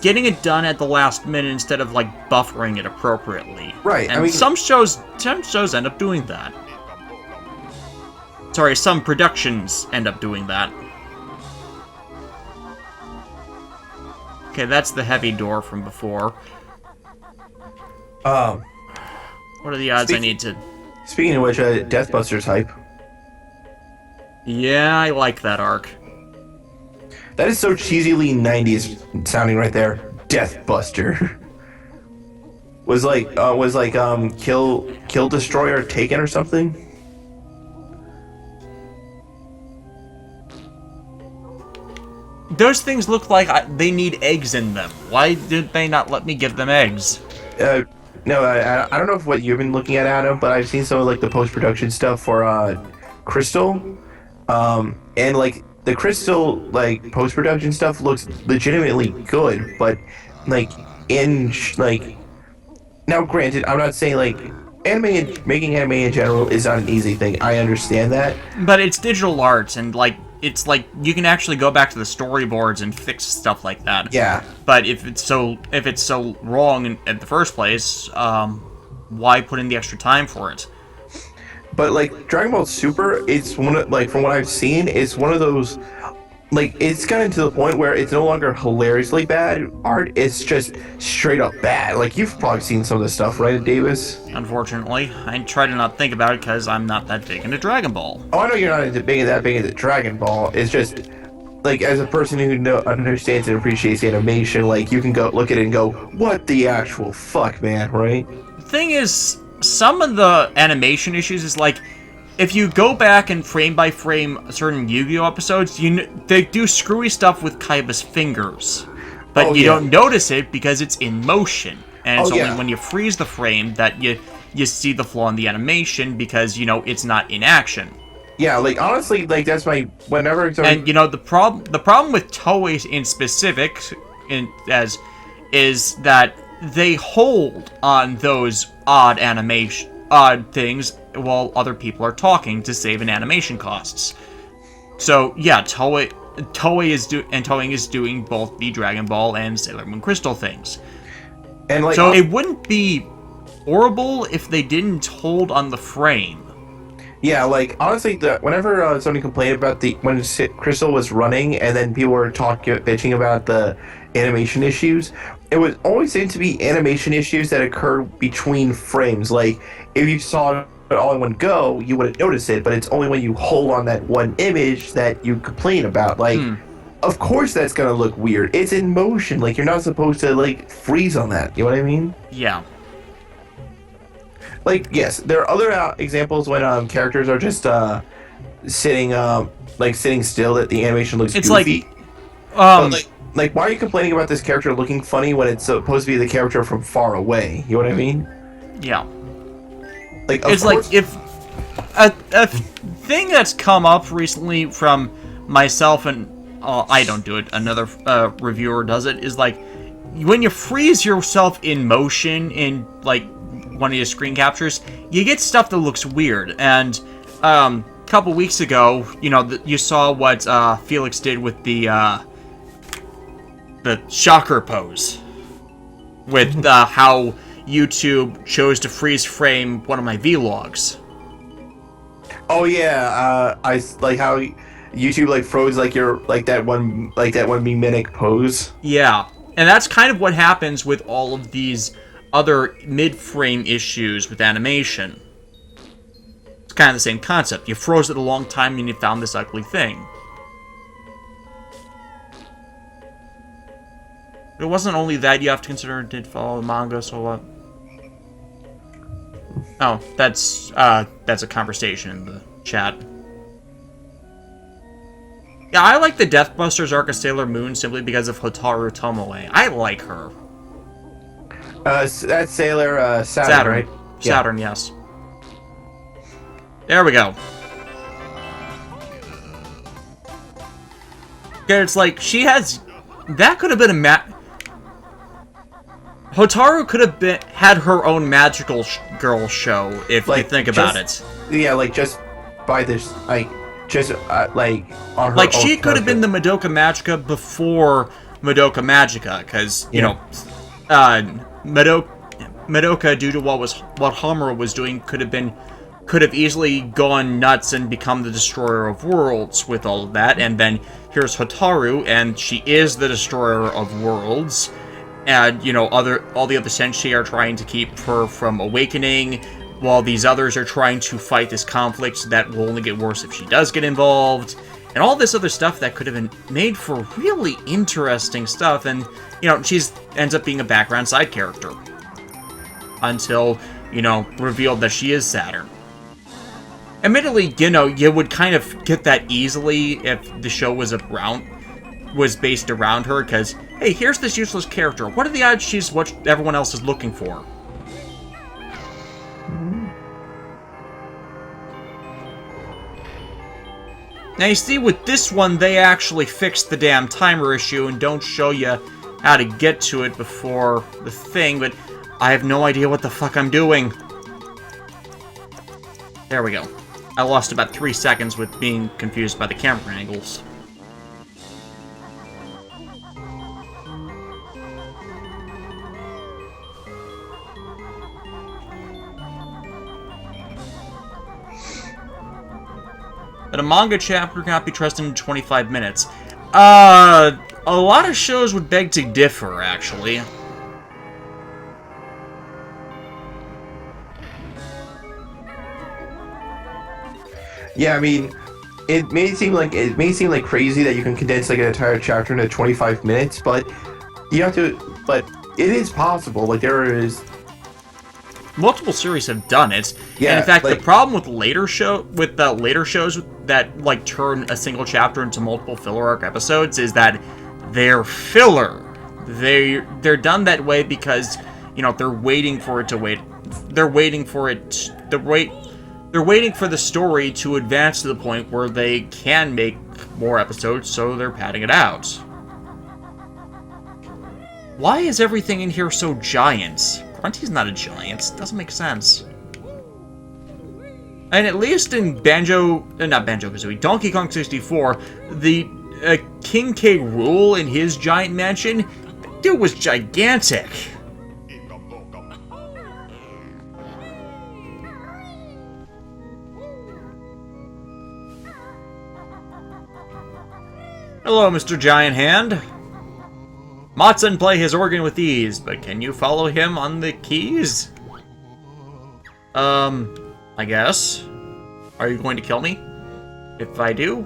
getting it done at the last minute instead of, like, buffering it appropriately. Right, and some shows end up doing that. Sorry, some productions end up doing that. Okay, that's the heavy door from before. What are the odds I need to... Speaking of which, Deathbuster's hype. Yeah, I like that arc. That is so cheesily 90s sounding right there. Deathbuster. was like Kill Destroyer Taken or something? Those things look like they need eggs in them. Why did they not let me give them eggs? No, I don't know if what you've been looking at, Adam, but I've seen some of, like, the post-production stuff for Crystal. And, like, the Crystal, like, post-production stuff looks legitimately good, but, like, now granted, I'm not saying, like, making anime in general is not an easy thing. I understand that. But it's digital arts, and, like, it's like you can actually go back to the storyboards and fix stuff like that. Yeah. But if it's so wrong in the first place, why put in the extra time for it? But, like, Dragon Ball Super, it's one of, like, from what I've seen, it's one of those, like, it's gotten to the point where it's no longer hilariously bad art, it's just straight up bad. Like, you've probably seen some of this stuff, right, Davis? Unfortunately. I try to not think about it because I'm not that big into Dragon Ball. Oh, I know you're not that big into Dragon Ball. It's just, like, as a person who understands and appreciates animation, like, you can go look at it and go, what the actual fuck, man, right? The thing is, some of the animation issues is, like, if you go back and frame by frame certain Yu-Gi-Oh episodes, they do screwy stuff with Kaiba's fingers. But you don't notice it because it's in motion. And it's only when you freeze the frame that you see the flaw in the animation because, it's not in action. Yeah, like, honestly, like, that's my... Whenever... And, the problem with Toei in specific is that they hold on those odd things while other people are talking to save in animation costs. So, yeah, Toei is doing both the Dragon Ball and Sailor Moon Crystal things. And, like, so it wouldn't be horrible if they didn't hold on the frame. Yeah, like, honestly, whenever somebody complained about when Crystal was running and then people were bitching about the animation issues, it was always seemed to be animation issues that occurred between frames. Like, if you saw it all in one go, you wouldn't notice it, but it's only when you hold on that one image that you complain about. Like, of course that's gonna look weird. It's in motion. Like, you're not supposed to, like, freeze on that. You know what I mean? Yeah. Like, yes, there are other examples when characters are just sitting sitting still that the animation looks It's goofy. um, But like, why are you complaining about this character looking funny when it's supposed to be the character from far away? You know what I mean? yeah. Like, It's like, if a thing that's come up recently from myself, and I don't do it, another reviewer does it, is like, when you freeze yourself in motion in, like, one of your screen captures, you get stuff that looks weird. And a couple weeks ago, you know, you saw what Felix did with the shocker pose, with how YouTube chose to freeze frame one of my vlogs. oh yeah, I like how YouTube like froze like that one mimetic pose. Yeah, and that's kind of what happens with all of these other mid-frame issues with animation. It's kind of the same concept. You froze it a long time and you found this ugly thing. It wasn't only that, you have to consider it did follow the manga, so what? Oh, that's a conversation in the chat. Yeah, I like the Deathbusters arc of Sailor Moon simply because of Hotaru Tomoe. I like her. That's Sailor Saturn, right? Saturn, yes. There we go. Yeah, it's like, she has... That could have been a Hotaru could have had her own magical girl show, if you think about it. Yeah, like, just by this, like, just, like, on her like, own she could have been the Madoka Magica before Madoka Magica, because, you know, Madoka, due to what Homura was doing, could have easily gone nuts and become the Destroyer of Worlds with all of that, and then here's Hotaru, and she is the Destroyer of Worlds, and, you know, all the other Senshi are trying to keep her from awakening, while these others are trying to fight this conflict that will only get worse if she does get involved, and all this other stuff that could have been made for really interesting stuff, and, you know, ends up being a background side character. Until, you know, revealed that she is Saturn. Admittedly, you know, you would kind of get that easily if the show was based around her, because, hey, here's this useless character. What are the odds she's what everyone else is looking for? Now, you see, with this one, they actually fixed the damn timer issue and don't show you how to get to it before the thing, but I have no idea what the fuck I'm doing. There we go. I lost about 3 seconds with being confused by the camera angles. But a manga chapter cannot be trusted in 25 minutes. A lot of shows would beg to differ, actually. Yeah, I mean, it may seem like crazy that you can condense like an entire chapter into 25 minutes, but you have to. But it is possible. Like, there is. Multiple series have done it. Yeah, and in fact, like, the problem with later shows that like turn a single chapter into multiple filler arc episodes is that they're filler. They're done that way because, you know, they're waiting for it to wait. They're waiting for the story to advance to the point where they can make more episodes, so they're padding it out. Why is everything in here so giant? Grunty's not a giant. Doesn't make sense. And at least in not Banjo Kazooie, Donkey Kong 64, the King K. Rool in his giant mansion, that dude was gigantic. Hello, Mr. Giant Hand. Matsun play his organ with ease, but can you follow him on the keys? I guess. Are you going to kill me? If I do?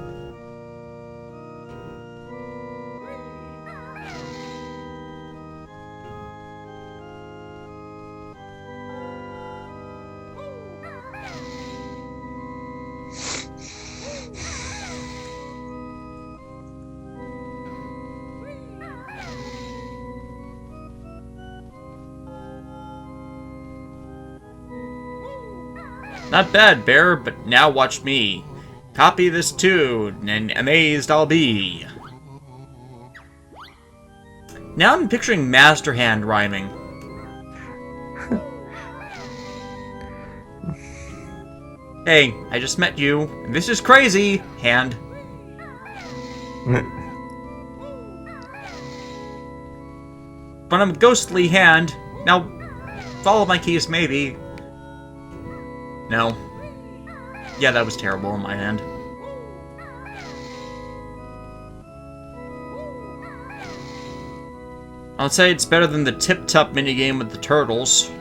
Not bad, Bear, but now watch me. Copy this tune, and amazed I'll be. Now I'm picturing Master Hand rhyming. Hey, I just met you, and this is crazy, Hand. But I'm ghostly, Hand. Now, follow my keys, maybe. No. Yeah, that was terrible in my hand. I'll say it's better than the tip-top minigame with the turtles.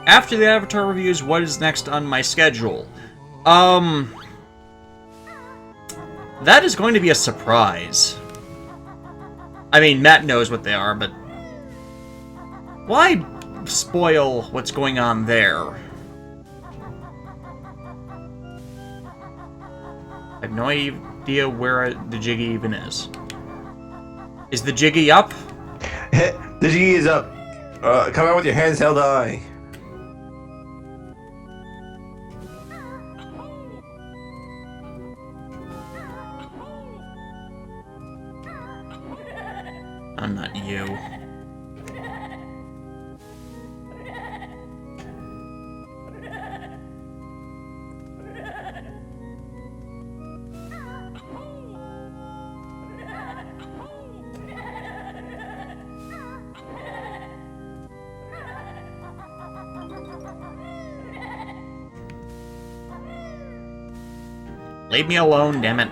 After the Avatar reviews, what is next on my schedule? That is going to be a surprise. I mean, Matt knows what they are, but why spoil what's going on there? I have no idea where the Jiggy even is. Is the Jiggy up? The Jiggy is up. Come out with your hands held high. I'm not you. Leave me alone, damn it.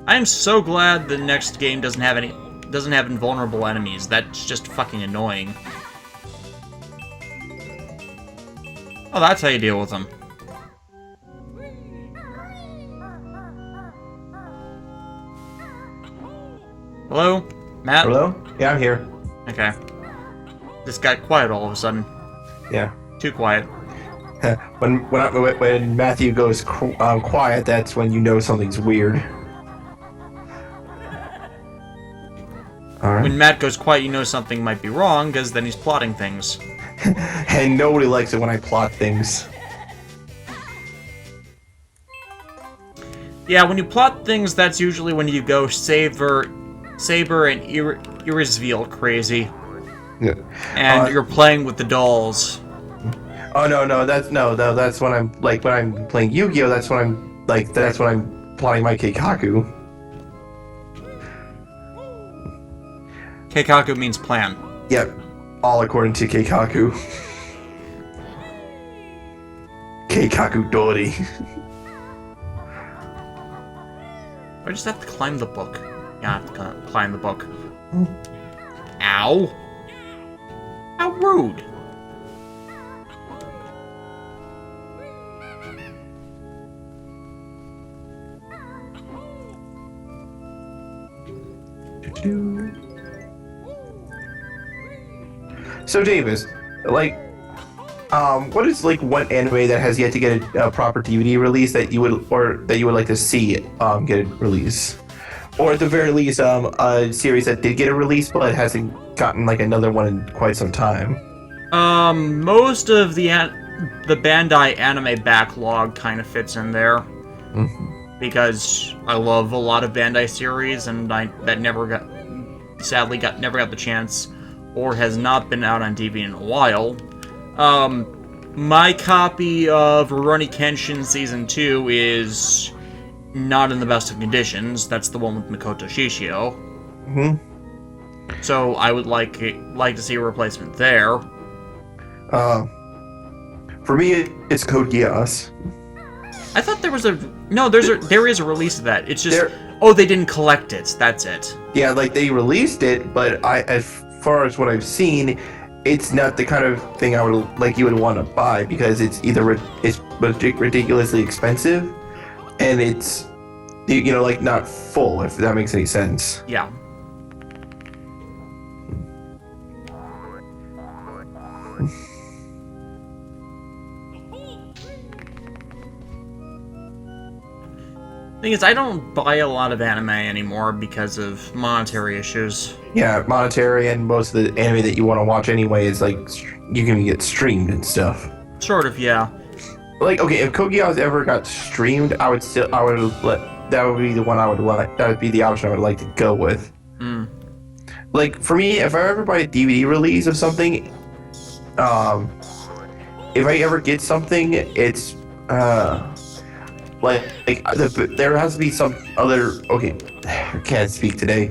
I'm so glad the next game doesn't have invulnerable enemies. That's just fucking annoying. Oh, that's how you deal with them. Hello? Matt? Hello? Yeah, I'm here. Okay. This got quiet all of a sudden. Yeah. Too quiet. When Matthew goes quiet, that's when you know something's weird. Alright. When Matt goes quiet, you know something might be wrong, because then he's plotting things. And nobody likes it when I plot things. Yeah, when you plot things, that's usually when you go Saber and Irisveal crazy. Yeah. And you're playing with the dolls. Oh no, that's when I'm like when I'm playing Yu-Gi-Oh. That's when I'm plotting my Keikaku. Keikaku means plan. Yep, all according to Keikaku. Keikaku Dori. I just have to climb the book. Yeah, I have to climb the book. Ow! How rude! So Davis, like, what is like one anime that has yet to get a proper DVD release that you would like to see get a release, or at the very least a series that did get a release but hasn't gotten like another one in quite some time? Most of the Bandai anime backlog kind of fits in there. Mm-hmm. Because I love a lot of Bandai series, and never got the chance, or has not been out on TV in a while. My copy of Rurouni Kenshin Season 2 is not in the best of conditions. That's the one with Mikoto Shishio. Mm-hmm. So I would like to see a replacement there. For me, it's Code Geass. I thought there was there is a release of that. It's just they didn't collect it. That's it. Yeah, like they released it, but far as what I've seen, it's not the kind of thing I would like you would want to buy because it's either it's ridiculously expensive, and it's like not full, if that makes any sense. Yeah. Thing is, I don't buy a lot of anime anymore because of monetary issues. Yeah, monetary, and most of the anime that you want to watch anyway is like you can get streamed and stuff. Sort of, yeah. Like, okay, if Kogiya's ever got streamed, that would be the one I would like. That would be the option I would like to go with. Like, for me, if I ever buy a DVD release of something, if I ever get something, it's there has to be some other. Okay, I can't speak today.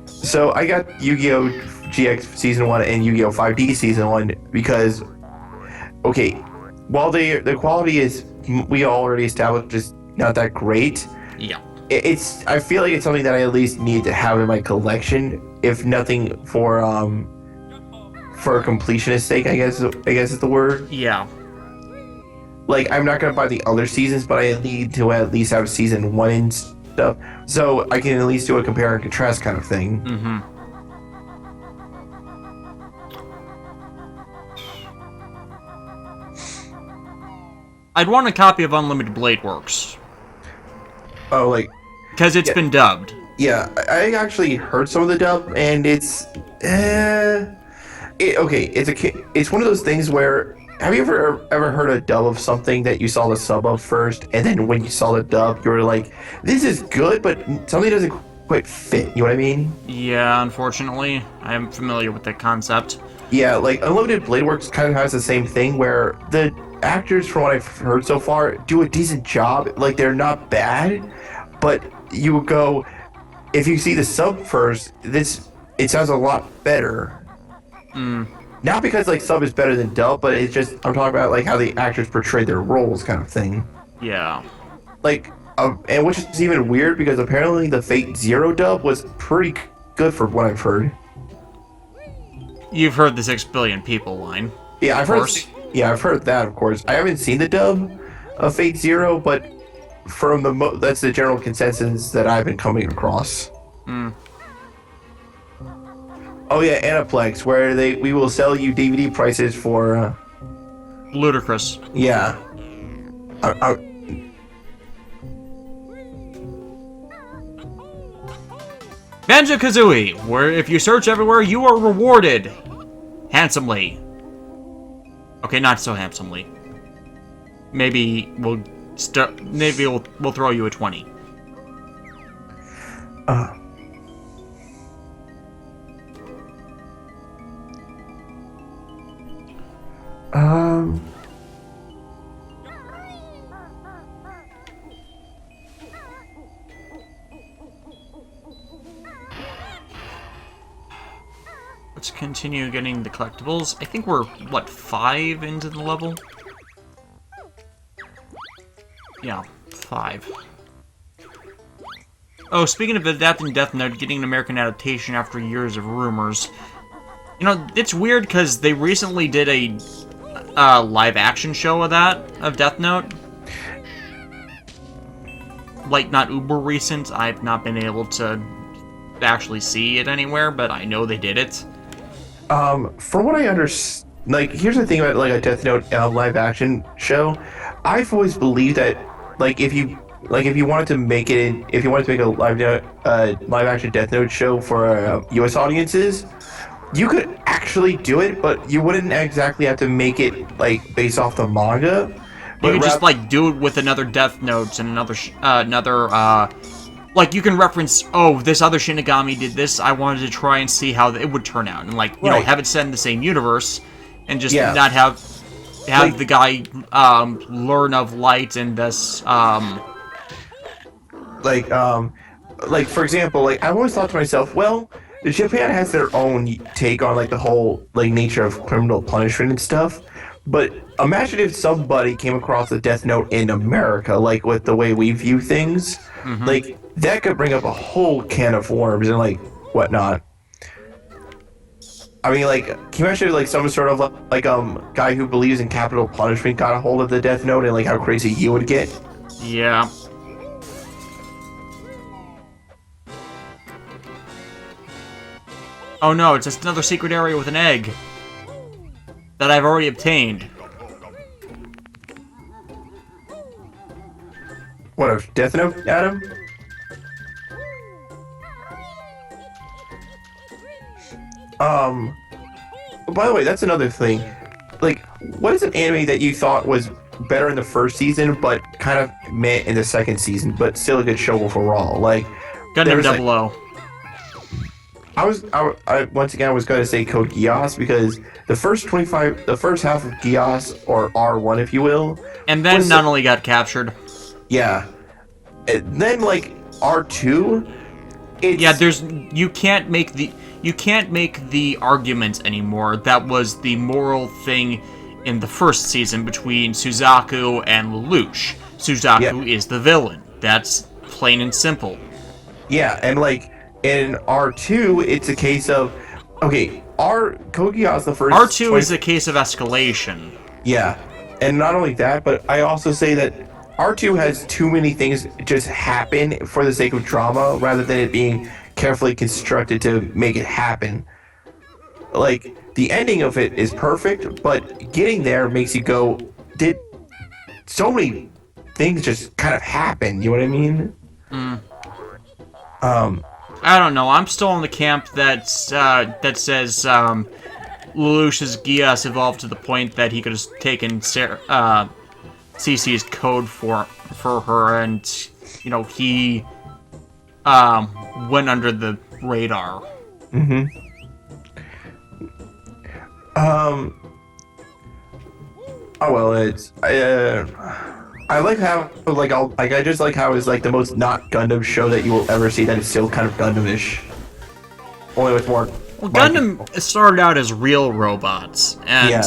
So I got Yu-Gi-Oh! GX Season 1 and Yu-Gi-Oh! 5D Season 1 because, okay, while the quality is, we already established, is not that great. Yeah. I feel like it's something that I at least need to have in my collection, if nothing for completionist sake, I guess is the word. Yeah. Like, I'm not gonna buy the other seasons, but I need to at least have Season 1 and stuff, so I can at least do a compare and contrast kind of thing. Mm-hmm. I'd want a copy of Unlimited Blade Works. Oh, like... Because it's been dubbed. Yeah, I actually heard some of the dub, and it's... it's one of those things where... Have you ever heard a dub of something that you saw the sub of first, and then when you saw the dub, you were like, this is good, but something doesn't quite fit, you know what I mean? Yeah, unfortunately. I am familiar with that concept. Yeah, like, Unlimited Blade Works kind of has the same thing, where the actors, from what I've heard so far, do a decent job. Like, they're not bad, but you go, if you see the sub first, it sounds a lot better. Not because, like, sub is better than dub, but it's just, I'm talking about, like, how the actors portray their roles kind of thing. Yeah. Like, and which is even weird, because apparently the Fate Zero dub was pretty good for what I've heard. You've heard the 6 billion people line. Yeah, I've heard that, of course. I haven't seen the dub of Fate Zero, but from that's the general consensus that I've been coming across. Oh yeah, Aniplex, where we will sell you DVD prices for... ludicrous. Yeah. Banjo Kazooie, where if you search everywhere, you are rewarded handsomely. Okay, not so handsomely. Maybe we'll throw you a 20. Let's continue getting the collectibles. I think we're, what, 5 into the level? Yeah, 5. Oh, speaking of adapting Death Note, getting an American adaptation after years of rumors. You know, it's weird because they recently did a live-action show of Death Note. Like, not uber recent. I've not been able to actually see it anywhere, but I know they did it. From what I understand, like, here's the thing about, like, a Death Note live-action show. I've always believed that, like, if you wanted to make a live-action Death Note show for U.S. audiences, you could actually do it, but you wouldn't exactly have to make it, like, based off the manga. You could just, like, do it with another Death Note and like, you can reference, oh, this other Shinigami did this, I wanted to try and see how it would turn out. And, like, you know, have it set in the same universe, and just not have like, the guy learn of light and this, like, for example, like, I've always thought to myself, well, Japan has their own take on, like, the whole, like, nature of criminal punishment and stuff, but imagine if somebody came across a Death Note in America, like, with the way we view things, like, that could bring up a whole can of worms and, like, whatnot. I mean, like, can you imagine, like, some sort of, like, guy who believes in capital punishment got a hold of the Death Note and, like, how crazy he would get? Yeah. Oh no, it's just another secret area with an egg that I've already obtained. What, a Death Note, Adam? By the way, that's another thing. Like, what is an anime that you thought was better in the first season, but kind of meh in the second season, but still a good show overall? Like, Gundam there's, like, 00. I once again I was going to say Code Geass because the first half of Geass, or R1 if you will, And then was, not only got captured. yeah, and then like R2, it's, Yeah, you can't make the argument anymore. That was the moral thing in the first season between Suzaku and Lelouch. Suzaku is the villain. That's plain and simple. yeah, and like in R2, it's a case of okay, Code Geass the first R2 is a case of escalation. yeah, and not only that, but I also say that R2 has too many things just happen for the sake of drama rather than it being carefully constructed to make it happen. Like, the ending of it is perfect, but getting there makes you go, did so many things just kind of happen, you know what I mean? I don't know. I'm still in the camp that says Lelouch's Geass evolved to the point that he could have taken CC's code for her, and you know he went under the radar. Oh well, it's I like how I just like how it's like the most not Gundam show that you will ever see that is still kind of Gundam-ish. Only with more. Well, Gundam started out as real robots, and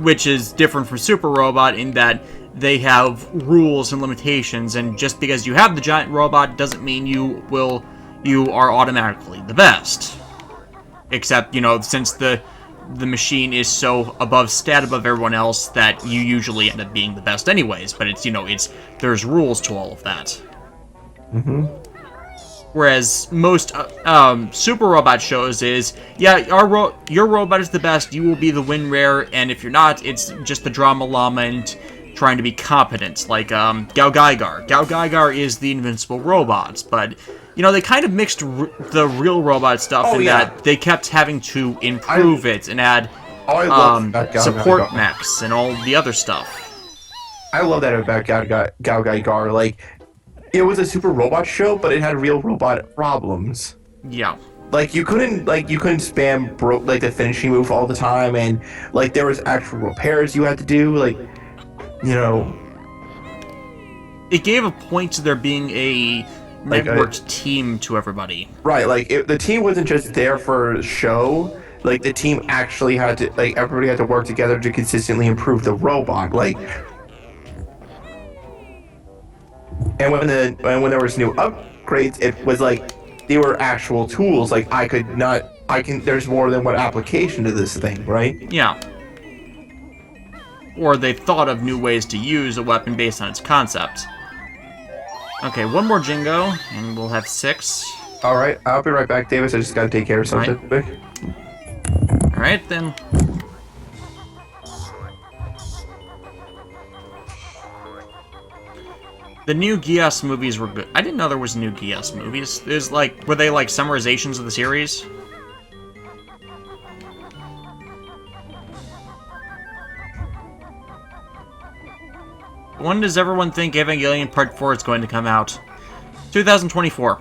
which is different from Super Robot in that they have rules and limitations, and just because you have the giant robot doesn't mean you are automatically the best. Except, you know, since the machine is so above everyone else that you usually end up being the best anyways, but it's, you know, there's rules to all of that. Whereas most Super Robot shows is, yeah, your robot is the best, you will be the win rare, and if you're not, it's just the drama llama and trying to be competent, like Gao Gaigar. Gao Gaigar is the invincible robot, but, you know, they kind of mixed the real robot stuff that they kept having to improve it and add support mechs and all the other stuff. I love that about Gao Gaigar. Like, it was a super robot show, but it had real robot problems. Yeah. Like you couldn't spam the finishing move all the time, and like there was actual repairs you had to do. Like, you know, it gave a point to there being a networked team to everybody. Right. Like the team wasn't just there for show. Like the team actually had to everybody had to work together to consistently improve the robot. Like. And when there was new upgrades, it was like they were actual tools. Like there's more than one application to this thing, right? Yeah. Or they thought of new ways to use a weapon based on its concept. Okay, one more Jingo, and we'll have 6. All right, I'll be right back, Davis. I just gotta take care of something. All right then. The new Geass movies were good. I didn't know there was new Geass movies. Were they like summarizations of the series? When does everyone think Evangelion Part 4 is going to come out? 2024.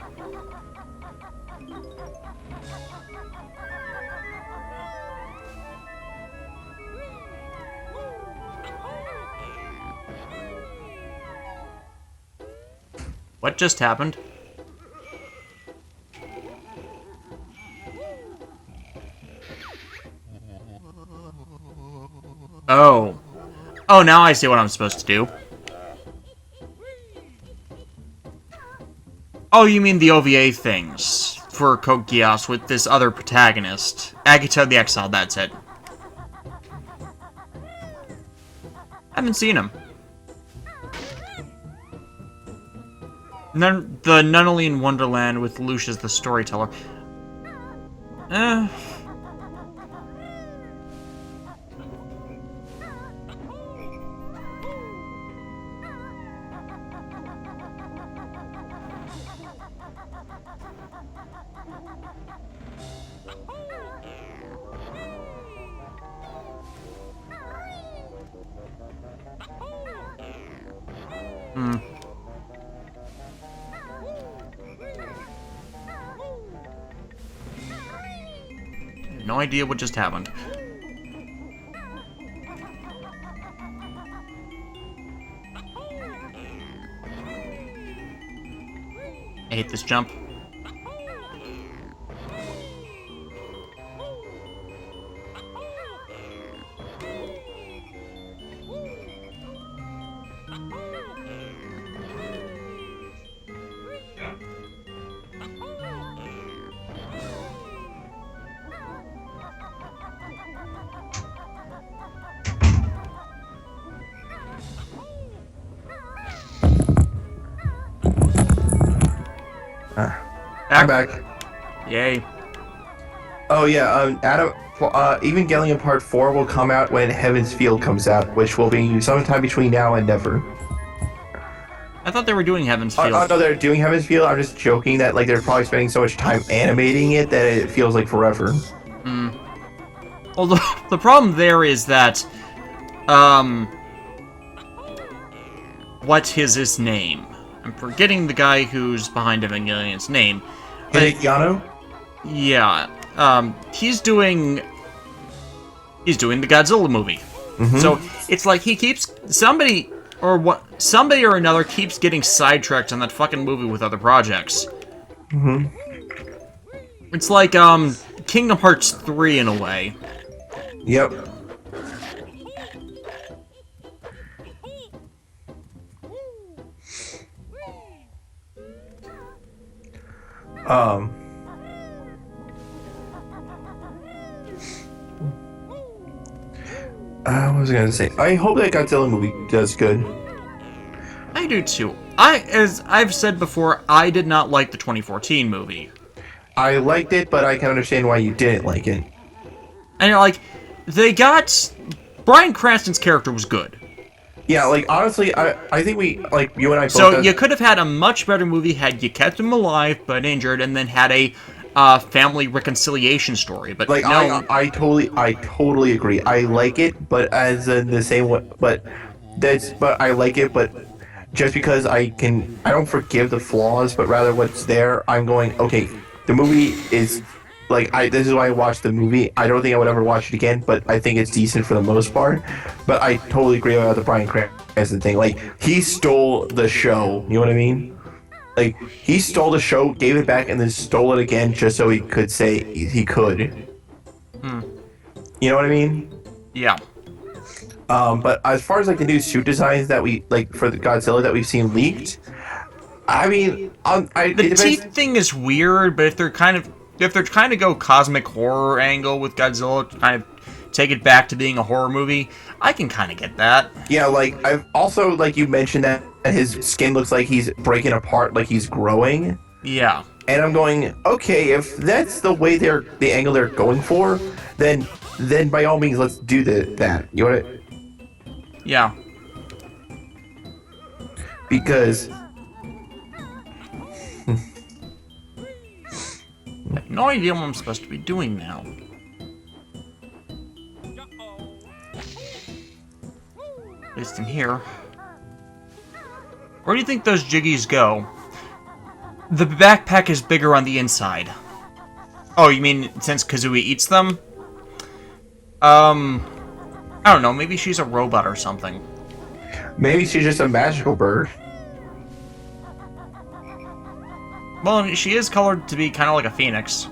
What just happened? Oh. Oh, now I see what I'm supposed to do. Oh, you mean the OVA things. for Code Geass with this other protagonist. Agito the Exile, that's it. Haven't seen him. The Nunnally in Wonderland with Lucius the Storyteller. No idea what just happened. I hate this jump. I'm back. Yay. Oh yeah, Evangelion Part 4 will come out when Heaven's Field comes out, which will be sometime between now and never. I thought they were doing Heaven's Field. No, they're doing Heaven's Field. I'm just joking that like they're probably spending so much time animating it that it feels like forever. Well, the problem there is that, what's his name? I'm forgetting the guy who's behind Evangelion's name. Yano? Yeah. He's doing the Godzilla movie. So it's like he keeps somebody or another keeps getting sidetracked on that fucking movie with other projects. It's like Kingdom Hearts 3 in a way. Yep. What was I gonna say? I hope that Godzilla movie does good. I do too. As I've said before, I did not like the 2014 movie. I liked it, but I can understand why you didn't like it. And like, Bryan Cranston's character was good. Yeah, like honestly, I think you and I both. So you could have had a much better movie had you kept him alive but injured, and then had a family reconciliation story. But like no, I totally agree. I like it, but as in the same way, but I like it, but just because I don't forgive the flaws, but rather what's there, I'm going, okay, the movie is like this is why I watched the movie. I don't think I would ever watch it again, but I think it's decent for the most part. But I totally agree about the Bryan Cranston thing. Like he stole the show. You know what I mean? Like he stole the show, gave it back, and then stole it again just so he could say he could. You know what I mean? Yeah. But as far as like the new suit designs that we like for the Godzilla that we've seen leaked, I mean, the teeth thing is weird, but if they're trying to go cosmic horror angle with Godzilla, to kind of take it back to being a horror movie, I can kind of get that. Yeah, like I've also like you mentioned that his skin looks like he's breaking apart, like he's growing. Yeah. And I'm going, okay, if that's the way the angle they're going for, then by all means let's do that. You want it? Yeah. Because I have no idea what I'm supposed to be doing now. At least in here. Where do you think those jiggies go? The backpack is bigger on the inside. Oh, you mean since Kazooie eats them? I don't know, maybe she's a robot or something. maybe she's just a magical bird. Well, she is colored to be kind of like a phoenix.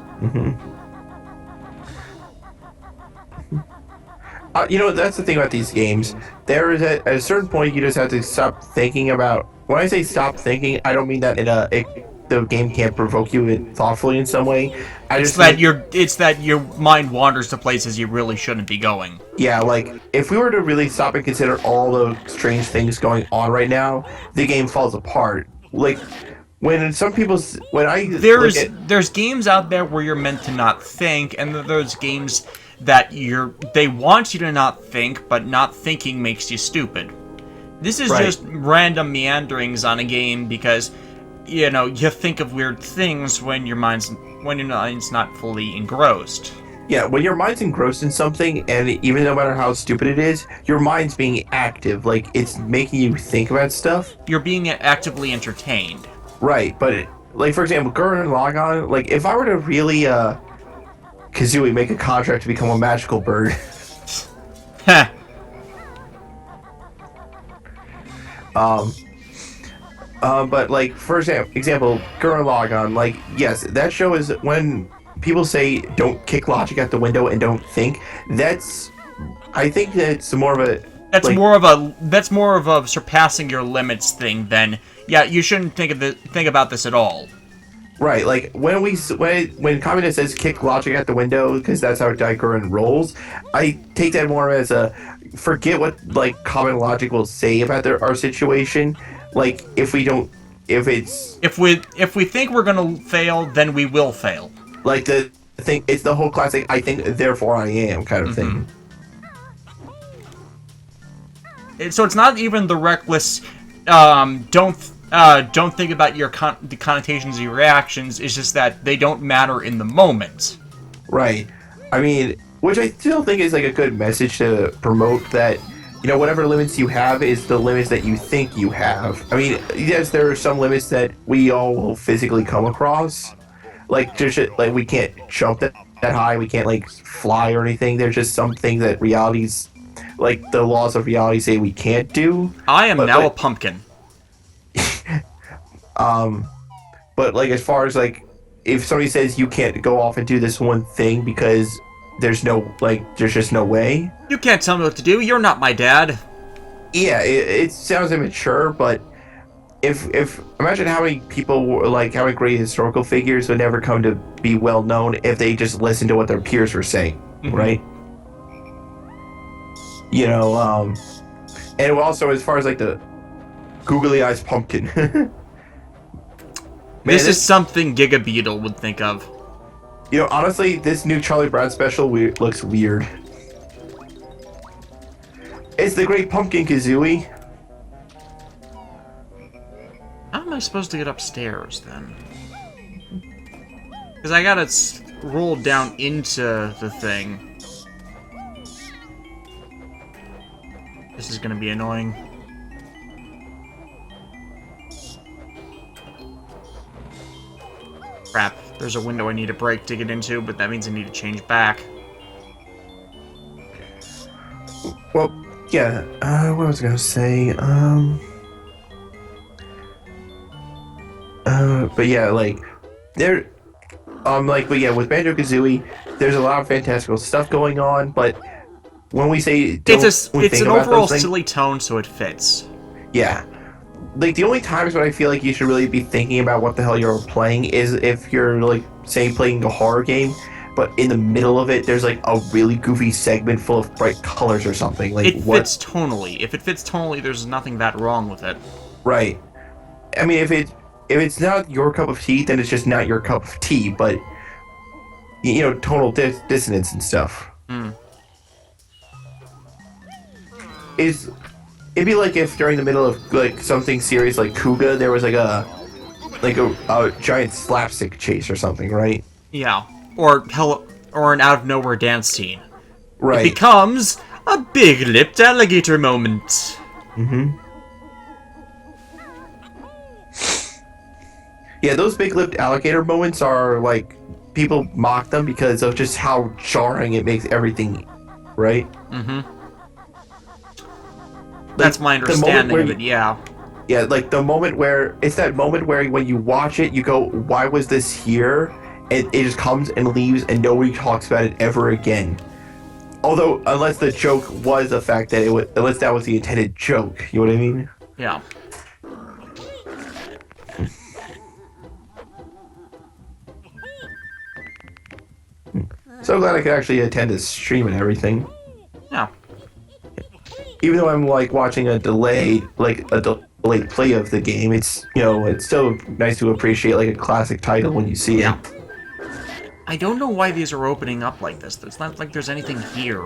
You know, that's the thing about these games. There is at a certain point you just have to stop thinking about. When I say stop thinking, I don't mean that the game can't provoke you thoughtfully in some way. It's that your mind wanders to places you really shouldn't be going. Yeah, like if we were to really stop and consider all the strange things going on right now, the game falls apart. Like when some people's when I there's games out there where you're meant to not think, and there's games that they want you to not think, but not thinking makes you stupid. This is just random meanderings on a game because, you think of weird things when your mind's not fully engrossed. Yeah, when your mind's engrossed in something, and even no matter how stupid it is, your mind's being active. Like, it's making you think about stuff. You're being actively entertained. Right, but, like, for example, Gurren Lagann, like, if I were to really, Kazooie make a contract to become a magical bird... Heh. But like for example, Gurren Lagann, like yes, that show is when people say don't kick logic out the window and don't think. I think that's more of a that's more of a surpassing your limits thing than you shouldn't think about this at all. Right, like when Kamina says kick logic out the window because that's how Gurren rolls, I take that more as a forget what like common logic will say about our situation. Like if we think we're gonna fail, then we will fail. Like it's the whole classic I think therefore I am kind of thing. So it's not even the reckless don't think about the connotations of your reactions. It's just that they don't matter in the moment. Right. I mean, which I still think is like a good message to promote that, whatever limits you have is the limits that you think you have. I mean, yes, there are some limits that we all will physically come across. Like, like we can't jump that high, we can't like fly or anything. There's just some things that like the laws of reality say we can't do. I am now a pumpkin. But like as far as like if somebody says you can't go off and do this one thing because there's just no way. You can't tell me what to do. You're not my dad. Yeah, it sounds immature, but if imagine how many people how many great historical figures would never come to be well known if they just listened to what their peers were saying, right? And also as far as like the googly eyes pumpkin. This is something Giga Beetle would think of. Honestly, this new Charlie Brown special looks weird. It's the Great Pumpkin Kazooie. How am I supposed to get upstairs, then? Because I gotta roll down into the thing. This is gonna be annoying. Crap. There's a window I need to break to get into, but that means I need to change back. Well, yeah, what was I gonna say? But yeah, like, but yeah, with Banjo Kazooie, there's a lot of fantastical stuff going on, but when we say it's an overall silly tone, so it fits. Yeah. Like, the only times when I feel like you should really be thinking about what the hell you're playing is if you're, like, say, playing a horror game, but in the middle of it, there's, like, a really goofy segment full of bright colors or something. Like, it fits tonally. If it fits tonally, there's nothing that wrong with it. Right. I mean, if it's not your cup of tea, then it's just not your cup of tea, but, tonal dissonance and stuff. It'd be like if during the middle of like something serious like Kuga, there was like a giant slapstick chase or something, right? Yeah, or an out of nowhere dance scene. Right. It becomes a big-lipped alligator moment. Yeah, those big-lipped alligator moments are like people mock them because of just how jarring it makes everything, right? That's my understanding of it, yeah. Yeah, like the moment where... It's that moment where when you watch it, you go, why was this here? And it just comes and leaves and nobody talks about it ever again. Although, unless the joke was the fact that unless that was the intended joke. You know what I mean? Yeah. So glad I could actually attend this stream and everything. Yeah. Even though I'm like watching a delayed play of the game, it's it's still nice to appreciate like a classic title when you see it. I don't know why these are opening up like this. It's not like there's anything here.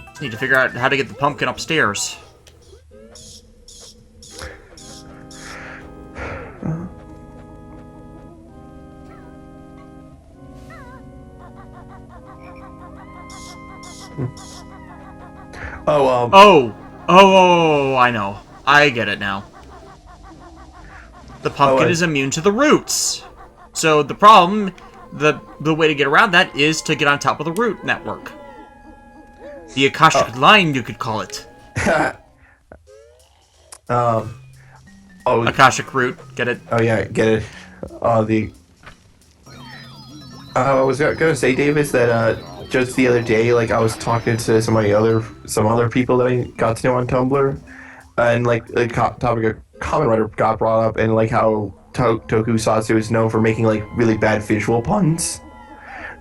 Just need to figure out how to get the pumpkin upstairs. Oh, I know. I get it now. The pumpkin is immune to the roots. So the problem, the way to get around that is to get on top of the root network. The Akashic line, you could call it. Akashic root, get it? Oh yeah, get it. I was gonna say, Davis, that just the other day, like I was talking to some other people that I got to know on Tumblr, and like the topic of Common Writer got brought up, and like how Tokusatsu is known for making like really bad visual puns,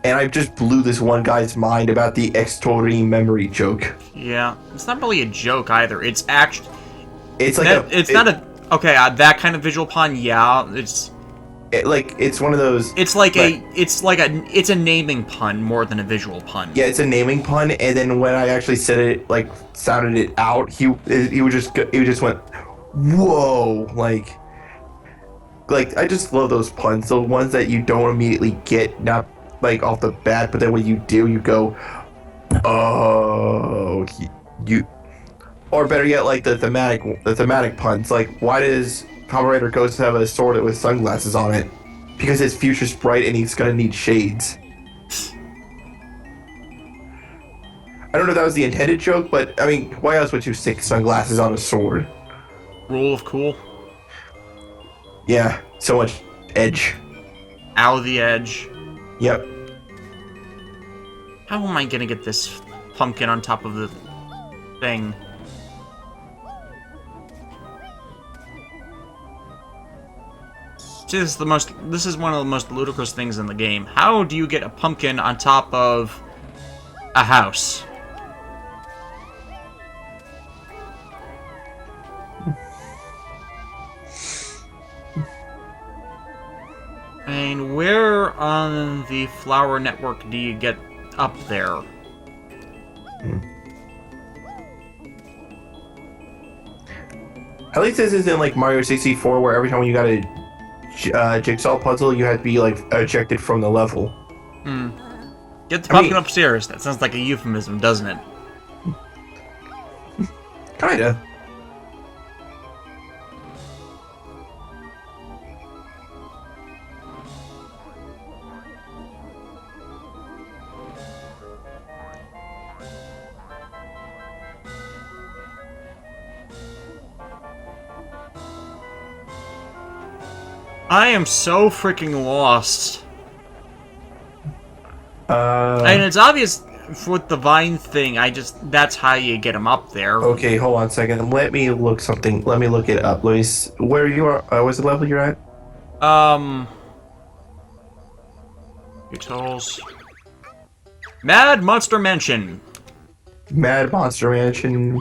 and I just blew this one guy's mind about the extreme memory joke. Yeah, it's not really a joke either. It's actually, it's like that kind of visual pun. Yeah, it's one of those. It's a naming pun more than a visual pun. Yeah, it's a naming pun, and then when I actually said it, like sounded it out, he just went, whoa, like I just love those puns, the ones that you don't immediately get, not like off the bat, but then when you do, you go, oh, or better yet, like the thematic puns, like why does Kamen Rider Ghost have a sword with sunglasses on it? Because his future's bright and he's gonna need shades. I don't know if that was the intended joke, but I mean, why else would you stick sunglasses on a sword? Rule of cool. Yeah, so much edge. Out of the edge. Yep. How am I gonna get this pumpkin on top of the thing? See, this is one of the most ludicrous things in the game. How do you get a pumpkin on top of a house? I mean, where on the flower network do you get up there? At least this isn't like Mario 64, where every time you got a jigsaw puzzle, you had to be like ejected from the level. Get the pumpkin upstairs. That sounds like a euphemism, doesn't it? Kinda. I am so freaking lost. And it's obvious with the vine thing, that's how you get him up there. Okay, hold on a second. Let me look it up. Where you are, what's the level you're at? Utils. Mad Monster Mansion. Mad Monster Mansion.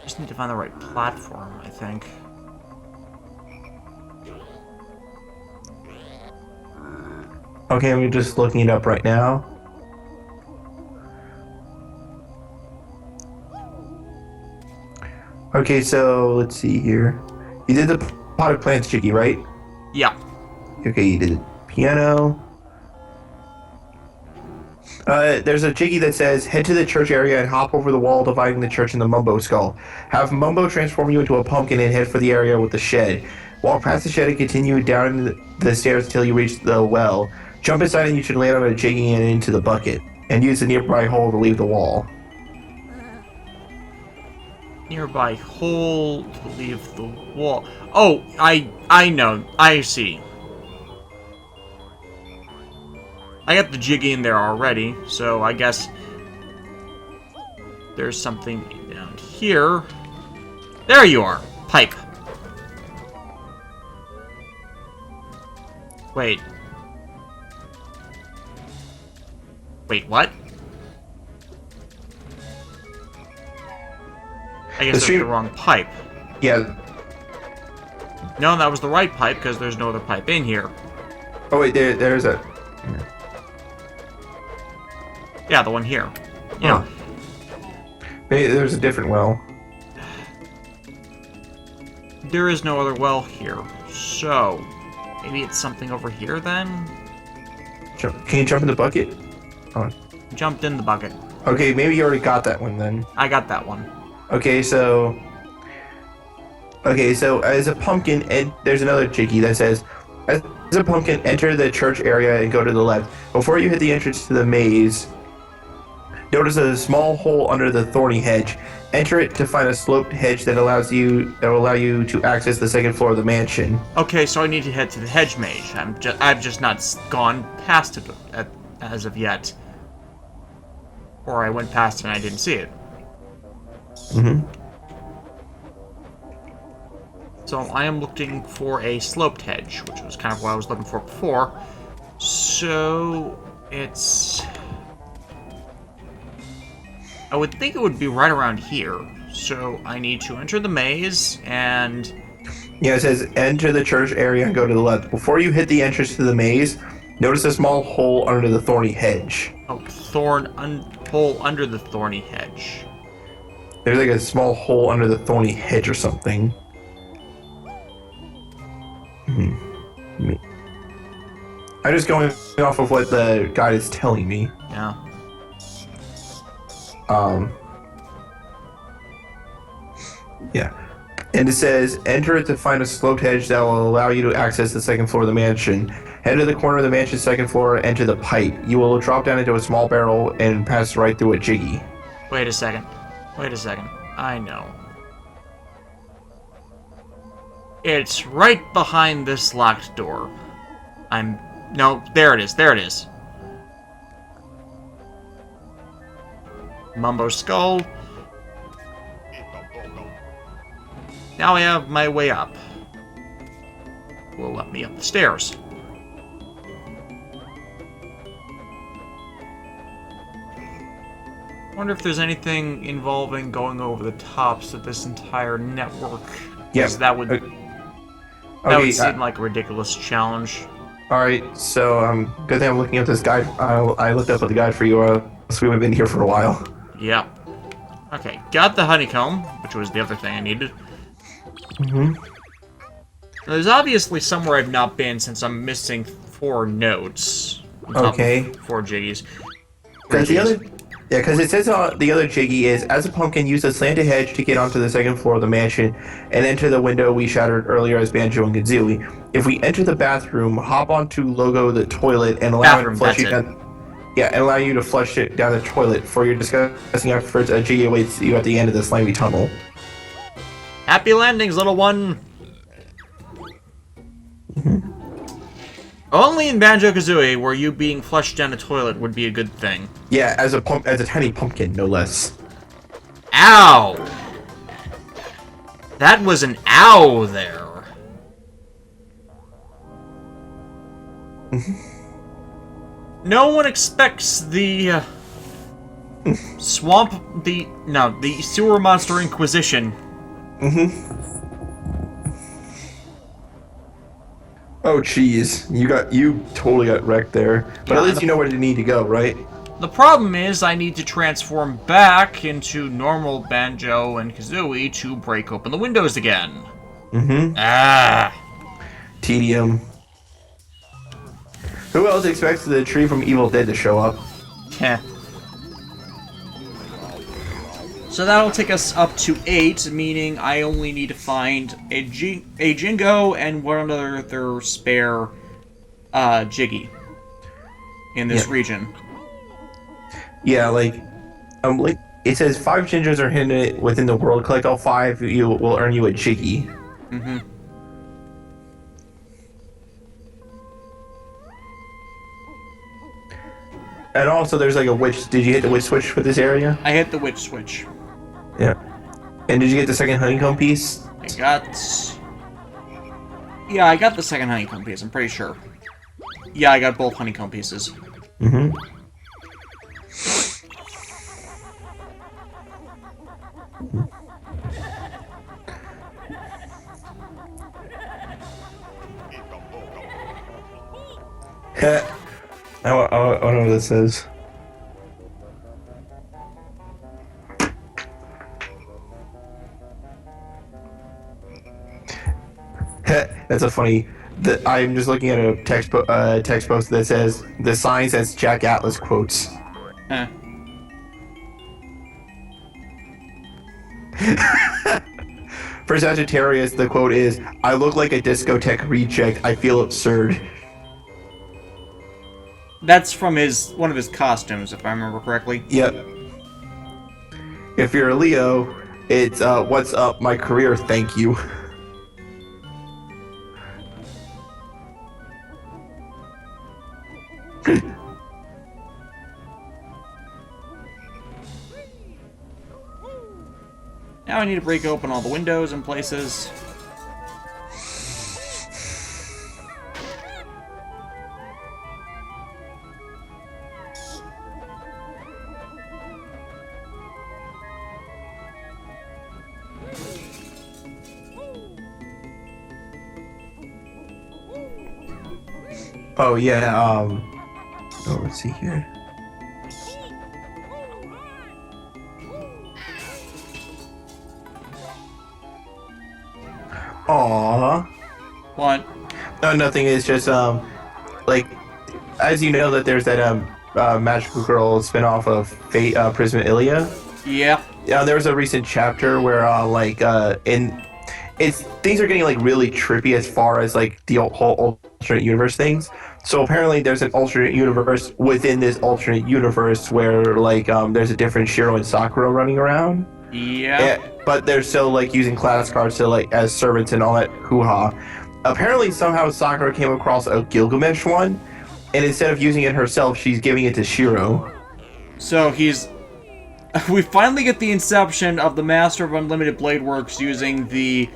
Just need to find the right platform, I think. Okay, I'm just looking it up right now. Okay, so let's see here. You did the potted plants, Jiggy, right? Yeah. Okay, you did the piano. There's a Jiggy that says, head to the church area and hop over the wall dividing the church and the Mumbo skull. Have Mumbo transform you into a pumpkin and head for the area with the shed. Walk past the shed and continue down the stairs until you reach the well. Jump inside and you should land on a Jiggy and into the bucket. And use the nearby hole to leave the wall. Nearby hole to leave the wall. Oh, I know. I see. I got the Jiggy in there already, so I guess there's something down here. There you are. Pipe. Wait. Wait, what? I guess that's the wrong pipe. Yeah. No, that was the right pipe, because there's no other pipe in here. Oh, wait, there's a... Yeah, the one here. Yeah. Maybe there's a different well. There is no other well here. So, maybe it's something over here, then? Can you jump in the bucket? Oh. Jumped in the bucket. Okay, maybe you already got that one, then. I got that one. Okay, so as a pumpkin, there's another jiggy that says, as a pumpkin, enter the church area and go to the left. Before you hit the entrance to the maze, notice a small hole under the thorny hedge. Enter it to find a sloped hedge that will allow you to access the second floor of the mansion. Okay, so I need to head to the hedge maze. I've just not gone past it as of yet. Or I went past it and I didn't see it. Mm-hmm. So I am looking for a sloped hedge, which was kind of what I was looking for before. So it's... I would think it would be right around here. So I need to enter the maze and... Yeah, it says enter the church area and go to the left. Before you hit the entrance to the maze, notice a small hole under the thorny hedge. Oh, hole under the thorny hedge. There's like a small hole under the thorny hedge or something. I'm just going off of what the guide is telling me. Yeah. Yeah. And it says, enter it to find a sloped hedge that will allow you to access the second floor of the mansion. Head to the corner of the mansion's second floor, enter the pipe. You will drop down into a small barrel and pass right through a jiggy. Wait a second. I know. It's right behind this locked door. No, there it is. Mumbo Skull. Now I have my way up. Will let me up the stairs. Wonder if there's anything involving going over the tops of this entire network. Yes, that would seem like a ridiculous challenge. Alright, so good thing I'm looking up this guide. I looked up the guide for you, so we would have been here for a while. Yeah. Okay, got the honeycomb, which was the other thing I needed. Mm-hmm. There's obviously somewhere I've not been since I'm missing 4 notes. Okay. 4 jiggies. Because it says the other jiggy is, as a pumpkin, use a slanted hedge to get onto the second floor of the mansion and enter the window we shattered earlier as Banjo and Kazooie. If we enter the bathroom, hop onto Logo the toilet and allow it to flush you down. Yeah, and allow you to flush it down the toilet. For your disgusting efforts, a jiggy awaits you at the end of the slimy tunnel. Happy landings, little one! Mm-hmm. Only in Banjo Kazooie where you being flushed down a toilet would be a good thing. Yeah, as a tiny pumpkin, no less. Ow! That was an ow there. No one expects the the sewer monster inquisition. Oh jeez, you totally got wrecked there. But at least you know where you need to go, right? The problem is I need to transform back into normal Banjo and Kazooie to break open the windows again. Tedium. Who else expects the tree from Evil Dead to show up? Heh. So that'll take us up to 8, meaning I only need to find a Jingo and one other spare Jiggy in this region. Yeah, like it says 5 gingers are hidden within the world. Collect all 5, you will earn you a Jiggy. And also, there's like a witch. Did you hit the witch switch for this area? I hit the witch switch. Yeah. And did you get the second honeycomb piece? I got... Yeah, I got the second honeycomb piece, I'm pretty sure. Yeah, I got both honeycomb pieces. Mm-hmm. I don't know what this is. That's a funny. I'm just looking at a text post that says the sign says Jack Atlas quotes. Eh. For Sagittarius, the quote is, "I look like a discotheque reject. I feel absurd." That's from one of his costumes, if I remember correctly. Yep. If you're a Leo, it's "What's up, my career? Thank you." Now I need to break open all the windows and places. Oh yeah. Oh, let's see here. Aww. What? No, nothing. It's just like, as you know, that there's that magical girl spinoff of Fate, Prism Ilia. Yeah. Yeah, there was a recent chapter where things are getting like really trippy as far as like the whole alternate universe things. So apparently there's an alternate universe within this alternate universe where like there's a different Shiro and Sakura running around. Yeah. But they're still like using class cards to like as servants and all that hoo-ha. Apparently somehow Sakura came across a Gilgamesh one, and instead of using it herself, she's giving it to Shiro. So we finally get the inception of the Master of Unlimited Blade Works using the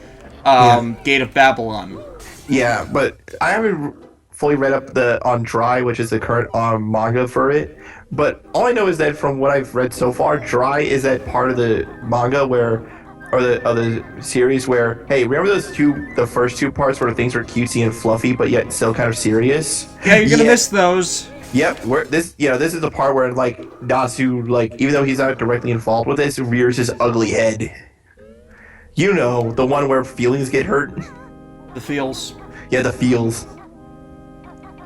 Gate of Babylon. Yeah, but I haven't fully read up on Dry, which is the current manga for it. But all I know is that from what I've read so far, Dry is that part of the manga or the series where, hey, remember the first two parts where things were cutesy and fluffy, but yet still kind of serious? Yeah, you're gonna miss those. Yep, this is the part where like Nasu, like even though he's not directly involved with this, rears his ugly head. You know, the one where feelings get hurt. The feels. Yeah, the feels.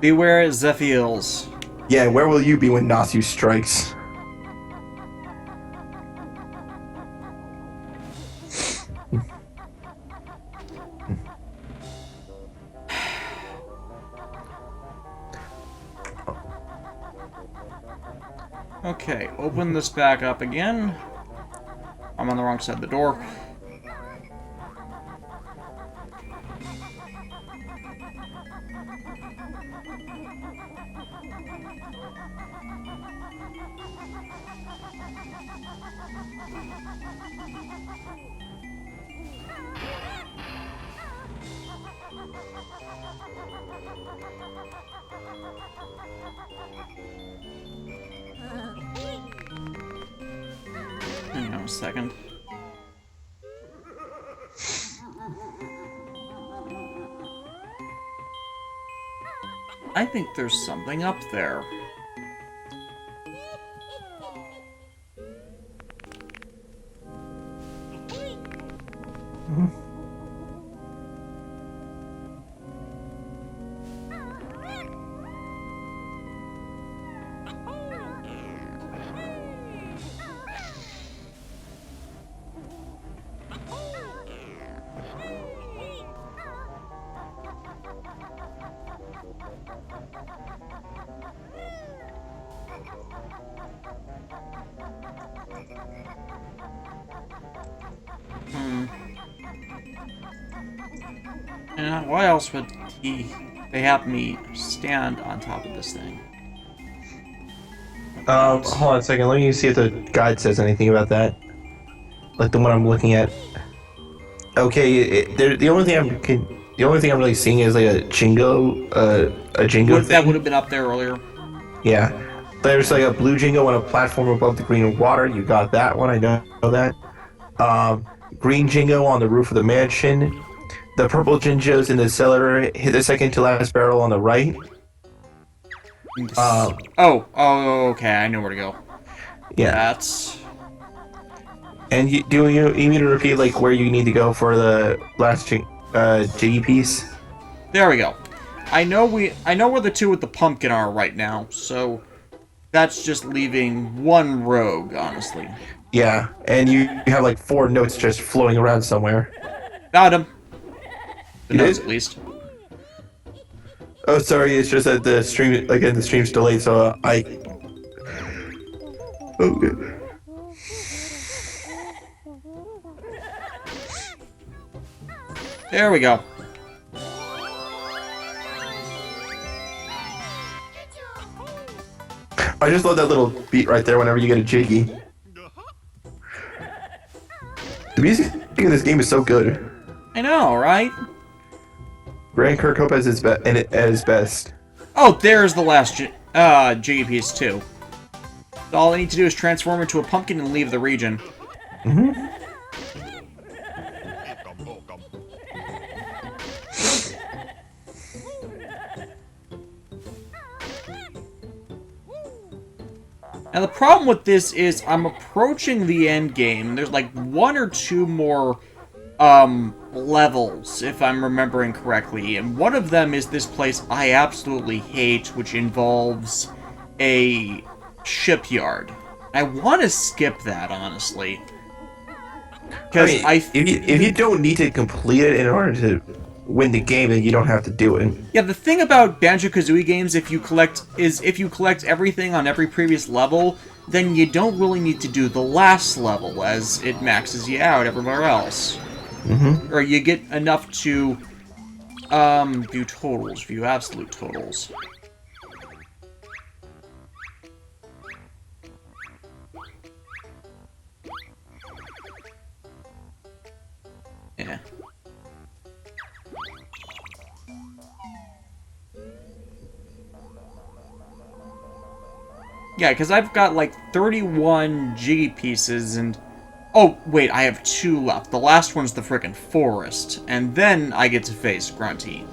Beware the feels. Yeah, where will you be when Nasu strikes? Okay, open this back up again. I'm on the wrong side of the door. Hang on a second. I think there's something up there. And why else would they have me stand on top of this thing? Hold on a second. Let me see if the guide says anything about that. like the one I'm looking at. Okay, the only thing I'm really seeing is like a jingo thing. That would have been up there earlier. Yeah, there's like a blue jingo on a platform above the green water. You got that one. I know that. Green jingo on the roof of the mansion. The purple jingos in the cellar. Hit the second to last barrel on the right. Oh, okay. I know where to go. Yeah. That's. And you need me to repeat like where you need to go for the last jiggy piece? There we go. I know where the two with the pumpkin are right now, so that's just leaving one rogue, honestly. Yeah, and you have like 4 notes just floating around somewhere. Got him. The You notes, did? at least. Oh, sorry, it's just that the stream's delayed, so I. Okay. There we go. I just love that little beat right there whenever you get a jiggy. The music in this game is so good. I know, right? Grand Kirkhope at his best. Oh, there's the last jiggy piece, too. So all I need to do is transform into a pumpkin and leave the region. Mm-hmm. Now, the problem with this is I'm approaching the end game. There's like 1 or 2 more levels, if I'm remembering correctly. And one of them is this place I absolutely hate, which involves a shipyard. I want to skip that, honestly. Because if you don't need to complete it in order to win the game, then you don't have to do it. Yeah, the thing about Banjo Kazooie games, if you collect everything on every previous level, then you don't really need to do the last level, as it maxes you out everywhere else. Mm-hmm. Or you get enough to view totals, view absolute totals. Yeah. Yeah, because I've got like 31 jiggy pieces and... Oh, wait, I have 2 left. The last one's the frickin' forest. And then I get to face Grunty.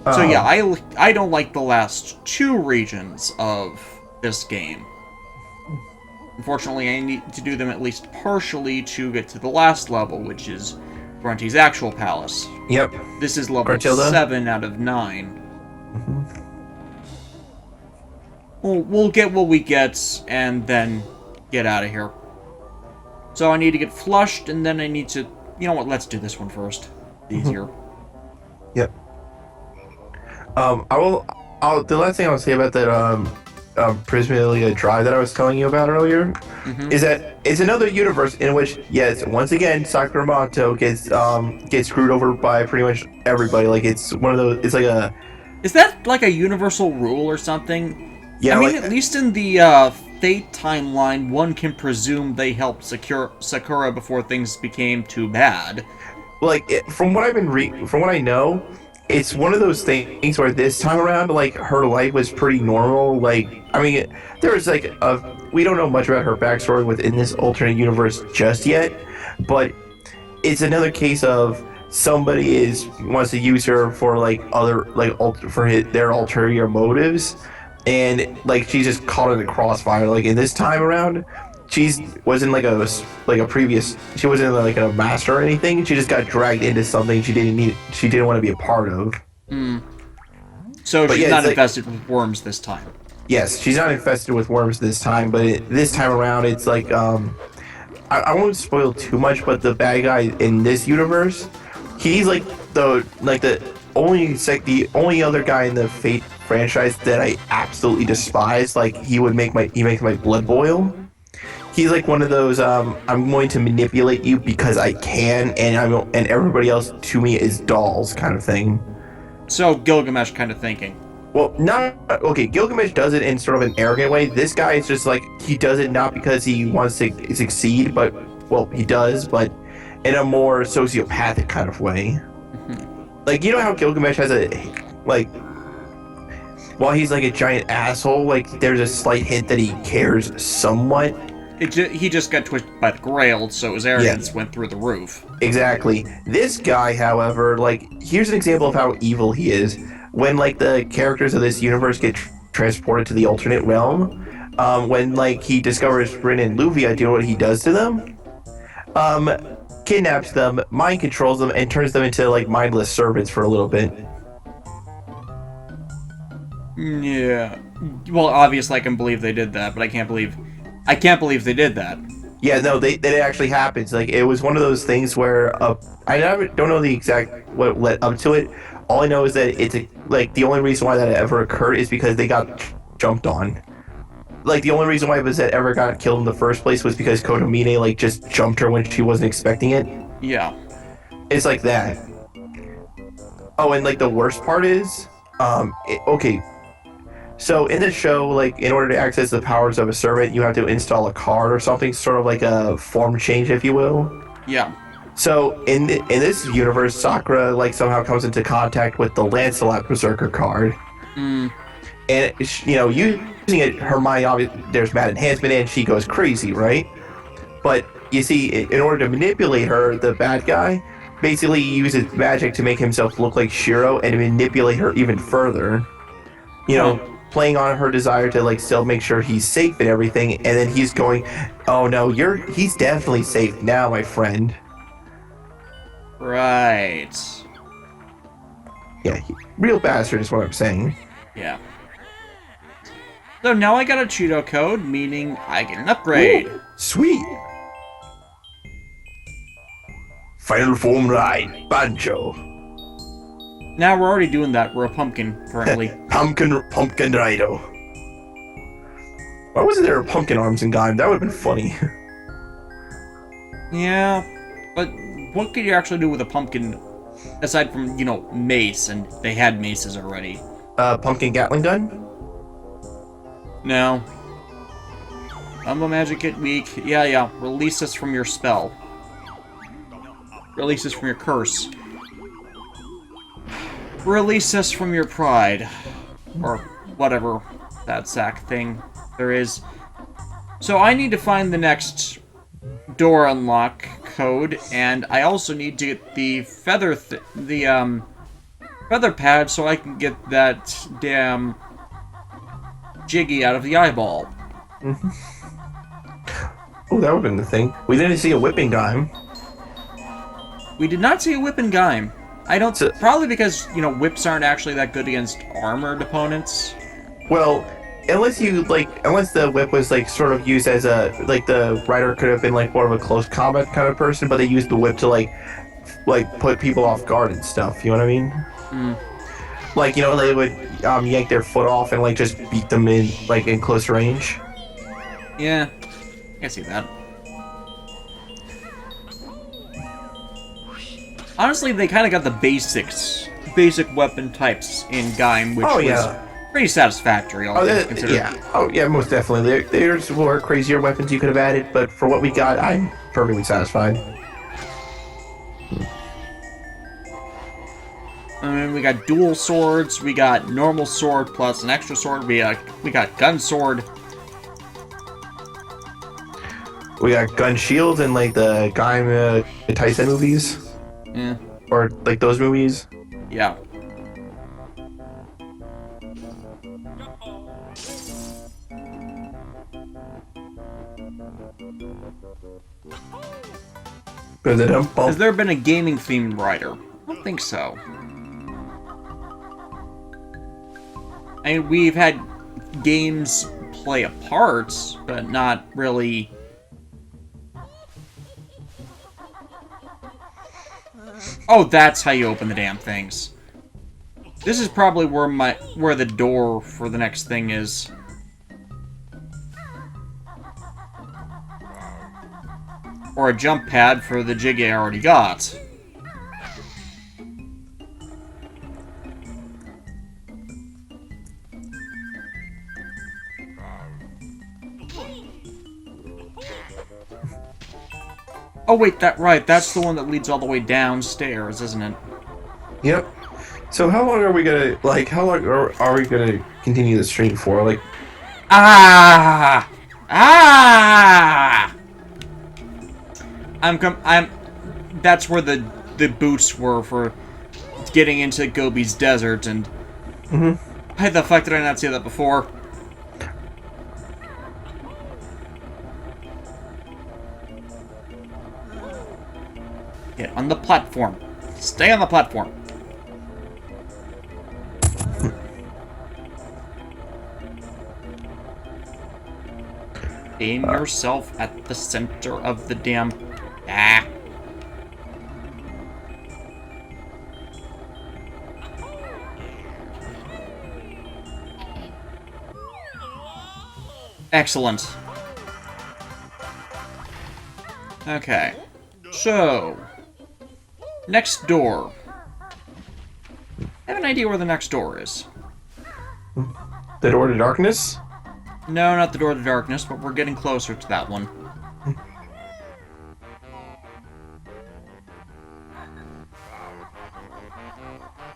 So yeah, I don't like the last 2 regions of this game. Unfortunately, I need to do them at least partially to get to the last level, which is Grunty's actual palace. Yep. This is level Gruntilda? 7 out of 9. We'll get what we get, and then get out of here. So I need to get flushed, and then I need to... You know what, let's do this one first. Easier. Yep. The last thing I'll say about that Prismalia Drive that I was telling you about earlier is that it's another universe in which, yes, once again, Sacramento gets screwed over by pretty much everybody. Like, it's one of those... It's like a... Is that like a universal rule or something? Yeah, I mean, like, at least in the Fate timeline, one can presume they helped Sakura before things became too bad. like from what I've been from what I know, it's one of those things where this time around, like, her life was pretty normal. Like, I mean, there's like we don't know much about her backstory within this alternate universe just yet, but it's another case of somebody wants to use her for like their ulterior motives. And like she's just caught in the crossfire. Like in this time around, she wasn't like a previous. She wasn't like a master or anything. She just got dragged into something she didn't want to be a part of. So she's not infested with worms this time. Yes, she's not infested with worms this time. But this time around, it's like I won't spoil too much. But the bad guy in this universe, he's like the only other guy in the Fate franchise that I absolutely despise. Like, he makes my blood boil. He's like one of those I'm going to manipulate you because I can, and everybody else to me is dolls kind of thing. So Gilgamesh kind of thinking. Well, Gilgamesh does it in sort of an arrogant way. This guy is just like, he does it not because he wants to succeed, but well, he does, but in a more sociopathic kind of way. Like, you know how Gilgamesh has a, like, while he's like a giant asshole, like, there's a slight hint that he cares somewhat. He just got twitched by the Grail, so his arrogance went through the roof. Exactly. This guy, however, like, here's an example of how evil he is. When, like, the characters of this universe get transported to the alternate realm, when, like, he discovers Bryn and Luvia, do you know what he does to them? Kidnaps them, mind controls them, and turns them into, like, mindless servants for a little bit. Yeah. Well, obviously I can believe they did that, but I can't believe they did that. Yeah, no, that actually happens. Like, it was one of those things where I don't know the exact what led up to it. All I know is that like the only reason why that ever occurred is because they got jumped on. Like, the only reason why Bizet ever got killed in the first place was because Kotomine like just jumped her when she wasn't expecting it. Yeah. It's like that. Oh, and like the worst part is, okay. So in the show, like, in order to access the powers of a servant, you have to install a card or something, sort of like a form change, if you will. Yeah. So in this universe, Sakura like somehow comes into contact with the Lancelot Berserker card, and you know, using it, her mind there's mad enhancement, and she goes crazy, right? But you see, in order to manipulate her, the bad guy basically uses magic to make himself look like Shiro and manipulate her even further. You know, playing on her desire to like still make sure he's safe and everything, and then he's going, "Oh no, he's definitely safe now, my friend." Right. Yeah, real bastard is what I'm saying. Yeah. So now I got a Cheeto code, meaning I get an upgrade. Ooh, sweet. Final form ride, Banjo. Now we're already doing that. We're a pumpkin currently. Pumpkin Rido. Why wasn't there a pumpkin arms in Gaim? That would have been funny. Yeah, but what could you actually do with a pumpkin aside from, you know, mace, and they had maces already? Pumpkin Gatling gun? No. Umbo Magic Get weak. Yeah. Release us from your spell. Release us from your curse. Release us from your pride. Or whatever that sack thing there is. So I need to find the next door unlock code, and I also need to get the feather feather pad so I can get that damn Jiggy out of the eyeball. Oh, that would have been the thing. We didn't see a whipping Gaim. We did not see a whip in Gaim. I don't... Probably because, you know, whips aren't actually that good against armored opponents. Well, unless the whip was, like, sort of used as a... Like, the rider could have been, like, more of a close combat kind of person, but they used the whip to, like put people off guard and stuff. You know what I mean? Like, you know, they would yank their foot off and, like, just beat them in close range. Yeah, I can see that. Honestly, they kind of got the basic weapon types in Gaim, which was pretty satisfactory. Yeah, most definitely. There's more crazier weapons you could have added, but for what we got, I'm perfectly satisfied. I mean, we got dual swords, we got normal sword plus an extra sword, we got gun sword. We got gun shields and like the Gaim Taisen movies. Yeah. Or like those movies. Yeah. Has there been a gaming themed rider? I don't think so. I mean, we've had games play a part, but not really. Oh, that's how you open the damn things. This is probably where the door for the next thing is. Or a jump pad for the jig I already got. Oh wait, that's the one that leads all the way downstairs, isn't it? Yep. So how long are we gonna are we gonna continue the stream for? Like, Ah! Ah! I'm that's where the boots were for getting into Gobi's desert, and why the fuck did I not see that before? Get on the platform. Stay on the platform. Aim yourself at the center of the damn... Ah. Excellent. Okay. So... next door. I have an idea where the next door is. the door to darkness? No, not the door to darkness, but we're getting closer to that one.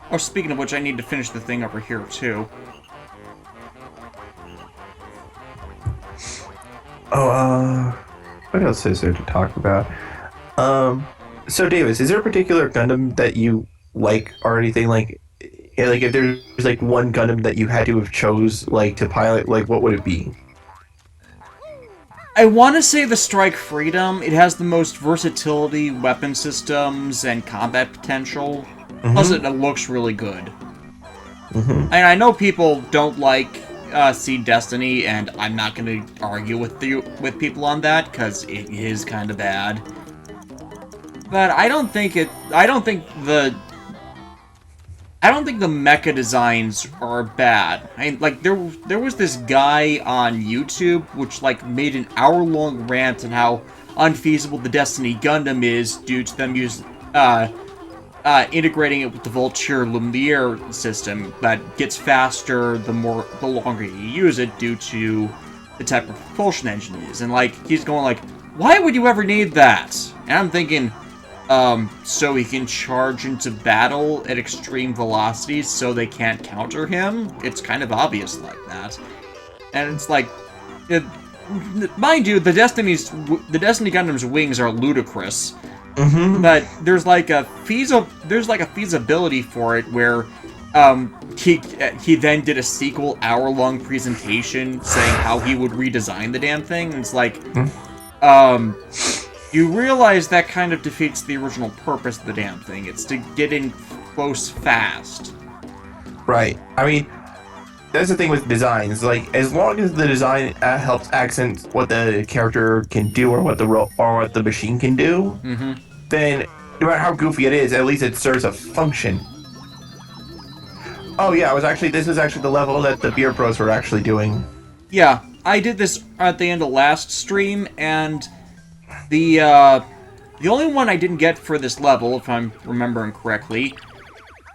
Oh, speaking of which, I need to finish the thing over here, too. Oh, what else is there to talk about? So Davis, is there a particular Gundam that you like or anything like? Yeah, like if there's like one Gundam that you had to have chose like to pilot, like what would it be? I want to say the Strike Freedom. It has the most versatility, weapon systems, and combat potential. Plus, it looks really good. And I know people don't like Seed Destiny, and I'm not going to argue with people on that because it is kind of bad. But I don't think the mecha designs are bad. I mean, like there was this guy on YouTube which like made an hour-long rant on how unfeasible the Destiny Gundam is due to them integrating it with the Vulture Lumiere system that gets faster the longer you use it due to the type of propulsion engine it is. And like he's going like, why would you ever need that? And I'm thinking, so he can charge into battle at extreme velocities so they can't counter him? It's kind of obvious like that. And it's like, mind you, the Destiny Gundam's wings are ludicrous. But there's like a feasibility for it where he then did a sequel hour-long presentation saying how he would redesign the damn thing. And it's like, you realize that kind of defeats the original purpose of the damn thing. It's to get in close fast. Right. I mean, that's the thing with designs. Like, as long as the design helps accent what the character can do or what the machine can do, then no matter how goofy it is, at least it serves a function. Oh yeah, this was actually the level that the Beer Bros were actually doing. Yeah, I did this at the end of last stream, and the only one I didn't get for this level, if I'm remembering correctly,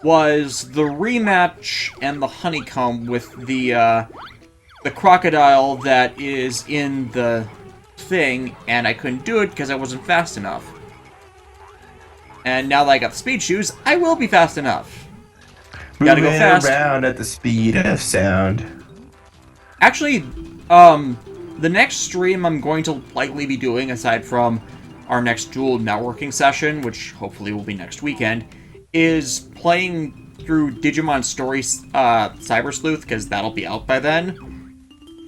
was the rematch and the honeycomb with the crocodile that is in the thing, and I couldn't do it because I wasn't fast enough. And now that I got the speed shoes, I will be fast enough. Gotta go fast. Around at the speed of sound. Actually, the next stream I'm going to likely be doing, aside from our next dual networking session, which hopefully will be next weekend, is playing through Digimon Story Cyber Sleuth, because that'll be out by then.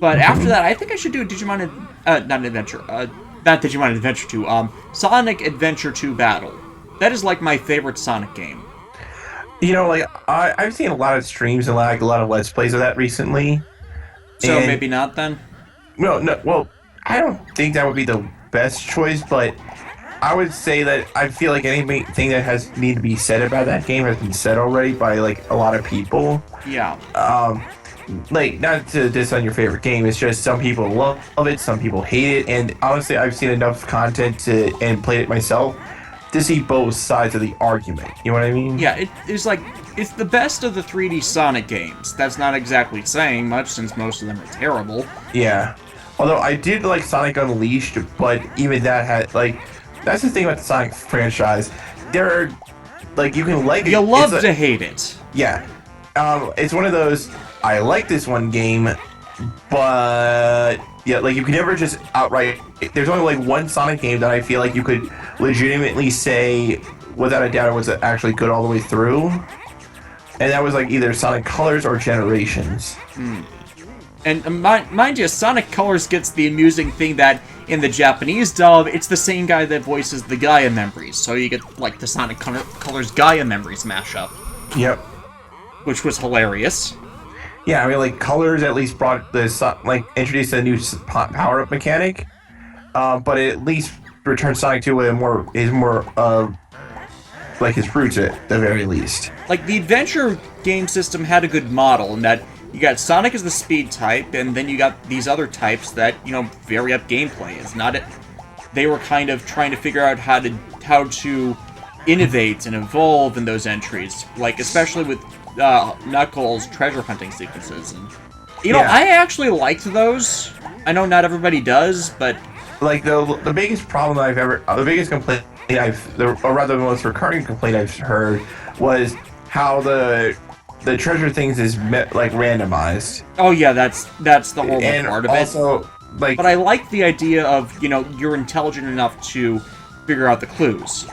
But after that, I think I should do a Digimon, not Digimon Adventure 2, Sonic Adventure 2 Battle. That is like my favorite Sonic game. You know, like, I've seen a lot of streams and like a lot of Let's Plays of that recently. So maybe not then? No, well, I don't think that would be the best choice, but I would say that I feel like anything that need to be said about that game has been said already by, like, a lot of people. Yeah. Like, not to diss on your favorite game, it's just some people love it, some people hate it, and honestly, I've seen enough content and played it myself to see both sides of the argument. You know what I mean? Yeah, it's like, it's the best of the 3D Sonic games. That's not exactly saying much, since most of them are terrible. Yeah. Although I did like Sonic Unleashed, but even that had, like, that's the thing about the Sonic franchise. There are, like, you can like it. You love to hate it. Yeah. It's one of those, I like this one game, but yeah, like you can never just outright. There's only like one Sonic game that I feel like you could legitimately say without a doubt it was actually good all the way through, and that was like either Sonic Colors or Generations. And mind you, Sonic Colors gets the amusing thing that in the Japanese dub, it's the same guy that voices the Gaia Memories, so you get like the Sonic Colors Gaia Memories mashup. Yep. Which was hilarious. Yeah, I mean, like, Colors at least brought this, like, introduced a new power-up mechanic, but it at least returned Sonic to like, his roots at the very least. Like, the adventure game system had a good model in that you got Sonic as the speed type, and then you got these other types that, vary up gameplay. It's not it. They were kind of trying to figure out how to innovate and evolve in those entries, like, especially with Knuckles' treasure hunting sequences, and I actually liked those. I know not everybody does, but like the biggest problem the biggest complaint or rather the most recurring complaint I've heard was how the treasure things is like randomized. Oh yeah, that's the whole part of also, it. Like, but I like the idea of you're intelligent enough to figure out the clues.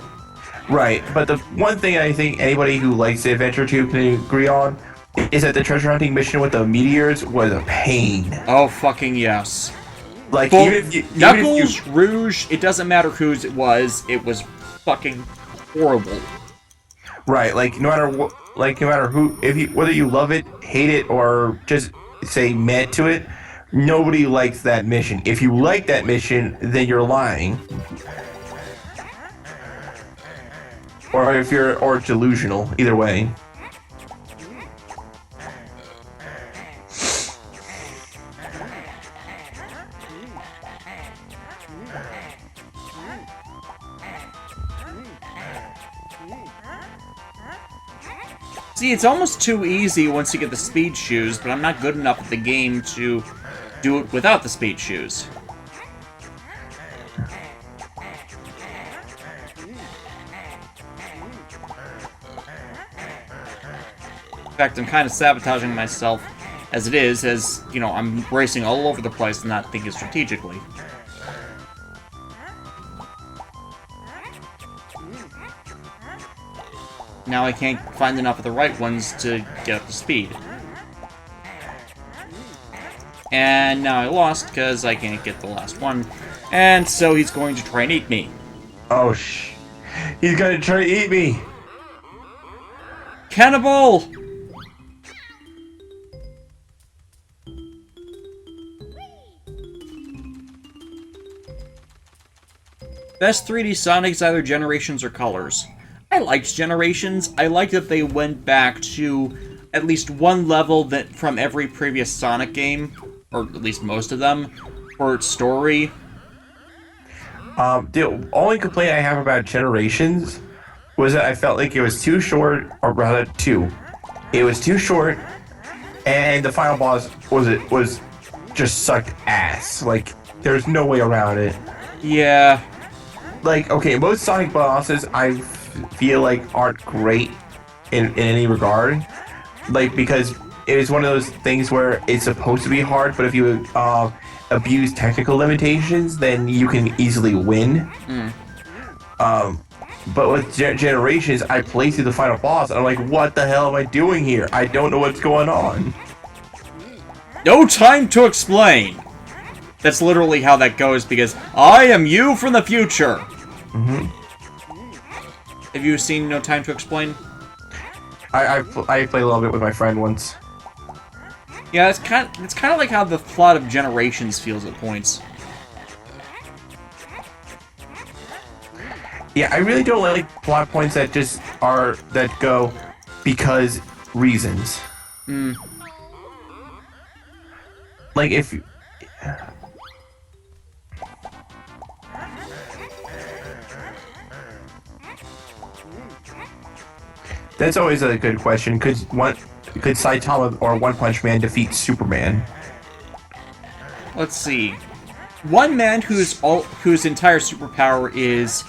Right, but the one thing I think anybody who likes the Adventure 2 can agree on is that the treasure hunting mission with the meteors was a pain. Oh, fucking yes. Like, Knuckles, Rouge, it doesn't matter whose it was fucking horrible. Right, like, no matter who, whether you love it, hate it, or just say meh to it, nobody likes that mission. If you like that mission, then you're lying. Or delusional, either way. See, it's almost too easy once you get the speed shoes, but I'm not good enough at the game to do it without the speed shoes. In fact, I'm kind of sabotaging myself as it is, as, I'm racing all over the place and not thinking strategically. Now I can't find enough of the right ones to get up to speed. And now I lost because I can't get the last one. And so he's going to try and eat me. Oh, he's gonna try to eat me! Cannibal! Best 3D Sonic is either Generations or Colors. I liked Generations. I liked that they went back to at least one level that from every previous Sonic game, or at least most of them, for its story. The only complaint I have about Generations was that I felt like it was too short, or rather two. It was too short, and the final boss was just sucked ass. Like, there's no way around it. Yeah. Like, okay, most Sonic bosses I feel like aren't great in any regard. Like, because it is one of those things where it's supposed to be hard, but if you abuse technical limitations, then you can easily win. But with Generations, I play through the final boss, and I'm like, what the hell am I doing here? I don't know what's going on. No time to explain! That's literally how that goes, because I am you from the future! Have you seen No Time to Explain? I played a little bit with my friend once. Yeah, it's kind of like how the plot of Generations feels at points. Yeah, I really don't like plot points that just go because reasons. Like, if that's always a good question. Could Saitama or One Punch Man defeat Superman? Let's see. One man whose entire superpower is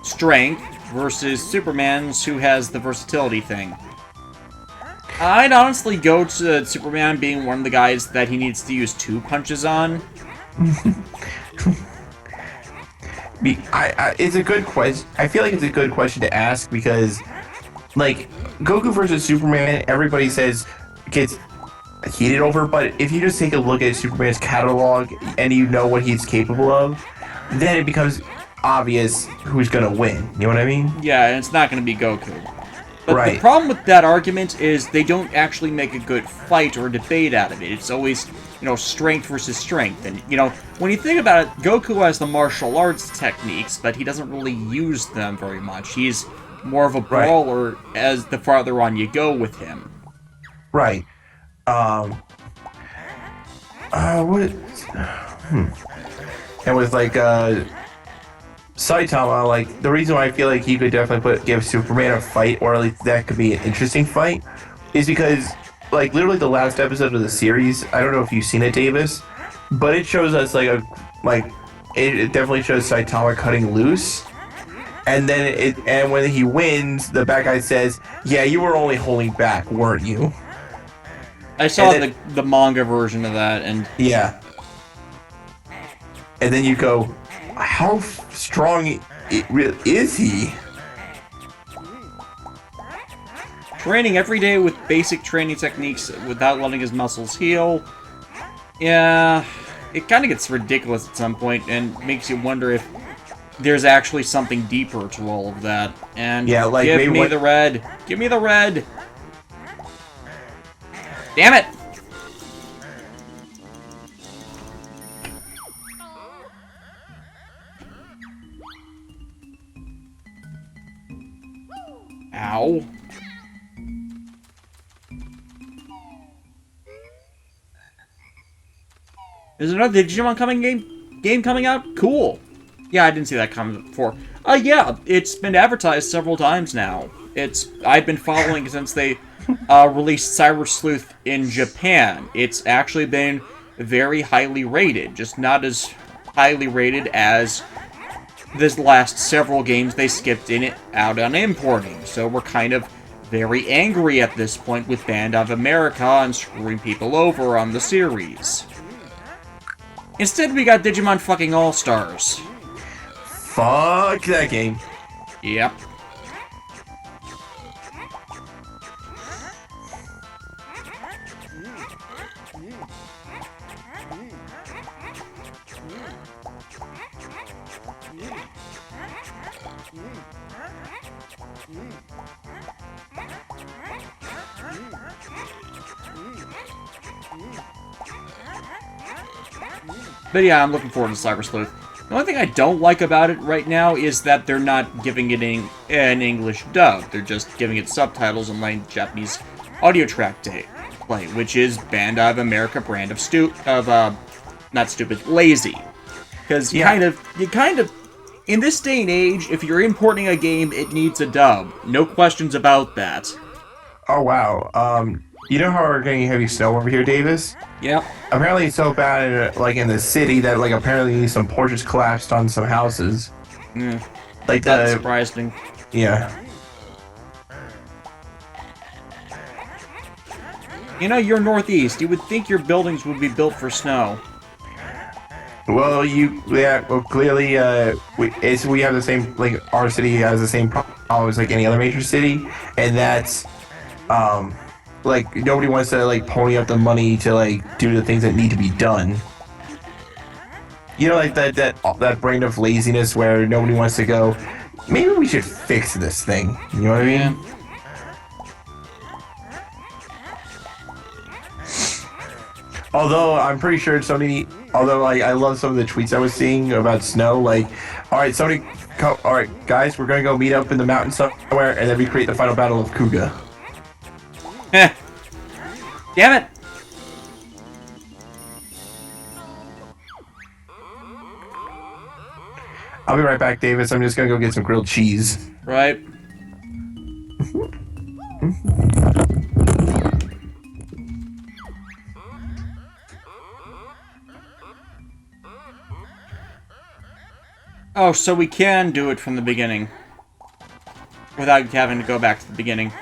strength versus Superman's who has the versatility thing. I'd honestly go to Superman being one of the guys that he needs to use 2 punches on. It's a good question. I feel like it's a good question to ask because, like, Goku versus Superman, everybody says gets heated over, but if you just take a look at Superman's catalog and you know what he's capable of, then it becomes obvious who's gonna win. You know what I mean? Yeah, and it's not going to be Goku. But Right. the problem with that argument is they don't actually make a good fight or debate out of it. It's always, strength versus strength. And, when you think about it, Goku has the martial arts techniques, but he doesn't really use them very much. He's more of a brawler as the farther on you go with him. Right. What? And with, like, Saitama, like, the reason why I feel like he could definitely give Superman a fight, or at least that could be an interesting fight, is because, like, literally the last episode of the series, I don't know if you've seen it, Davis, but it shows us, it definitely shows Saitama cutting loose, and then and when he wins, the bad guy says, yeah, you were only holding back, weren't you? I saw the manga version of that, and... Yeah. And then you go, how strong is he? Training every day with basic training techniques without letting his muscles heal. Yeah, it kind of gets ridiculous at some point and makes you wonder if there's actually something deeper to all of that. And yeah, like give me the red. Give me the red. Damn it! Ow. Is there another Digimon game coming out? Cool. Yeah, I didn't see that coming before. Yeah, it's been advertised several times now. I've been following since they released Cyber Sleuth in Japan. It's actually been very highly rated, just not as highly rated as this last several games they skipped out on importing. So we're kind of very angry at this point with Band of America and screwing people over on the series. Instead, we got Digimon fucking All-Stars. Fuck that game. Yep. But yeah, I'm looking forward to Cyber Sleuth. The only thing I don't like about it right now is that they're not giving it an English dub. They're just giving it subtitles and letting Japanese audio track play, which is Band of America brand of not stupid, lazy. Because you kind of, in this day and age, if you're importing a game, it needs a dub. No questions about that. Oh wow. You know how we're getting heavy snow over here, Davis? Yep. Apparently it's so bad, in the city that, apparently some porches collapsed on some houses. That's surprising. Yeah. You're northeast. You would think your buildings would be built for snow. Well, clearly, we have the same, our city has the same problem as, any other major city, and that's, nobody wants to, pony up the money to, do the things that need to be done. That brain of laziness where nobody wants to go, maybe we should fix this thing. You know what I mean? Although, I'm pretty sure I love some of the tweets I was seeing about snow, alright, alright, guys, we're gonna go meet up in the mountains somewhere, and then we create the final battle of Kuga. Damn it! I'll be right back, Davis. I'm just gonna go get some grilled cheese. Right. Oh, so we can do it from the beginning. Without having to go back to the beginning.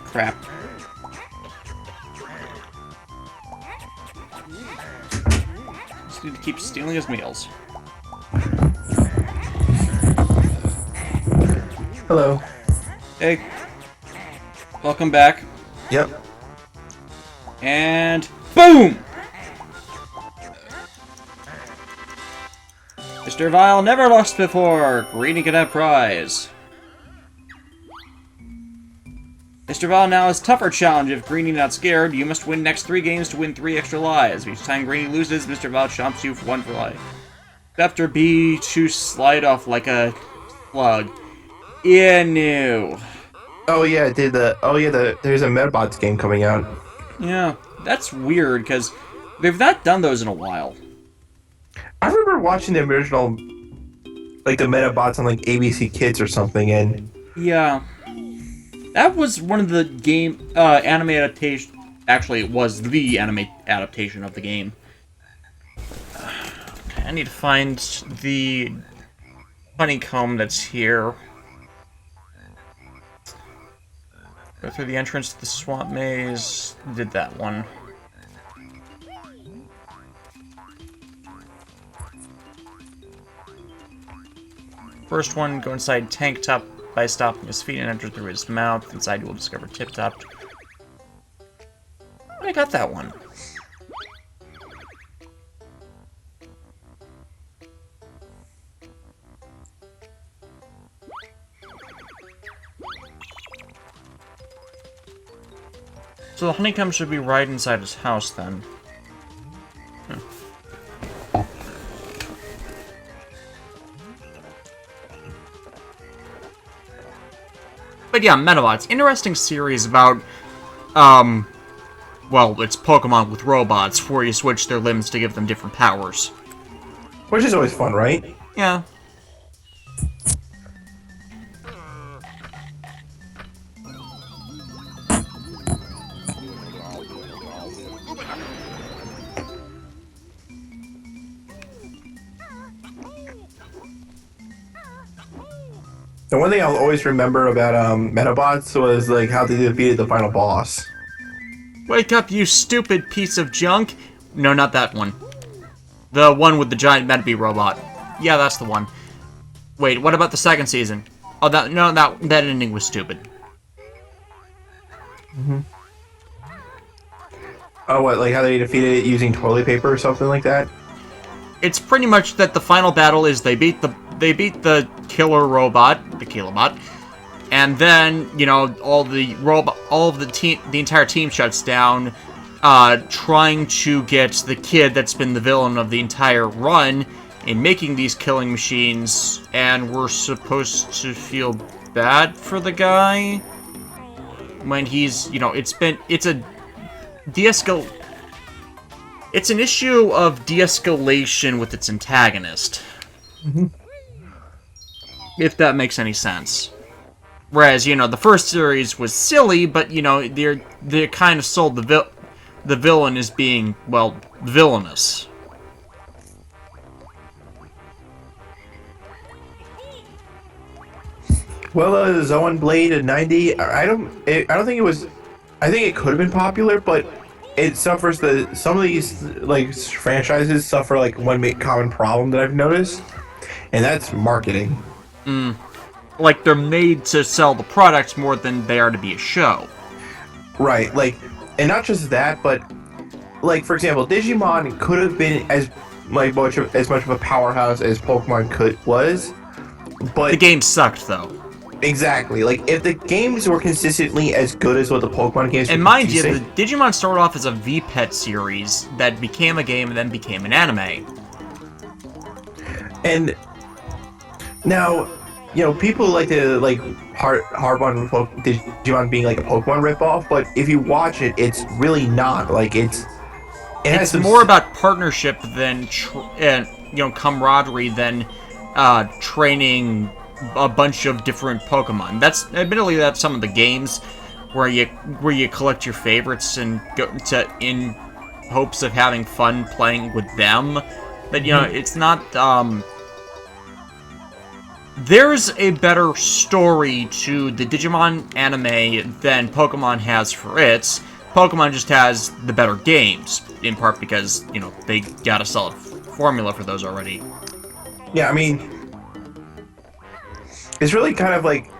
Crap. Just need to keep stealing his meals. Hello. Hey. Welcome back. Yep. And boom! Mr. Vile never lost before. Greenie Cadet Prize. Mr. Vile now has tougher challenge. If Greenie not scared, you must win next 3 games to win 3 extra lives. Each time Greenie loses, Mr. Vile chomps you for 1 for life. After B to slide off like a plug. Yeah, no. Oh yeah, there's a Metabots game coming out. Yeah, that's weird, because they've not done those in a while. I remember watching the original, like the Metabots on like ABC Kids or something, and Yeah. That was one of the game anime adaptation. Actually, it was the anime adaptation of the game. Okay, I need to find the honeycomb that's here. Go through the entrance to the swamp maze. Did that one. First one, go inside Tank Top by stopping his feet and enter through his mouth. Inside you will discover Tip Top. I got that one. So the honeycomb should be right inside his house then. But yeah, Metabots. Interesting series about, well, it's Pokemon with robots, where you switch their limbs to give them different powers. which is always fun, right? Yeah. The one thing I'll always remember about Metabots was like how they defeated the final boss. Wake up, you stupid piece of junk! No, not that one. The one with the giant Metabee robot. Yeah, that's the one. Wait, what about the second season? Oh, that ending was stupid. Oh, what? Like how they defeated it using toilet paper or something like that? It's pretty much that the final battle is they beat the killer robot, the Kilobot, and then, you know, the entire team shuts down, trying to get the kid that's been the villain of the entire run in making these killing machines, and we're supposed to feel bad for the guy when he's, it's an issue of de-escalation with its antagonist. Mm-hmm. If that makes any sense. Whereas, the first series was silly, but, they kind of sold the villain as being, well, villainous. Well, Zoan Blade in '90. I don't think it was. I think it could have been popular, but it suffers some of these like franchises suffer like one common problem that I've noticed, and that's marketing. Like, they're made to sell the products more than they are to be a show. Right, like, and not just that, but like for example, Digimon could have been as much of a powerhouse as Pokemon was, but The game sucked, though. exactly, like if the games were consistently as good as what the Pokemon games were And mind you, producing- the Digimon started off as a V-Pet series that became a game and then became an anime. And now, people like to harp on Digimon being like a Pokemon ripoff, but if you watch it, it's really not. Like it's More about partnership than camaraderie than training a bunch of different Pokemon. Admittedly that's some of the games where you collect your favorites and go in hopes of having fun playing with them. But it's not. There's a better story to the Digimon anime than Pokemon has for its. Pokemon just has the better games, in part because, they got a solid formula for those already. Yeah, I mean, it's really kind of like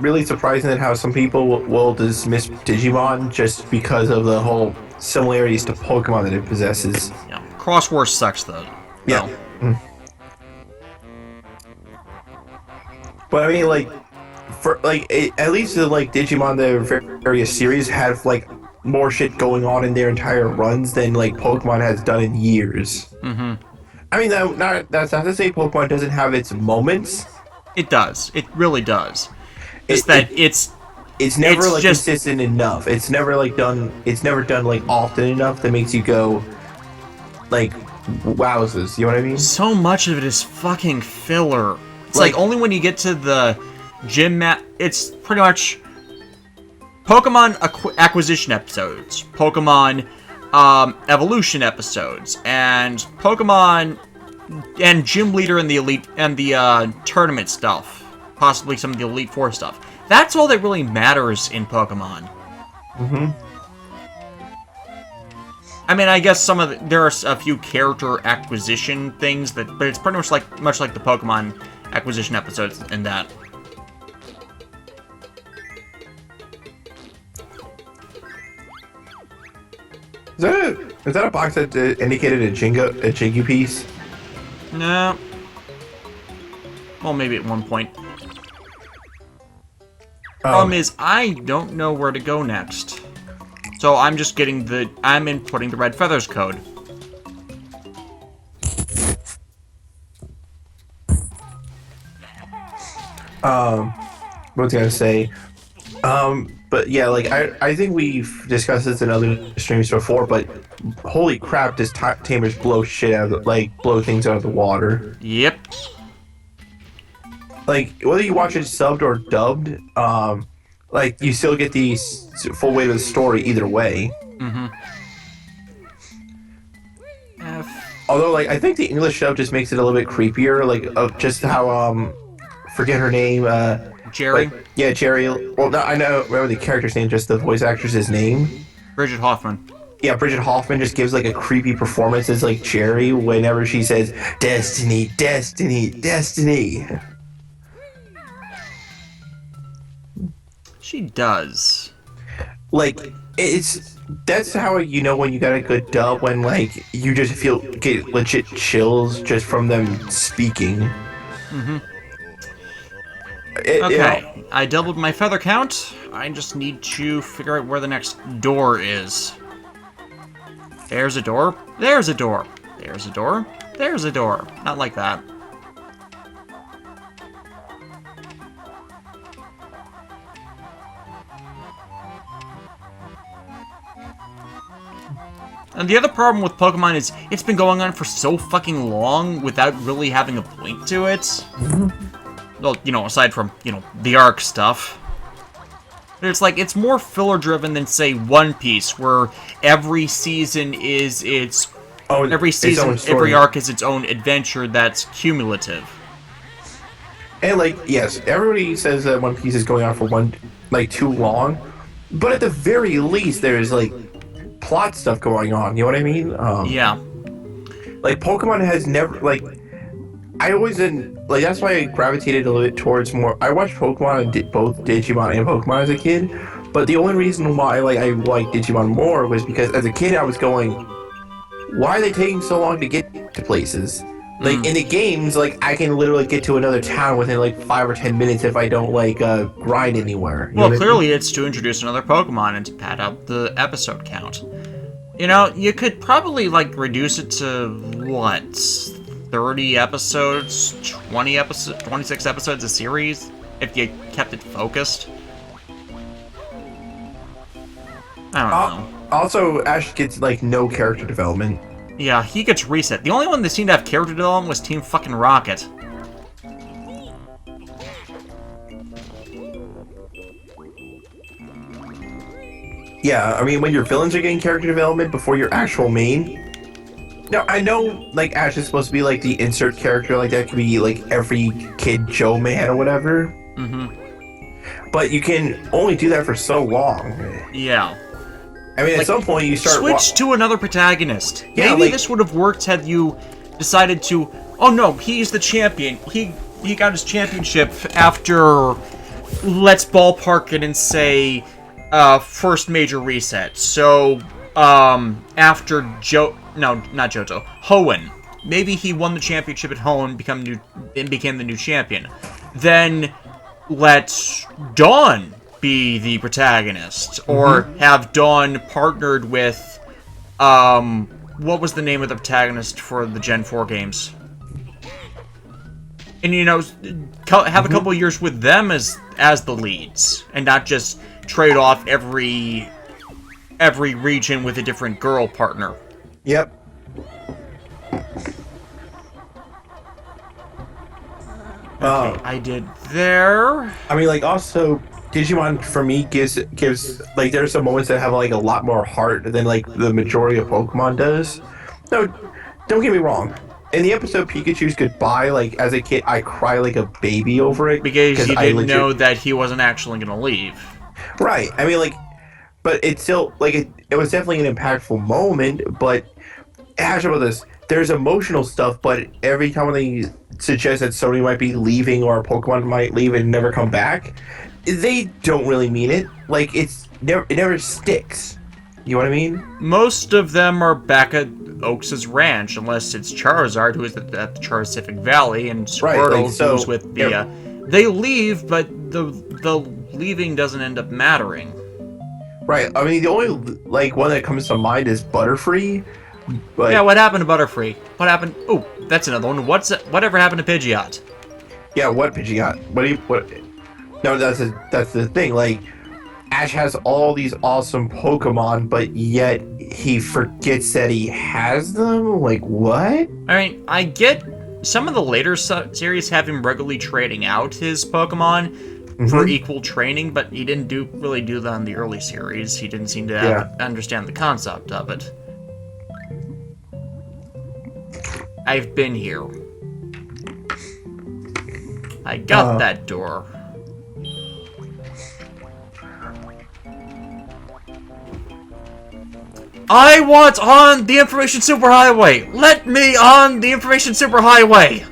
really surprising that how some people will dismiss Digimon just because of the whole similarities to Pokemon that it possesses. Yeah. Cross Wars sucks, though. Yeah. No. But I mean, at least the Digimon, the various series have more shit going on in their entire runs than Pokemon has done in years. Mm-hmm. I mean, that's not to say Pokemon doesn't have its moments. It does. It really does. It's never consistent enough. It's never done. It's never done often enough that makes you go wowzers. You know what I mean? So much of it is fucking filler. It's only when you get to the gym map, it's pretty much Pokemon acquisition episodes, Pokemon evolution episodes, and Pokemon and gym leader and the elite and the tournament stuff, possibly some of the Elite Four stuff. That's all that really matters in Pokemon. Mm-hmm. I mean, I guess there are a few character acquisition things but it's pretty much like the Pokemon acquisition episodes in that. Is that a box that indicated a Jingu piece? No. Well, maybe at one point. Problem is, I don't know where to go next. So I'm just I'm inputting the Red Feathers code. What was I gonna say? But yeah, I think we've discussed this in other streams before, but holy crap, does Tamers blow shit out of blow things out of the water. Yep. Whether you watch it subbed or dubbed, you still get the full weight of the story either way. Mm-hmm. Although, I think the English dub just makes it a little bit creepier, just how, forget her name, Jerry? Yeah, Jerry. Well, no, I know, remember the character's name, just the voice actress's name. Bridget Hoffman. Yeah, Bridget Hoffman just gives, a creepy performance as, Jerry whenever she says, "Destiny, destiny, destiny." She does. That's how you know when you got a good dub, when, you just get legit chills just from them speaking. Mm-hmm. Okay, I doubled my feather count. I just need to figure out where the next door is. There's a door. There's a door. There's a door. There's a door. Not like that. And the other problem with Pokemon is it's been going on for so fucking long without really having a point to it. Well, you know, aside from, you know, the ARC stuff. But it's like, it's more filler-driven than, say, One Piece, where every season is its... every season, every arc is its own adventure that's cumulative. And, like, yes, everybody says that One Piece is going on for too long. But at the very least, there's, like, plot stuff going on, you know what I mean? Yeah. Like, Pokemon has never, like... I always didn't... Like, that's why I gravitated a little bit towards more... I watched Pokemon and did both Digimon and Pokemon as a kid, but the only reason why, like, I liked Digimon more was because as a kid I was going, why are they taking so long to get to places? Like, in the games, like, I can literally get to another town within, like, 5 or 10 minutes if I don't, like, grind anywhere. You know Well, clearly it's to introduce another Pokemon and to pad up the episode count. You know, you could probably, like, reduce it to, what, 30 episodes, 20 episodes, 26 episodes a series, if you kept it focused. I don't know. Also, Ash gets, like, no character development. Yeah, he gets reset. The only one that seemed to have character development was Team fucking Rocket. Yeah, I mean, when your villains are getting character development before your actual main... Now, I know, like, Ash is supposed to be, like, the insert character, like, that could be, like, every kid Joe man or whatever. Mm-hmm. But you can only do that for so long. Yeah. I mean, like, at some point you start... Switch to another protagonist. Yeah, maybe like, this would have worked had you decided to... Oh no, he's the champion. He got his championship after... Let's ballpark it and say... first major reset. So, after No, not Johto. Hoenn. Maybe he won the championship at Hoenn and became the new champion. Then, let Dawn be the protagonist. Or have Dawn partnered with, what was the name of the protagonist for the Gen 4 games? And, you know, have a couple years with them as the leads. And not just trade off every region with a different girl partner. Yep. Okay, I did there. I mean, like, also, Digimon, for me, gives, like, there's some moments that have, like, a lot more heart than, like, the majority of Pokemon does. No, don't get me wrong. In the episode Pikachu's goodbye, like, as a kid, I cry like a baby over it. Because you didn't know that he wasn't actually going to leave. Right. I mean, like, but it's still, like, it was definitely an impactful moment, but Ash, about this, there's emotional stuff, but every time they suggest that somebody might be leaving or a Pokemon might leave and never come back, they don't really mean it. Like, it never sticks. You know what I mean? Most of them are back at Oaks' ranch, unless it's Charizard, who is at the Charcific Valley, and Squirtle, who's with the... Yeah. They leave, but the leaving doesn't end up mattering. Right. I mean, the only, like, one that comes to mind is Butterfree. But yeah, what happened to Butterfree? What happened? Oh, that's another one. Whatever happened to Pidgeot? Yeah, what Pidgeot? What? No, that's the thing. Like, Ash has all these awesome Pokemon, but yet he forgets that he has them? Like, what? I mean, I get some of the later series have him regularly trading out his Pokemon for equal training, but he didn't really do that in the early series. He didn't seem to understand the concept of it. I've been here. I got that door. I want on the Information Superhighway! Let me on the Information Superhighway!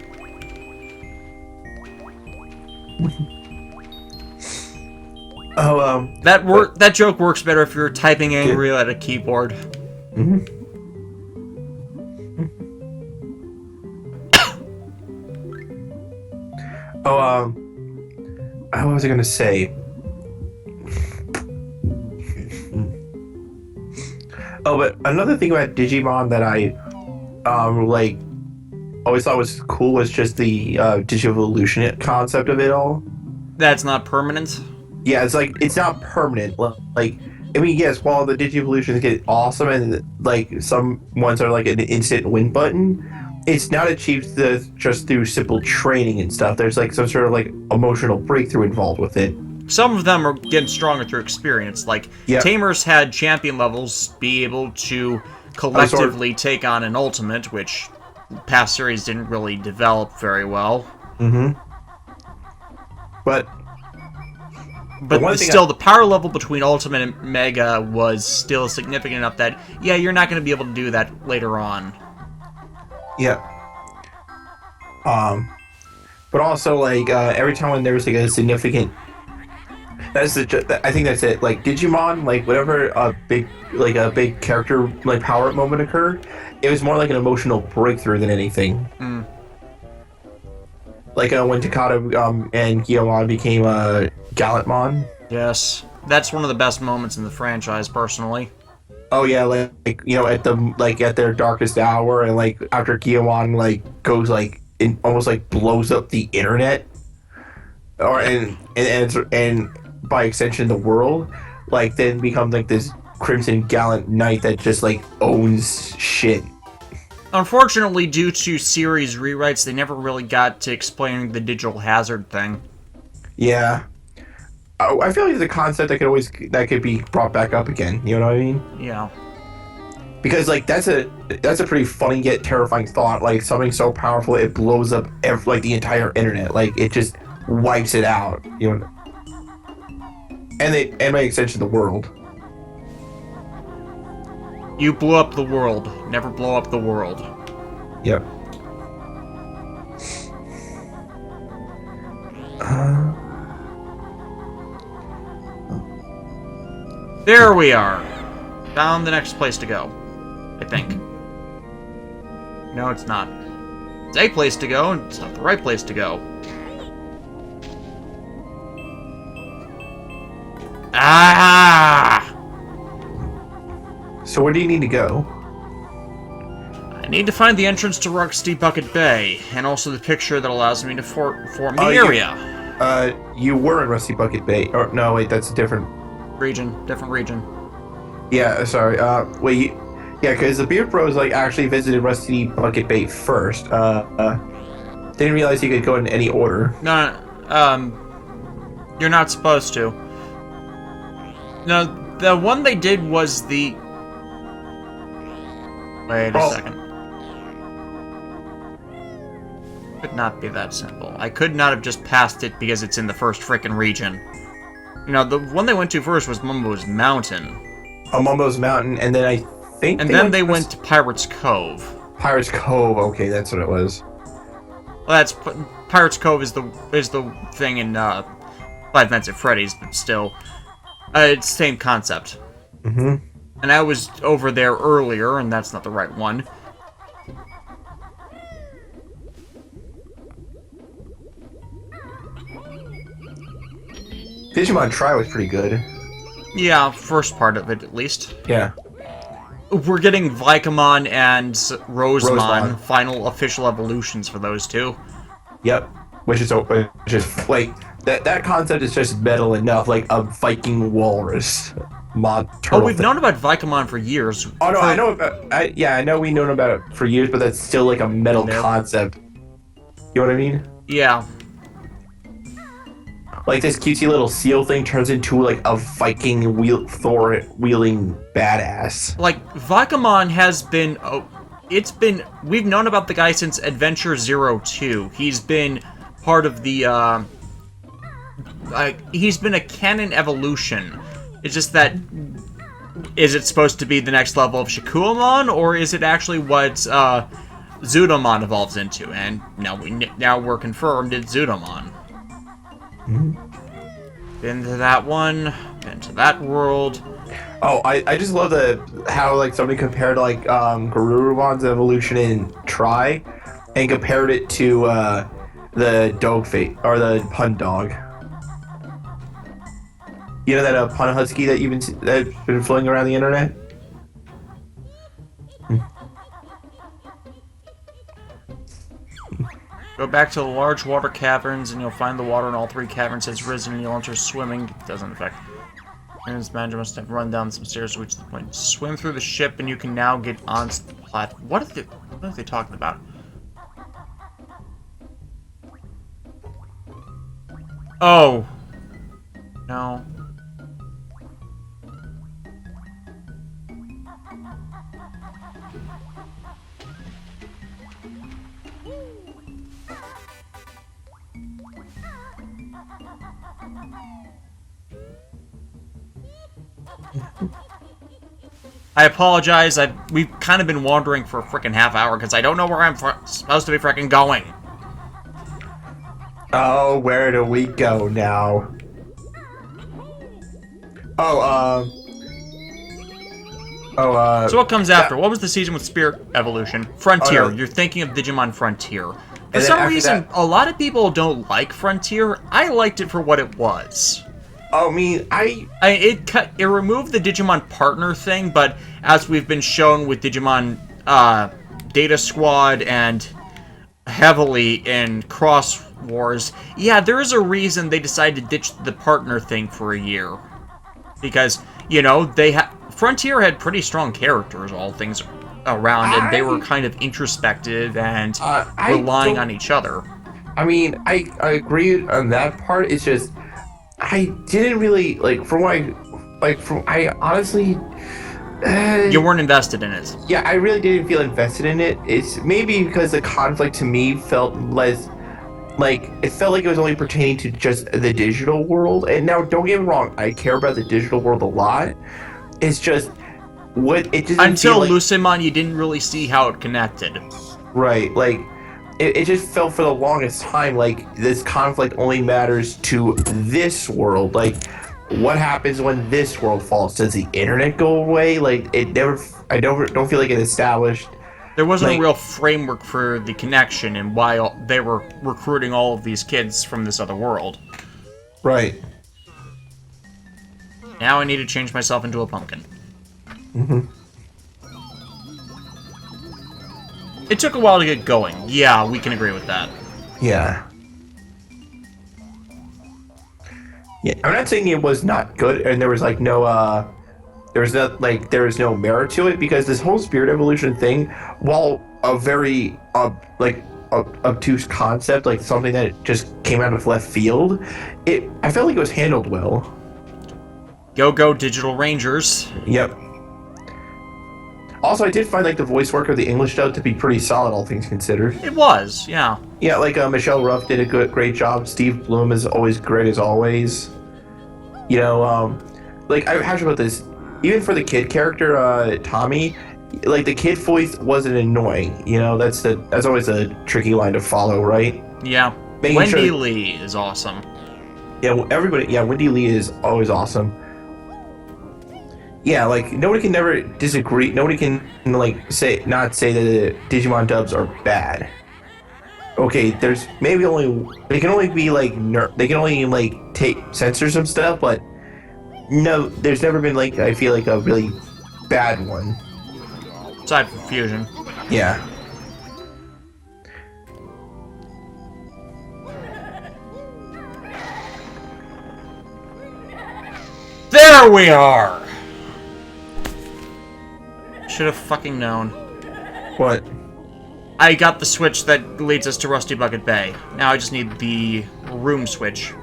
That joke works better if you're typing angry at a keyboard. What was I gonna say? But another thing about Digimon that I, like, always thought was cool was just the digivolution concept of it all. That's not permanent. Yeah, it's like it's not permanent. Like, I mean, yes, while the digivolutions get awesome and like some ones are like an instant win button, it's not achieved just through simple training and stuff. There's like some sort of like emotional breakthrough involved with it. Some of them are getting stronger through experience. Like, Tamers had champion levels be able to collectively take on an ultimate, which past series didn't really develop very well. Mm-hmm. But still, the power level between Ultimate and Mega was still significant enough that, yeah, you're not going to be able to do that later on. Yeah. But also, like, every time when there was, like, a significant... I think that's it. Like, Digimon, like, whatever a big character, like, power-up moment occurred, it was more like an emotional breakthrough than anything. Mm. Like, when Takata and Guillemon became Gallantmon. Yes. That's one of the best moments in the franchise, personally. Oh yeah, like you know, at their darkest hour, and like after Guillemon like goes like almost like blows up the internet, or and by extension the world, like then becomes like this Crimson Gallant Knight that just like owns shit. Unfortunately, due to series rewrites, they never really got to explaining the digital hazard thing. Yeah. I feel like it's a concept that could be brought back up again. You know what I mean? Yeah. Because like that's a pretty funny yet terrifying thought. Like something so powerful it blows up like the entire internet. Like it just wipes it out. You know. And by extension the world. You blew up the world. Never blow up the world. Yep. There we are. Found the next place to go. I think. No, it's not. It's a place to go, and it's not the right place to go. Ah! So where do you need to go? I need to find the entrance to Rusty Bucket Bay, and also the picture that allows me to form the area. You were in Rusty Bucket Bay. Or no, wait, that's a different different region. Yeah, sorry. Wait, yeah, because the Beard Bros like actually visited Rusty Bucket Bay first. Didn't realize you could go in any order. No, you're not supposed to. No, the one they did was the. Wait a second. Could not be that simple. I could not have just passed it because it's in the first frickin' region. You know, the one they went to first was Mumbo's Mountain. Oh, Mumbo's Mountain, and then I think they went to Pirate's Cove. Pirate's Cove, okay, that's what it was. Well, Pirate's Cove is the thing in Five Nights at Freddy's, but still, it's the same concept. Mm-hmm. And I was over there earlier, and that's not the right one. Digimon Tri was pretty good. Yeah, first part of it at least. Yeah. We're getting Vicomon and Rosemon, final official evolutions for those two. Yep. Which is like that concept is just metal enough, like a Viking walrus mod turtle. Oh, we've known about Vicomon for years. Oh no, I know about. I know we've known about it for years, but that's still like a metal concept. You know what I mean? Yeah. Like this cutesy little seal thing turns into like a Viking Thor wielding badass. Like Vicomon has been, we've known about the guy since Adventure 02. He's been part of the, he's been a canon evolution. It's just that, is it supposed to be the next level of Shakuamon, or is it actually what Zudomon evolves into? And now we're confirmed it's Zudomon. Mm-hmm. Been to that one, been to that world. Oh, I just love how like somebody compared like Garurumon's evolution in Tri, and compared it to the dog fate or the pun dog. You know that pun husky that that's been floating around the internet? Go back to the large water caverns, and you'll find the water in all 3 caverns has risen, and you'll enter swimming. It doesn't affect. Aaron's manager must have run down some stairs to reach the point. Swim through the ship, and you can now get onto the platform. What are they talking about? Oh. No. I apologize. We've kind of been wandering for a freaking half hour because I don't know where I'm supposed to be freaking going. Oh, where do we go now? So what comes after? What was the season with Spirit Evolution? Frontier. Oh, no. You're thinking of Digimon Frontier. For And some then after reason, that- a lot of people don't like Frontier. I liked it for what it was. I mean, It removed the Digimon partner thing, but as we've been shown with Digimon Data Squad and heavily in Cross Wars, yeah, there is a reason they decided to ditch the partner thing for a year. Because, you know, Frontier had pretty strong characters, all things around, and they were kind of introspective and relying on each other. I mean, I agree on that part. It's just I didn't really I honestly You weren't invested in it. yeah, I really didn't feel invested in it. It's maybe because the conflict to me felt less like it felt like it was only pertaining to just the digital world. And now, don't get me wrong, I care about the digital world a lot. It's just until Lucemon, you didn't really see how it connected. Right, like it just felt for the longest time like this conflict only matters to this world. Like, what happens when this world falls? Does the internet go away? Like, it never. I don't feel like it established. There wasn't a real framework for the connection and why they were recruiting all of these kids from this other world. Right. Now I need to change myself into a pumpkin. Mm-hmm. It took a while to get going. Yeah, we can agree with that. Yeah. Yeah, I'm not saying it was not good, and there was no merit to it, because this whole spirit evolution thing, while a very obtuse concept, like something that just came out of left field, I felt like it was handled well. Go Digital Rangers. Yep. Also, I did find like the voice work of the English dub to be pretty solid, all things considered. It was, yeah. Yeah, like Michelle Ruff did a great job. Steve Bloom is always great as always. You know, like I have about this. Even for the kid character, Tommy, like the kid voice wasn't annoying. You know, that's always a tricky line to follow, right? Yeah. Wendy Lee is awesome. Yeah, Wendy Lee is always awesome. Yeah, like nobody can never disagree. Nobody can say that the Digimon dubs are bad. Okay, there's maybe they can only take censor some stuff, but no, there's never been I feel like a really bad one. Aside from Fusion. Yeah. There we are! Should have fucking known. What? I got the switch that leads us to Rusty Bucket Bay. Now I just need the room switch.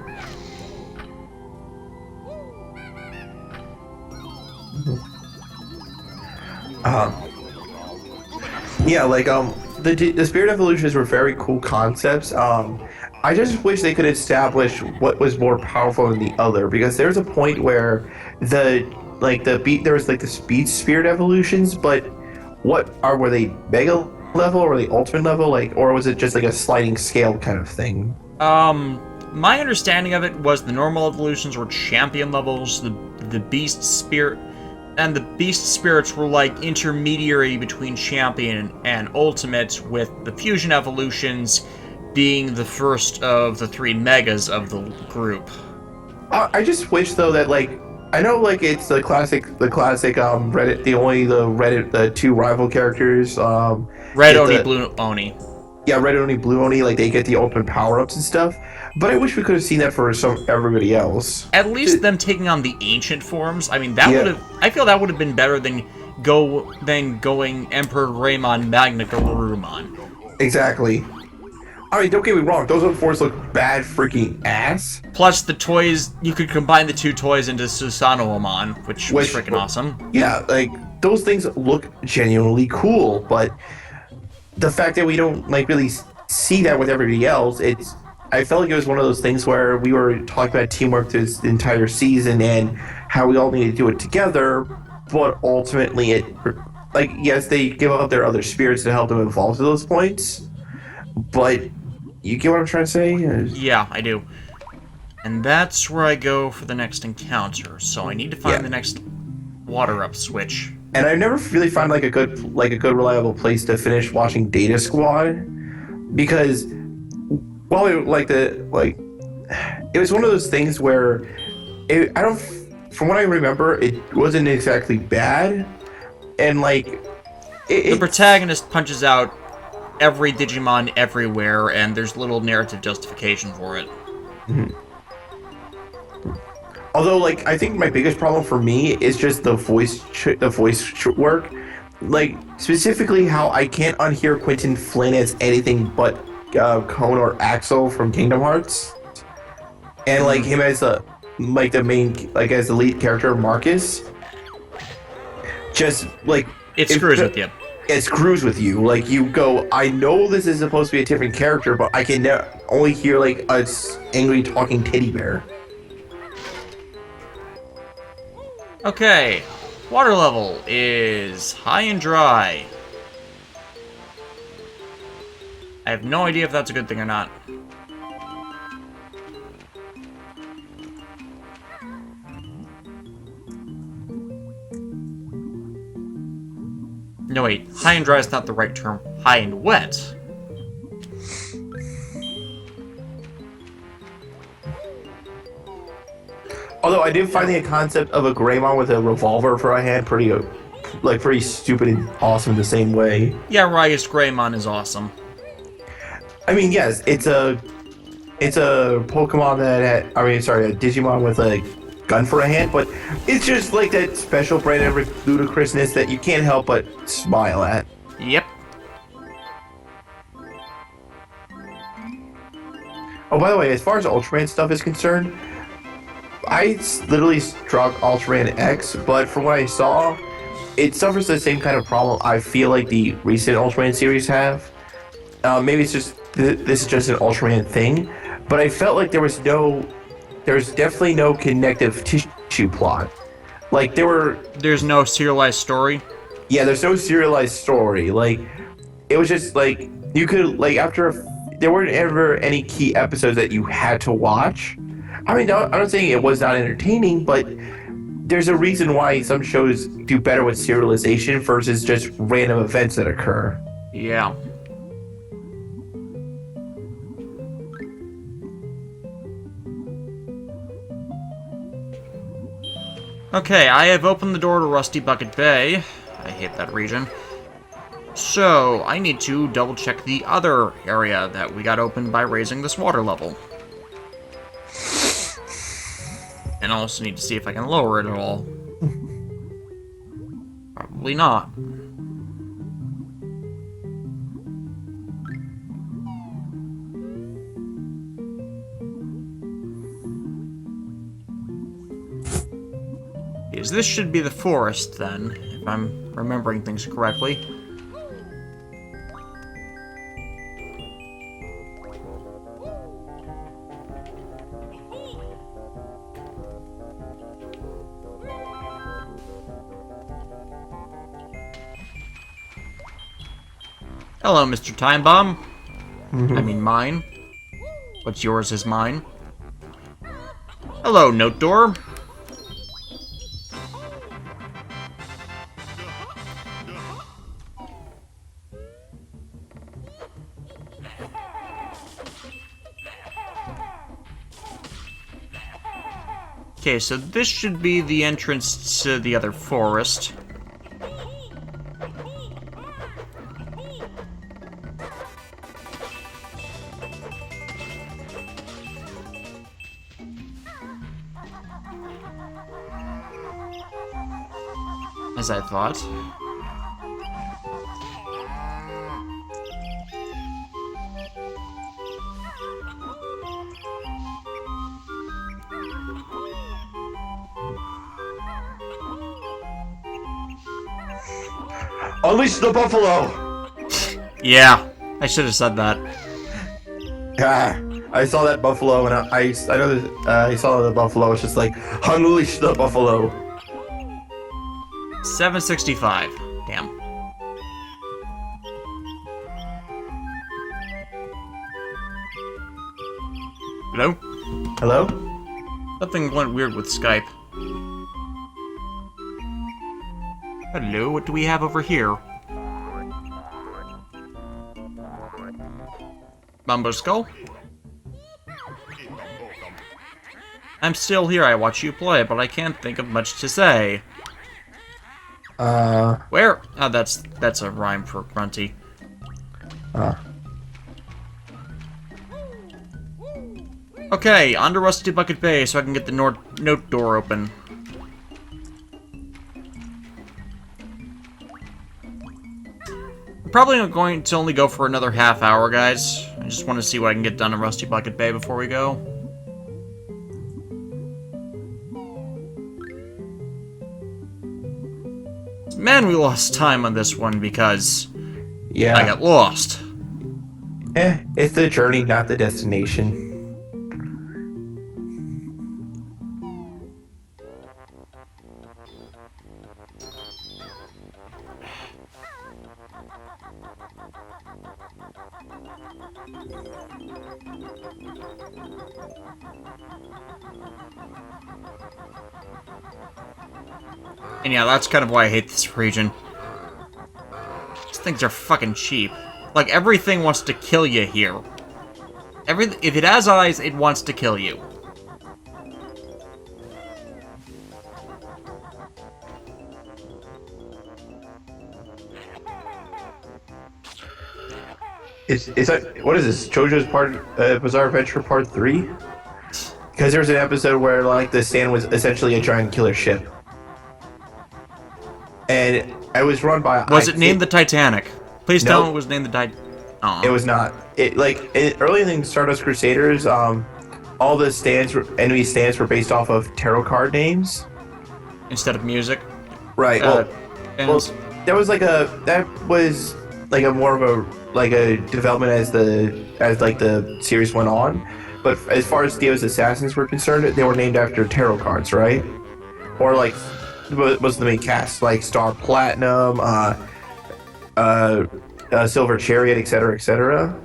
Yeah, the spirit evolutions were very cool concepts. I just wish they could establish what was more powerful than the other, because there's a point where there was the speed spirit evolutions, but were they mega level or were they ultimate level, or was it just like a sliding scale kind of thing? My understanding of it was the normal evolutions were champion levels, the beast spirit, and the beast spirits were like intermediary between champion and ultimate, with the fusion evolutions being the first of the 3 megas of the group. I just wish though that I know it's the classic Reddit, the 2 rival characters, Red Oni, Blue Oni. yeah, red Oni, blue Oni, like they get the ultimate power-ups and stuff. But I wish we could have seen that for everybody else. At least them taking on the ancient forms. I mean, that Yeah. would have. I feel that would have been better than going Emperor Greymon, Magna Garurumon. Exactly. I mean, don't get me wrong, those other forms look bad freaking ass. Plus, the toys, you could combine the two toys into Susanoo-amon, which was freaking awesome. Yeah, like, those things look genuinely cool, but the fact that we don't, like, really see that with everybody else, I felt like it was one of those things where we were talking about teamwork this entire season and how we all need to do it together, but ultimately like, yes, they give up their other spirits to help them evolve to those points, but you get what I'm trying to say? Yeah, I do. And that's where I go for the next encounter, so I need to find the next water-up switch. And I've never really found like a good reliable place to finish watching Data Squad, because while it was one of those things where from what I remember, it wasn't exactly bad, and like the protagonist punches out every Digimon everywhere, and there's little narrative justification for it. Mm-hmm. Although, like, I think my biggest problem for me is just the voice work, like specifically how I can't unhear Quentin Flynn as anything but Cone or Axel from Kingdom Hearts, and like him as the main, like, as the lead character Marcus. Just like it screws with you. It screws with you. Like, you go, I know this is supposed to be a different character, but I can only hear like a angry talking teddy bear. Okay, water level is high and dry. I have no idea if that's a good thing or not. No, wait. High and dry is not the right term. High and wet. Although I did find the concept of a Greymon with a revolver for a hand pretty stupid and awesome the same way. Yeah, Riot's Greymon is awesome. I mean, yes, it's a Pokemon that a Digimon with a gun for a hand, but it's just like that special brand of ludicrousness that you can't help but smile at. Yep. Oh, by the way, as far as Ultraman stuff is concerned, I literally struck Ultraman X, but from what I saw, it suffers the same kind of problem I feel like the recent Ultraman series have. Maybe it's just this is just an Ultraman thing, but I felt like there's definitely no connective tissue plot. Like, there's no serialized story. Yeah, there's no serialized story. Like, it was just like you could, like, there weren't ever any key episodes that you had to watch. I mean, I'm not saying it was not entertaining, but there's a reason why some shows do better with serialization versus just random events that occur. Yeah. Okay, I have opened the door to Rusty Bucket Bay. I hate that region. So, I need to double check the other area that we got opened by raising this water level. And I also need to see if I can lower it at all. Probably not. This should be the forest, then, if I'm remembering things correctly. Hello, Mr. Time Bomb. I mean mine. What's yours is mine. Hello, Note Door. Okay, so this should be the entrance to the other forest. as I thought. Unleash the buffalo! Yeah, I should have said that. Ah, I saw that buffalo, and I know that I saw the buffalo. It's just like, unleash the buffalo. 765. Damn. Hello? Hello? Something went weird with Skype. Hello, what do we have over here? Bumbo Skull? I'm still here, I watch you play, but I can't think of much to say. Where? Oh, that's a rhyme for grunty. Okay, on to Rusty Bucket Bay so I can get the note door open. I'm probably not going to only go for another half hour, guys. I just want to see what I can get done in Rusty Bucket Bay before we go. Man, we lost time on this one because Yeah. I got lost. It's the journey, not the destination. And yeah, that's kind of why I hate this region. These things are fucking cheap. Like, everything wants to kill you here. If it has eyes, it wants to kill you. Is that, what is this? JoJo's Bizarre Adventure Part 3? Because there was an episode where, like, the stand was essentially a giant killer ship. And it was run by... Was it named the Titanic? Please tell me it was named the Titanic. It was not. Early in Stardust Crusaders, all the enemy stands were based off of tarot card names. Instead of music? Right. That was like a more of a development as the series went on. But as far as Dio's assassins were concerned, they were named after tarot cards, right? Or like, what was the main cast? Like Star Platinum, Silver Chariot, etc., etc.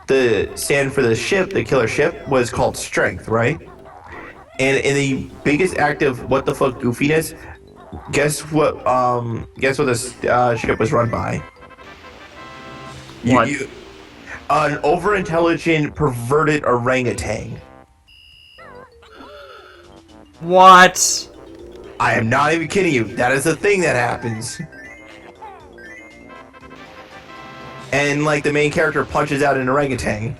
The stand for the ship, the killer ship, was called Strength, right? And in the biggest act of what the fuck goofiness, guess what this ship was run by? What? An over-intelligent, perverted orangutan. What? I am not even kidding you. That is a thing that happens. And, like, the main character punches out an orangutan.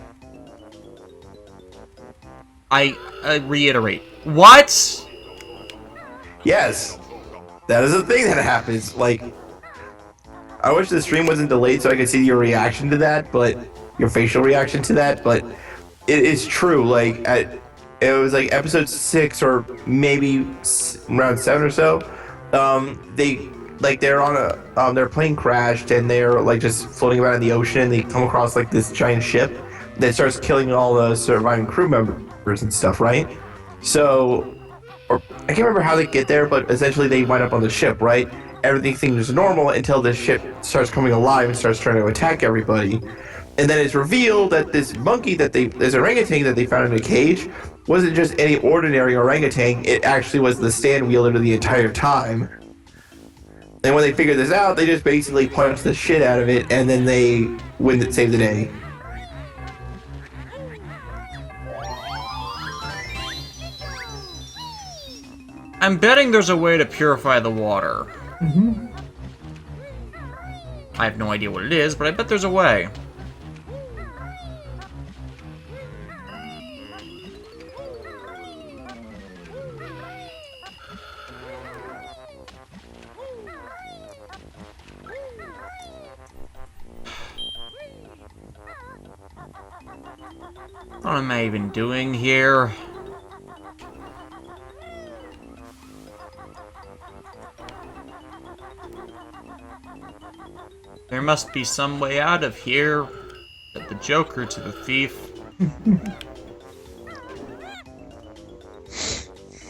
I reiterate. What? Yes. That is a thing that happens. Like, I wish the stream wasn't delayed so I could see your reaction to that, but... your facial reaction to that, but it is true. Like, it was like episode 6 or maybe around 7 or so. They're on their plane crashed and they're like just floating around in the ocean. They come across like this giant ship that starts killing all the surviving crew members and stuff, right? So, I can't remember how they get there, but essentially they wind up on the ship, right? Everything seems normal until the ship starts coming alive and starts trying to attack everybody. And then it's revealed that this orangutan that they found in a cage wasn't just any ordinary orangutan. It actually was the stand wielder the entire time. And when they figured this out, they just basically punched the shit out of it, and then they save the day. I'm betting there's a way to purify the water. Mm-hmm. I have no idea what it is, but I bet there's a way. What am I even doing here? There must be some way out of here. Said the Joker to the thief.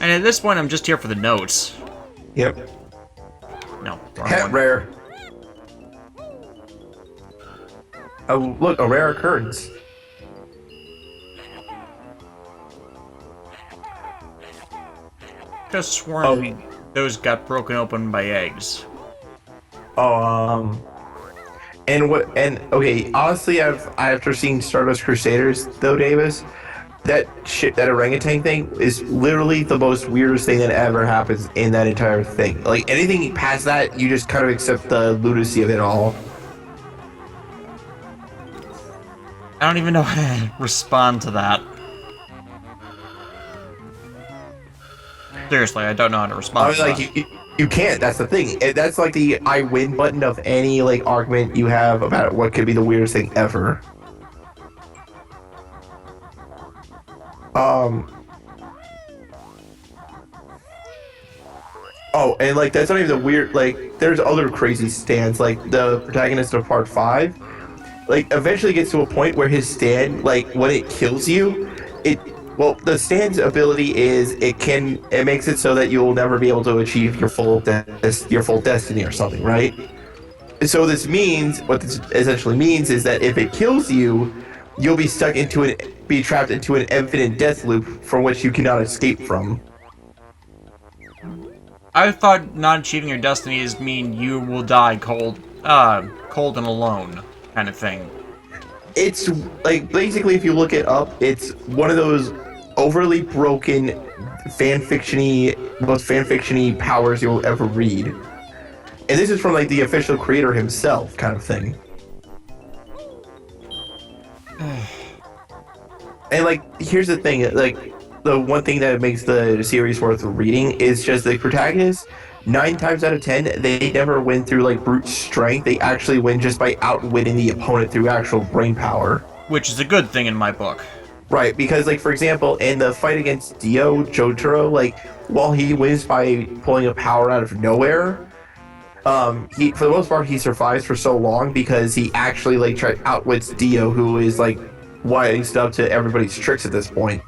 And at this point, I'm just here for the notes. Yep. No, wrong Pet one. rare. Oh, look, a rare occurrence. Just sworn those got broken open by eggs. Oh, okay, honestly, after seeing Stardust Crusaders, though, Davis, that orangutan thing is literally the most weirdest thing that ever happens in that entire thing. Like, anything past that, you just kind of accept the lunacy of it all. I don't even know how to respond to that. Seriously, I don't know how to respond to that. You can't. That's the thing. That's like the I win button of any like argument you have about what could be the weirdest thing ever. Oh, and like that's not even the weird. Like, there's other crazy stands. Like the protagonist of Part 5, like eventually gets to a point where his stand, like when it kills you, the stand's ability is it makes it so that you will never be able to achieve your full destiny or something, right? So what this essentially means is that if it kills you, you'll be trapped into an infinite death loop from which you cannot escape from. I thought not achieving your destinies mean you will die cold and alone, kind of thing. It's like, basically, if you look it up, it's one of those overly broken most fanfiction-y powers you'll ever read. And this is from like the official creator himself, kind of thing. And like, here's the thing, like, the one thing that makes the series worth reading is just the protagonist. 9 times out of 10, they never win through like brute strength. They actually win just by outwitting the opponent through actual brain power. Which is a good thing in my book. Right, because like, for example, in the fight against Jotaro, like, while he wins by pulling a power out of nowhere, he, for the most part, he survives for so long because he actually like outwits Dio, who is like wised up to everybody's tricks at this point.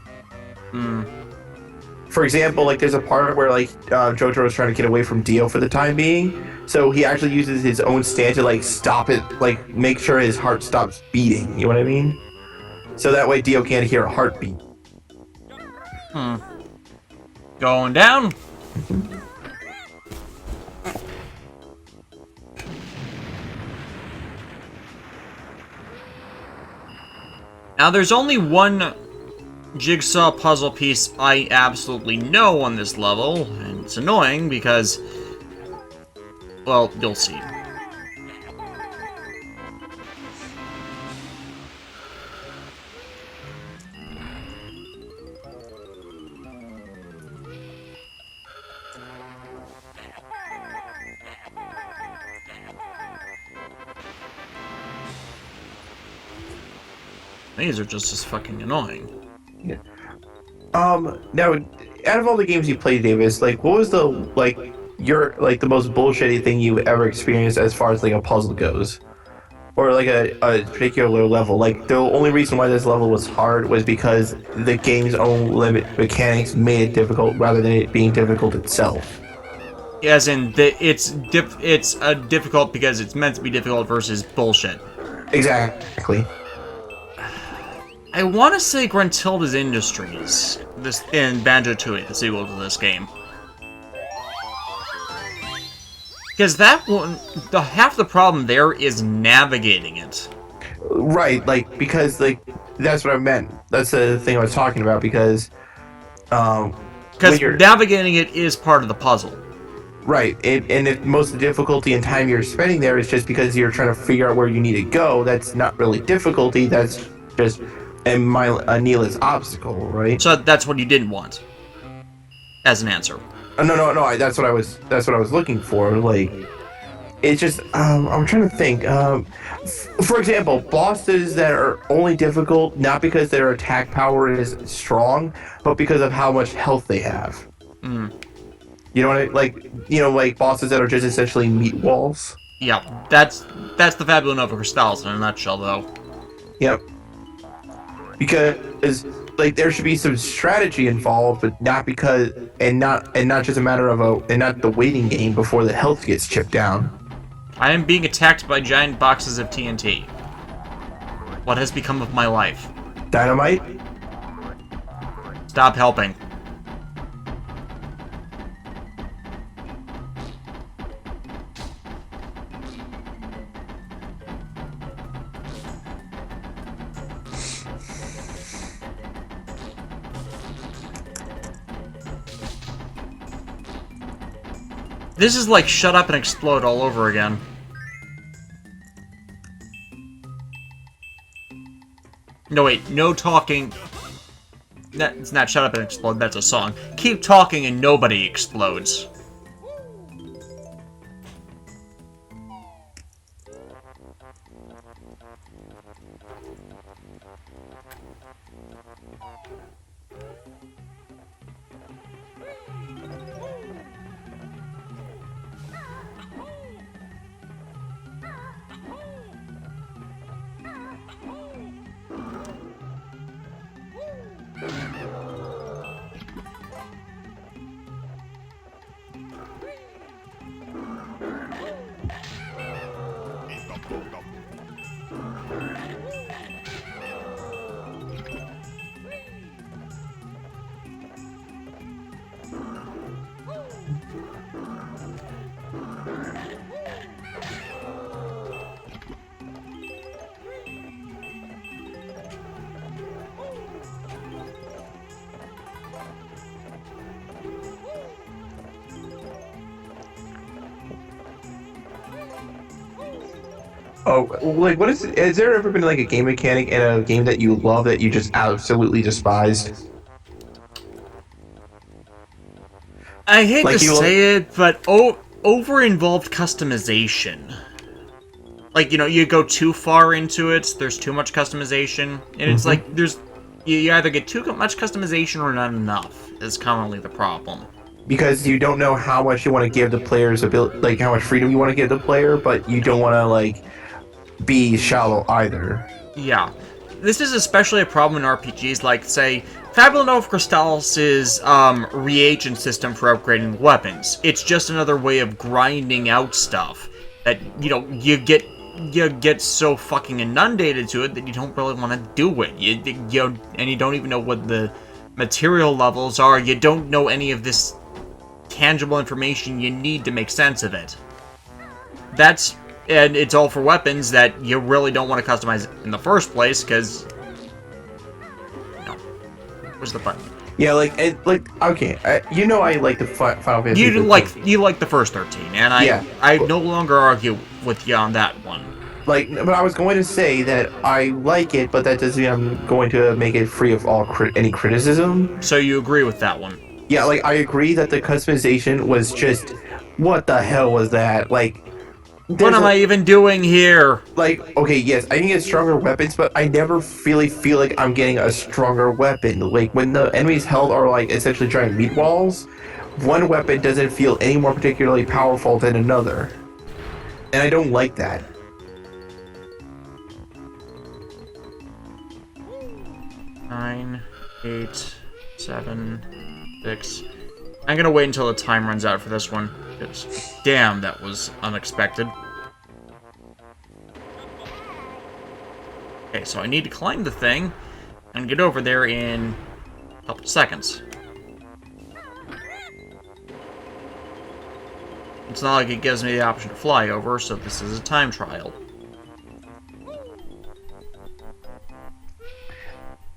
For example, like, there's a part where like Jotaro is trying to get away from Dio for the time being, so he actually uses his own stand to like stop it, like make sure his heart stops beating. You know what I mean? So that way Dio can't hear a heartbeat. Going down. Now there's only one jigsaw puzzle piece I absolutely know on this level, and it's annoying because, well, you'll see. These are just as fucking annoying. Yeah. Now, out of all the games you played, Davis, like, what was the the most bullshitty thing you ever experienced as far as like a puzzle goes, or like a particular level? Like, the only reason why this level was hard was because the game's own limit mechanics made it difficult rather than it being difficult itself. As in, it's difficult because it's meant to be difficult versus bullshit. Exactly. I want to say Gruntilda's Industries, this in Banjo Kazooie, the sequel to this game. Because that one, half the problem there is navigating it. Right, like, because like that's what I meant. That's the thing I was talking about, because navigating it is part of the puzzle. Right, and most of the difficulty and time you're spending there is just because you're trying to figure out where you need to go. That's not really difficulty. That's just a needless obstacle, right? So that's what you didn't want, as an answer. No. That's what I was looking for. Like, it's just I'm trying to think. For example, bosses that are only difficult not because their attack power is strong, but because of how much health they have. Mm. You know what I like? You know, like bosses that are just essentially meat walls. Yeah, that's the Fabula Nova Crystallis in a nutshell, though. Yep. Because like there should be some strategy involved, but not because and not just a matter of not the waiting game before the health gets chipped down. I am being attacked by giant boxes of TNT. What has become of my life? Dynamite. Stop helping. This is like shut up and explode all over again. No, wait, no talking. It's not shut up and explode, that's a song. Keep talking and nobody explodes. Oh, like what is? Has there ever been like a game mechanic in a game that you love that you just absolutely despised? I hate Like to say it, but over-involved customization. Like, you know, you go too far into it, there's too much customization, and it's like, you either get too much customization or not enough, is commonly the problem. Because you don't know how much you want to give the player's ability, like how much freedom you want to give the player, but you don't want to like be shallow either. Yeah. This is especially a problem in RPGs like, say, Fabula Nova Crystallis' reagent system for upgrading weapons. It's just another way of grinding out stuff that, you know, you get so fucking inundated to it that you don't really want to do it. And you don't even know what the material levels are. You don't know any of this tangible information you need to make sense of it. And it's all for weapons that you really don't want to customize in the first place, because... No. Where's the button? Yeah, okay, you know I like the Final Fantasy. You like the first 13, and I no longer argue with you on that one. But I was going to say that I like it, but that doesn't mean I'm going to make it free of all any criticism. So you agree with that one? Yeah, like, I agree that the customization was just... What the hell was that? Like... What am I even doing here? Like, okay, yes, I can get stronger weapons, but I never really feel like I'm getting a stronger weapon. Like, when the enemies held are, like, essentially giant meat walls, one weapon doesn't feel any more particularly powerful than another. And I don't like that. Nine, 8, 7, 6. I'm gonna wait until the time runs out for this one. Because, damn, that was unexpected. Okay, so I need to climb the thing and get over there in a couple seconds. It's not like it gives me the option to fly over, so this is a time trial.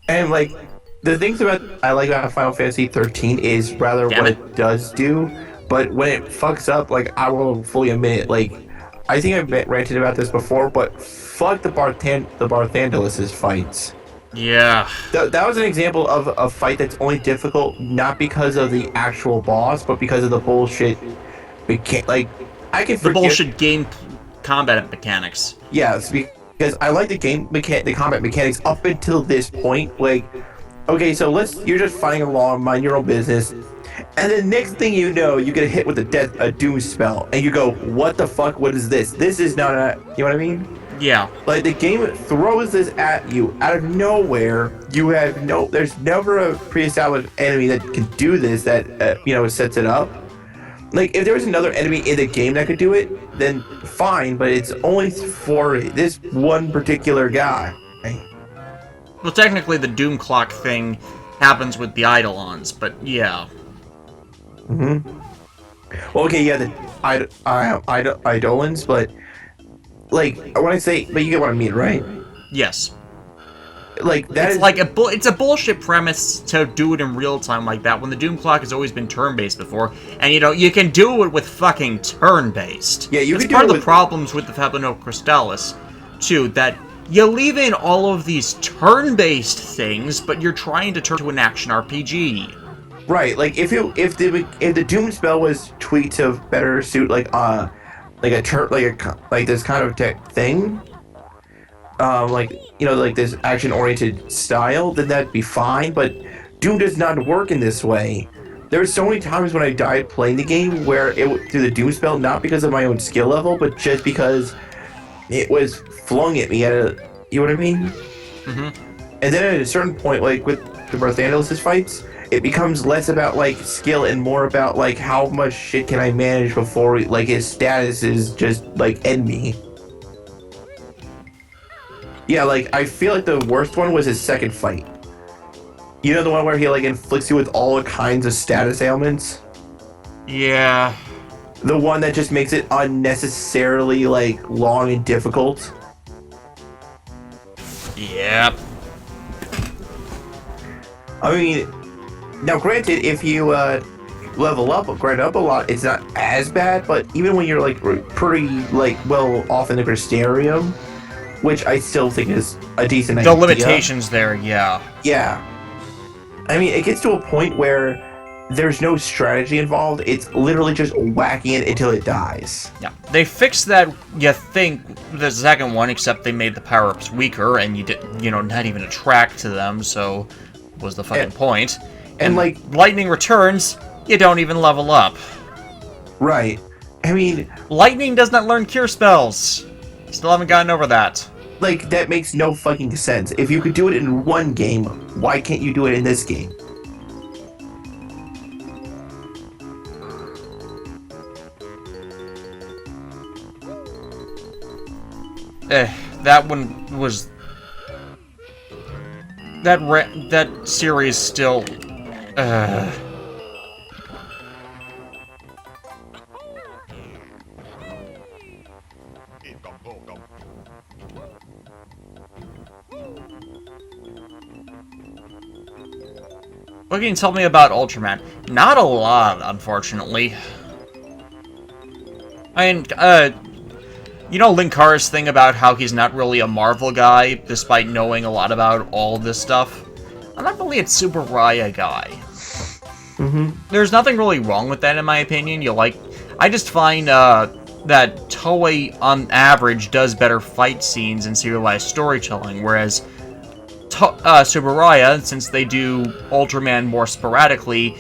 And, like, the things I like about Final Fantasy 13 is rather what it does do, but when it fucks up, like, I will fully admit it, like, I think I've ranted about this before, but fuck the Barthandelis' fights. Yeah. That was an example of a fight that's only difficult not because of the actual boss, but because of the bullshit. Like, I can the forgive bullshit game combat mechanics. Yes, because I like the combat mechanics up until this point. Like, okay, so you're just fighting along, mind your own business, and then next thing you know, you get hit with a doom spell, and you go, what the fuck? What is this? This is not a, you know what I mean? Yeah. Like the game throws this at you out of nowhere. There's never a pre-established enemy that can do this that sets it up. Like, if there was another enemy in the game that could do it, then fine, but it's only for this one particular guy. Well, technically, the Doom Clock thing happens with the Eidolons, but yeah. Well, okay, yeah, the Eidolons, but, like, when I say, but you get what I mean, right? Yes. Like, it's a bullshit premise to do it in real time like that when the Doom Clock has always been turn-based before, and you can do it with fucking turn-based. Yeah, That's part of the problems with the Fabulous Crystallis, too, that you leave in all of these turn-based things, but you're trying to turn to an action RPG. Right, like if the Doom spell was tweaked to better suit like this kind of thing. Like this action-oriented style, then that'd be fine, but Doom does not work in this way. There were so many times when I died playing the game where through the Doom spell, not because of my own skill level, but just because it was flung at me you know what I mean? Mm-hmm. And then at a certain point, like with the Barthandelus fights, it becomes less about like skill and more about like how much shit can I manage before like his status is just like end me. Yeah, like, I feel like the worst one was his second fight. You know the one where he, like, inflicts you with all kinds of status ailments? Yeah. The one that just makes it unnecessarily, like, long and difficult? Yep. I mean, now granted, if you, grind up a lot, it's not as bad, but even when you're, like, pretty, like, well off in the Crystarium, which I still think is a decent idea. The limitations there, yeah. Yeah. I mean, it gets to a point where there's no strategy involved. It's literally just whacking it until it dies. Yeah. They fixed that, you think, the second one, except they made the power-ups weaker, and not even attract to them, so was the fucking point. And like... Lightning returns, you don't even level up. Right. I mean... Lightning does not learn cure spells. Still haven't gotten over that. Like, that makes no fucking sense. If you could do it in one game, why can't you do it in this game? That one was... That series still... What can you tell me about Ultraman? Not a lot, unfortunately. I mean, Linkar's thing about how he's not really a Marvel guy, despite knowing a lot about all this stuff? I'm not really a Super Raya guy. Mm-hmm. There's nothing really wrong with that, in my opinion. I just find, that Toei, on average, does better fight scenes and serialized storytelling, whereas Super Raya, since they do Ultraman more sporadically,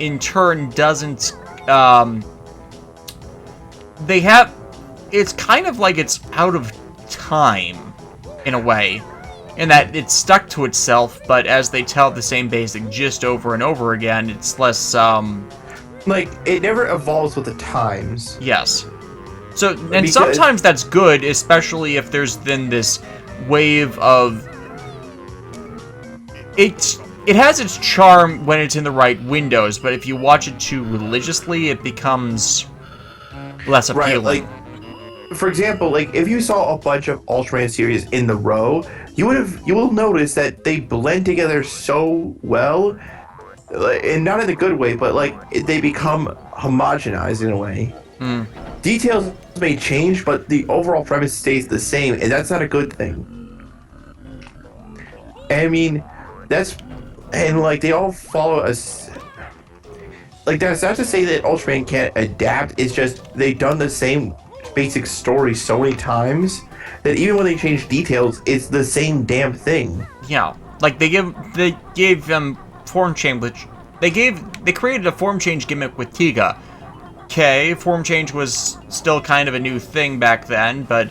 in turn doesn't, it's kind of like it's out of time, in a way, in that it's stuck to itself, but as they tell the same basic gist over and over again, it's less, like, it never evolves with the times. Yes. So, and sometimes that's good, especially if there's then this wave of... It has its charm when it's in the right windows, but if you watch it too religiously, it becomes less appealing. Right, like, for example, like, if you saw a bunch of Ultraman series in the row, you will notice that they blend together so well, and not in a good way, but, like, they become homogenized in a way. Mm. Details may change, but the overall premise stays the same, and that's not a good thing. I mean, like, they all follow like that's not to say that Ultraman can't adapt. It's just they've done the same basic story so many times that even when they change details, it's the same damn thing. Yeah, like they gave them form change. They created a form change gimmick with Tiga. Okay, form change was still kind of a new thing back then, but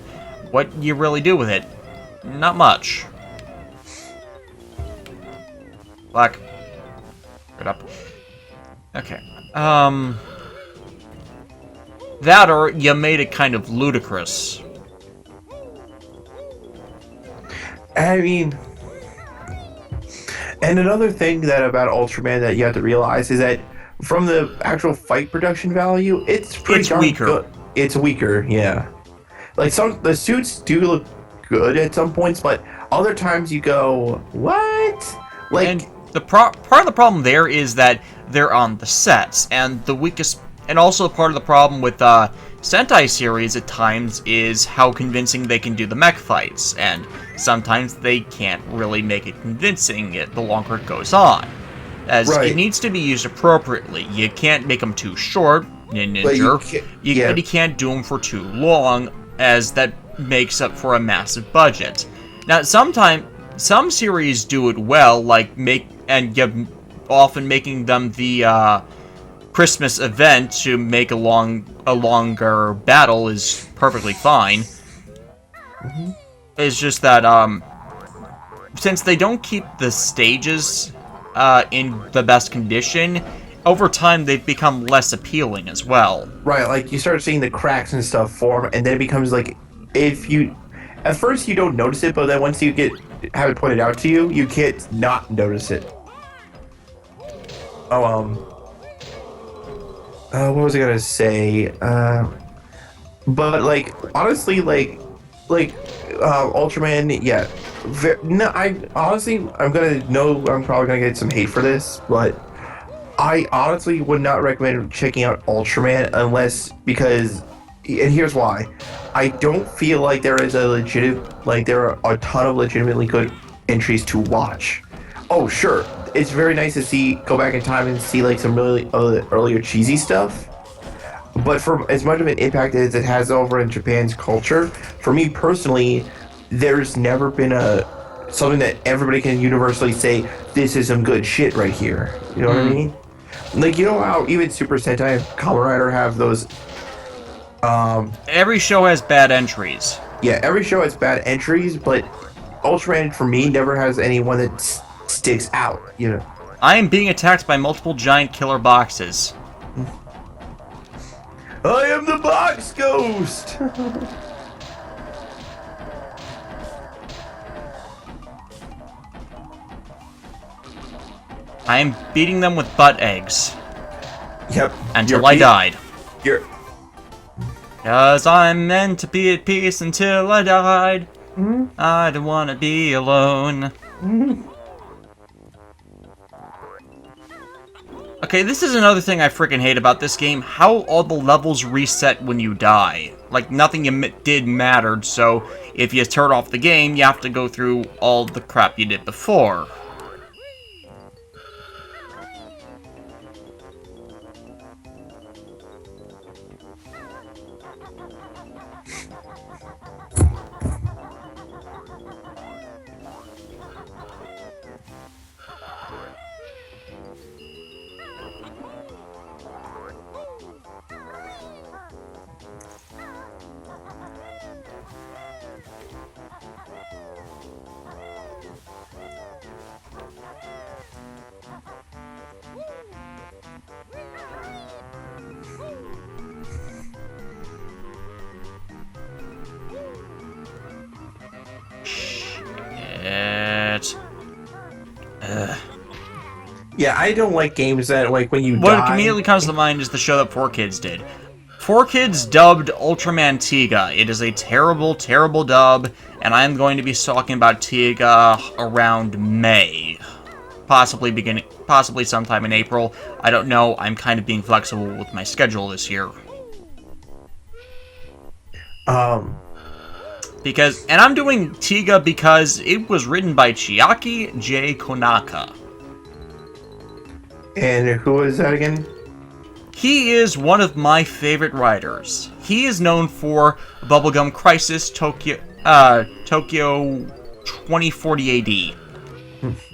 what you really do with it? Not much. Black. Get up. Okay. That or you made it kind of ludicrous. I mean, and another thing that about Ultraman that you have to realize is that from the actual fight production value, it's pretty darn weaker. good. It's weaker, yeah. Like the suits do look good at some points, but other times you go, what? Like, and the part of the problem there is that they're on the sets, and the weakest, and also part of the problem with Sentai series at times is how convincing they can do the mech fights, and sometimes they can't really make it convincing the longer it goes on, as right. It needs to be used appropriately. You can't make them too short, Ninja. You can't do them for too long, as that makes up for a massive budget. Now, some series do it well, like often making them the Christmas event to make a longer battle is perfectly fine. Mm-hmm. It's just that since they don't keep the stages in the best condition, over time they've become less appealing as well. Right, like you start seeing the cracks and stuff form, and then it becomes like, at first you don't notice it, but then once you have it pointed out to you, you can't not notice it. What was I gonna say? But like honestly, like Ultraman, yeah. No, I'm probably gonna get some hate for this, but I honestly would not recommend checking out Ultraman because, and here's why. I don't feel like there are a ton of legitimately good entries to watch. Oh, sure. It's very nice to go back in time and see like some really earlier cheesy stuff. But for as much of an impact as it has over in Japan's culture, for me personally, there's never been something that everybody can universally say, this is some good shit right here. You know what I mean? Like, you know how even Super Sentai and Kamen Rider have those... Every show has bad entries. Yeah, every show has bad entries, but Ultraman, for me, never has anyone that sticks out, you know? I am being attacked by multiple giant killer boxes. I am the box ghost! I am beating them with butt eggs. Yep. Until I died. You're... 'Cause I'm meant to be at peace until I died. I don't want to be alone. Okay, this is another thing I freaking hate about this game. How all the levels reset when you die. Like, nothing you did mattered, so if you turn off the game, you have to go through all the crap you did before. Yeah, I don't like games that, like, when you What die... immediately comes to mind is the show that 4Kids did. 4Kids dubbed Ultraman Tiga. It is a terrible, terrible dub, and I'm going to be talking about Tiga around May. Possibly sometime in April. I don't know. I'm kind of being flexible with my schedule this year. And I'm doing Tiga because it was written by Chiaki J. Konaka. And who is that again? He is one of my favorite writers. He is known for Bubblegum Crisis Tokyo 2040 AD.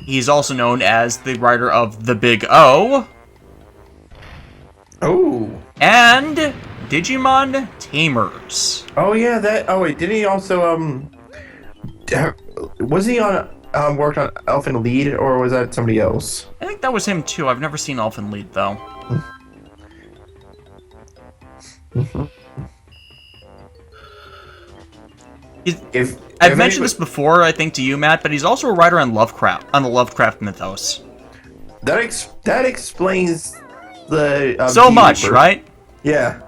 He's also known as the writer of The Big O. Oh. And Digimon Tamers. Oh yeah, that. Oh wait, didn't he also was he on worked on Elfin Lead, or was that somebody else? I think that was him too. I've never seen Elfin Lead though. I've mentioned this before, I think, to you, Matt, but he's also a writer on the Lovecraft mythos. That explains the so much, right? Yeah.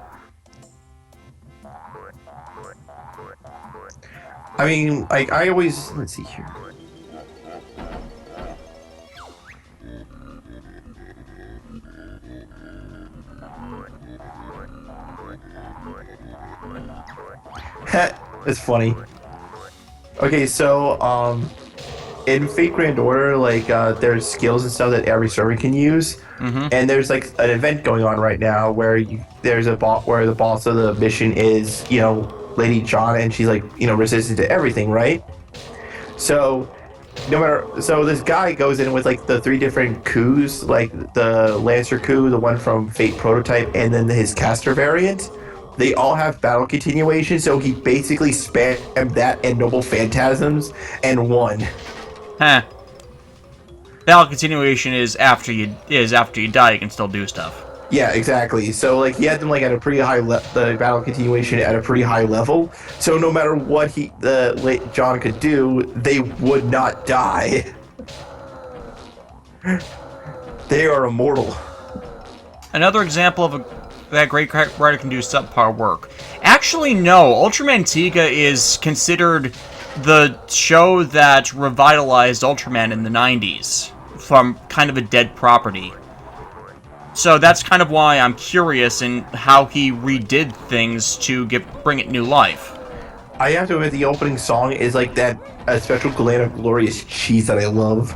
I mean, like, I always... Let's see here. It's funny. Okay, so, in Fate Grand Order, like, there's skills and stuff that every server can use. Mm-hmm. And there's, like, an event going on right now where there's a where the boss of the mission is, you know, Lady John, and she's, like, you know, resistant to everything, right? So, so this guy goes in with, like, the 3 different coups, like, the Lancer coup, the one from Fate Prototype, and then his caster variant. They all have battle continuation, so he basically spammed that and Noble Phantasms and won. Huh. Battle continuation is after you die, you can still do stuff. Yeah, exactly. So like he had them like at a pretty high the battle continuation at a pretty high level. So no matter what John could do, they would not die. They are immortal. Another example of that great writer can do subpar work. Actually, no. Ultraman Tiga is considered the show that revitalized Ultraman in the 90s from kind of a dead property. So that's kind of why I'm curious in how he redid things to bring it new life. I have to admit, the opening song is like that special gland of glorious cheese that I love.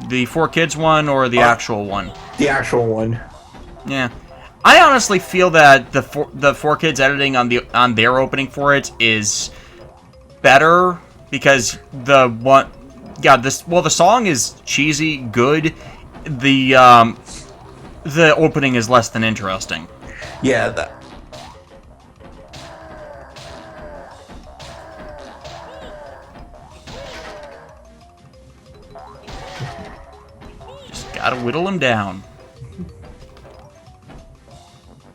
The 4Kids one or the actual one? The actual one. Yeah. I honestly feel that the 4Kids editing on their opening for it is better because the song is cheesy, good. The opening is less than interesting. Yeah, Just gotta whittle him down. Um,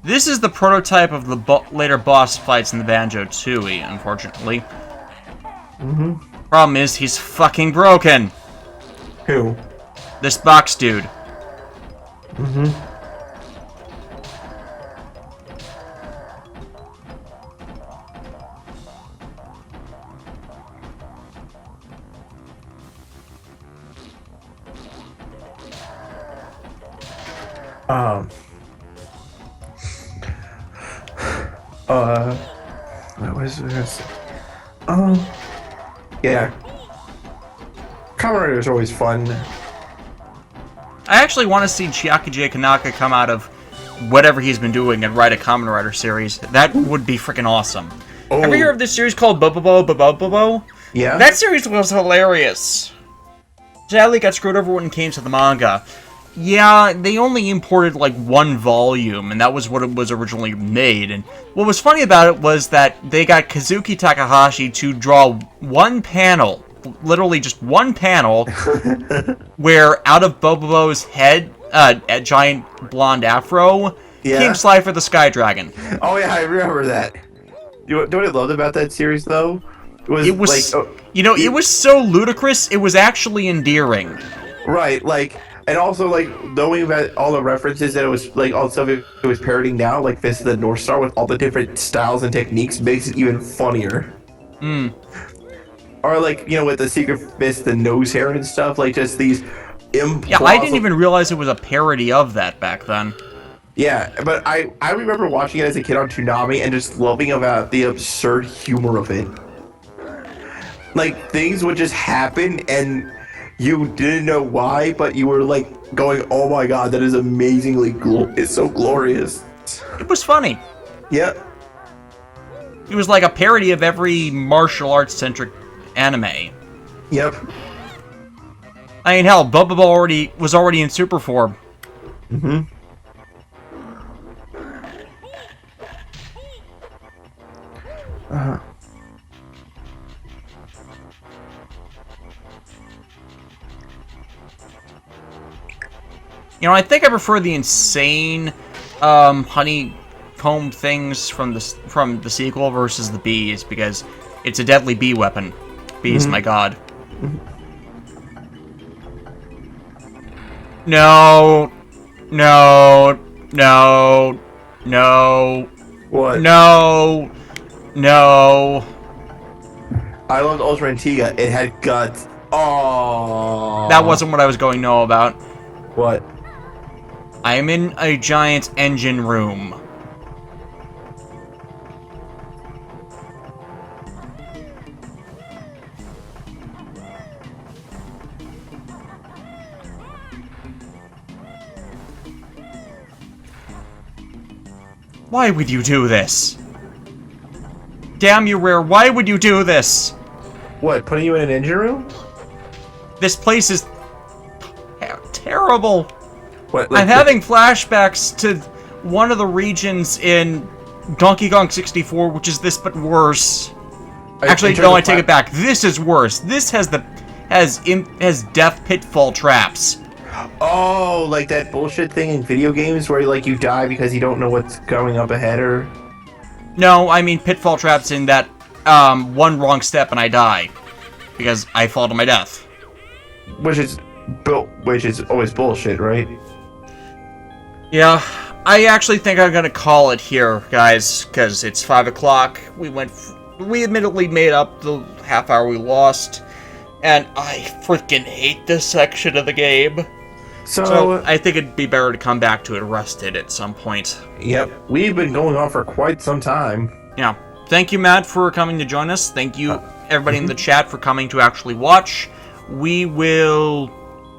This is the prototype of the later boss fights in the Banjo Kazooie, unfortunately. Mm-hmm. Problem is, he's fucking broken. Who? This box dude. Mm-hmm. What was this? Yeah. Kamen Rider is always fun. I actually want to see Chiaki J. Kanaka come out of whatever he's been doing and write a Kamen Rider series. That would be freaking awesome. Oh. Ever hear of this series called Bobobo? Yeah. That series was hilarious. Sadly, got screwed over when it came to the manga. Yeah, they only imported like 1 volume, and that was what it was originally made. And what was funny about it was that they got Kazuki Takahashi to draw 1 panel, literally just 1 panel, where out of Bobobo's head, a giant blonde afro, came Slifer the Sky Dragon. Oh yeah, I remember that. You know what I loved about that series though? It was like, it was so ludicrous, it was actually endearing. Right, like, and also, like, knowing about all the references that it was, like, all the stuff it was parodying now, like Fist of the North Star with all the different styles and techniques makes it even funnier. Or, like, with the Secret Fist, the nose hair and stuff, like, just these implausible... Yeah, I didn't even realize it was a parody of that back then. Yeah, but I remember watching it as a kid on Toonami and just loving about the absurd humor of it. Like things would just happen and you didn't know why, but you were like going, "Oh my god, that is amazingly it's so glorious." It was funny. Yep. It was like a parody of every martial arts-centric anime. Yep. I mean, hell, Bubba was already in super form. Mm-hmm. You know, I think I prefer the insane honeycomb things from the sequel versus the bees, because it's a deadly bee weapon. Bees, my god. No. No. No. No. What? No. No. I loved Ultra Antigua. It had guts. Oh. That wasn't what I was going no about. What? I am in a giant engine room. Why would you do this? Damn you, Rare, why would you do this? What? Putting you in an engine room? This place is terrible. What? I'm having flashbacks to one of the regions in Donkey Kong 64, which is this but worse. Actually, no, I take it back. This is worse. This has death pitfall traps. Oh, like that bullshit thing in video games where like you die because you don't know what's going up ahead, or No, I mean pitfall traps in that one wrong step and I die because I fall to my death. which is always bullshit, right? Yeah, I actually think I'm gonna call it here, guys, because it's 5 o'clock. We admittedly made up the half hour we lost, and I freaking hate this section of the game. So I think it'd be better to come back to it rested at some point. Yep, we've been going on for quite some time. Yeah. Thank you, Matt, for coming to join us. Thank you, everybody in the chat, for coming to actually watch. We will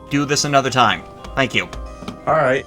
do this another time. Thank you. All right.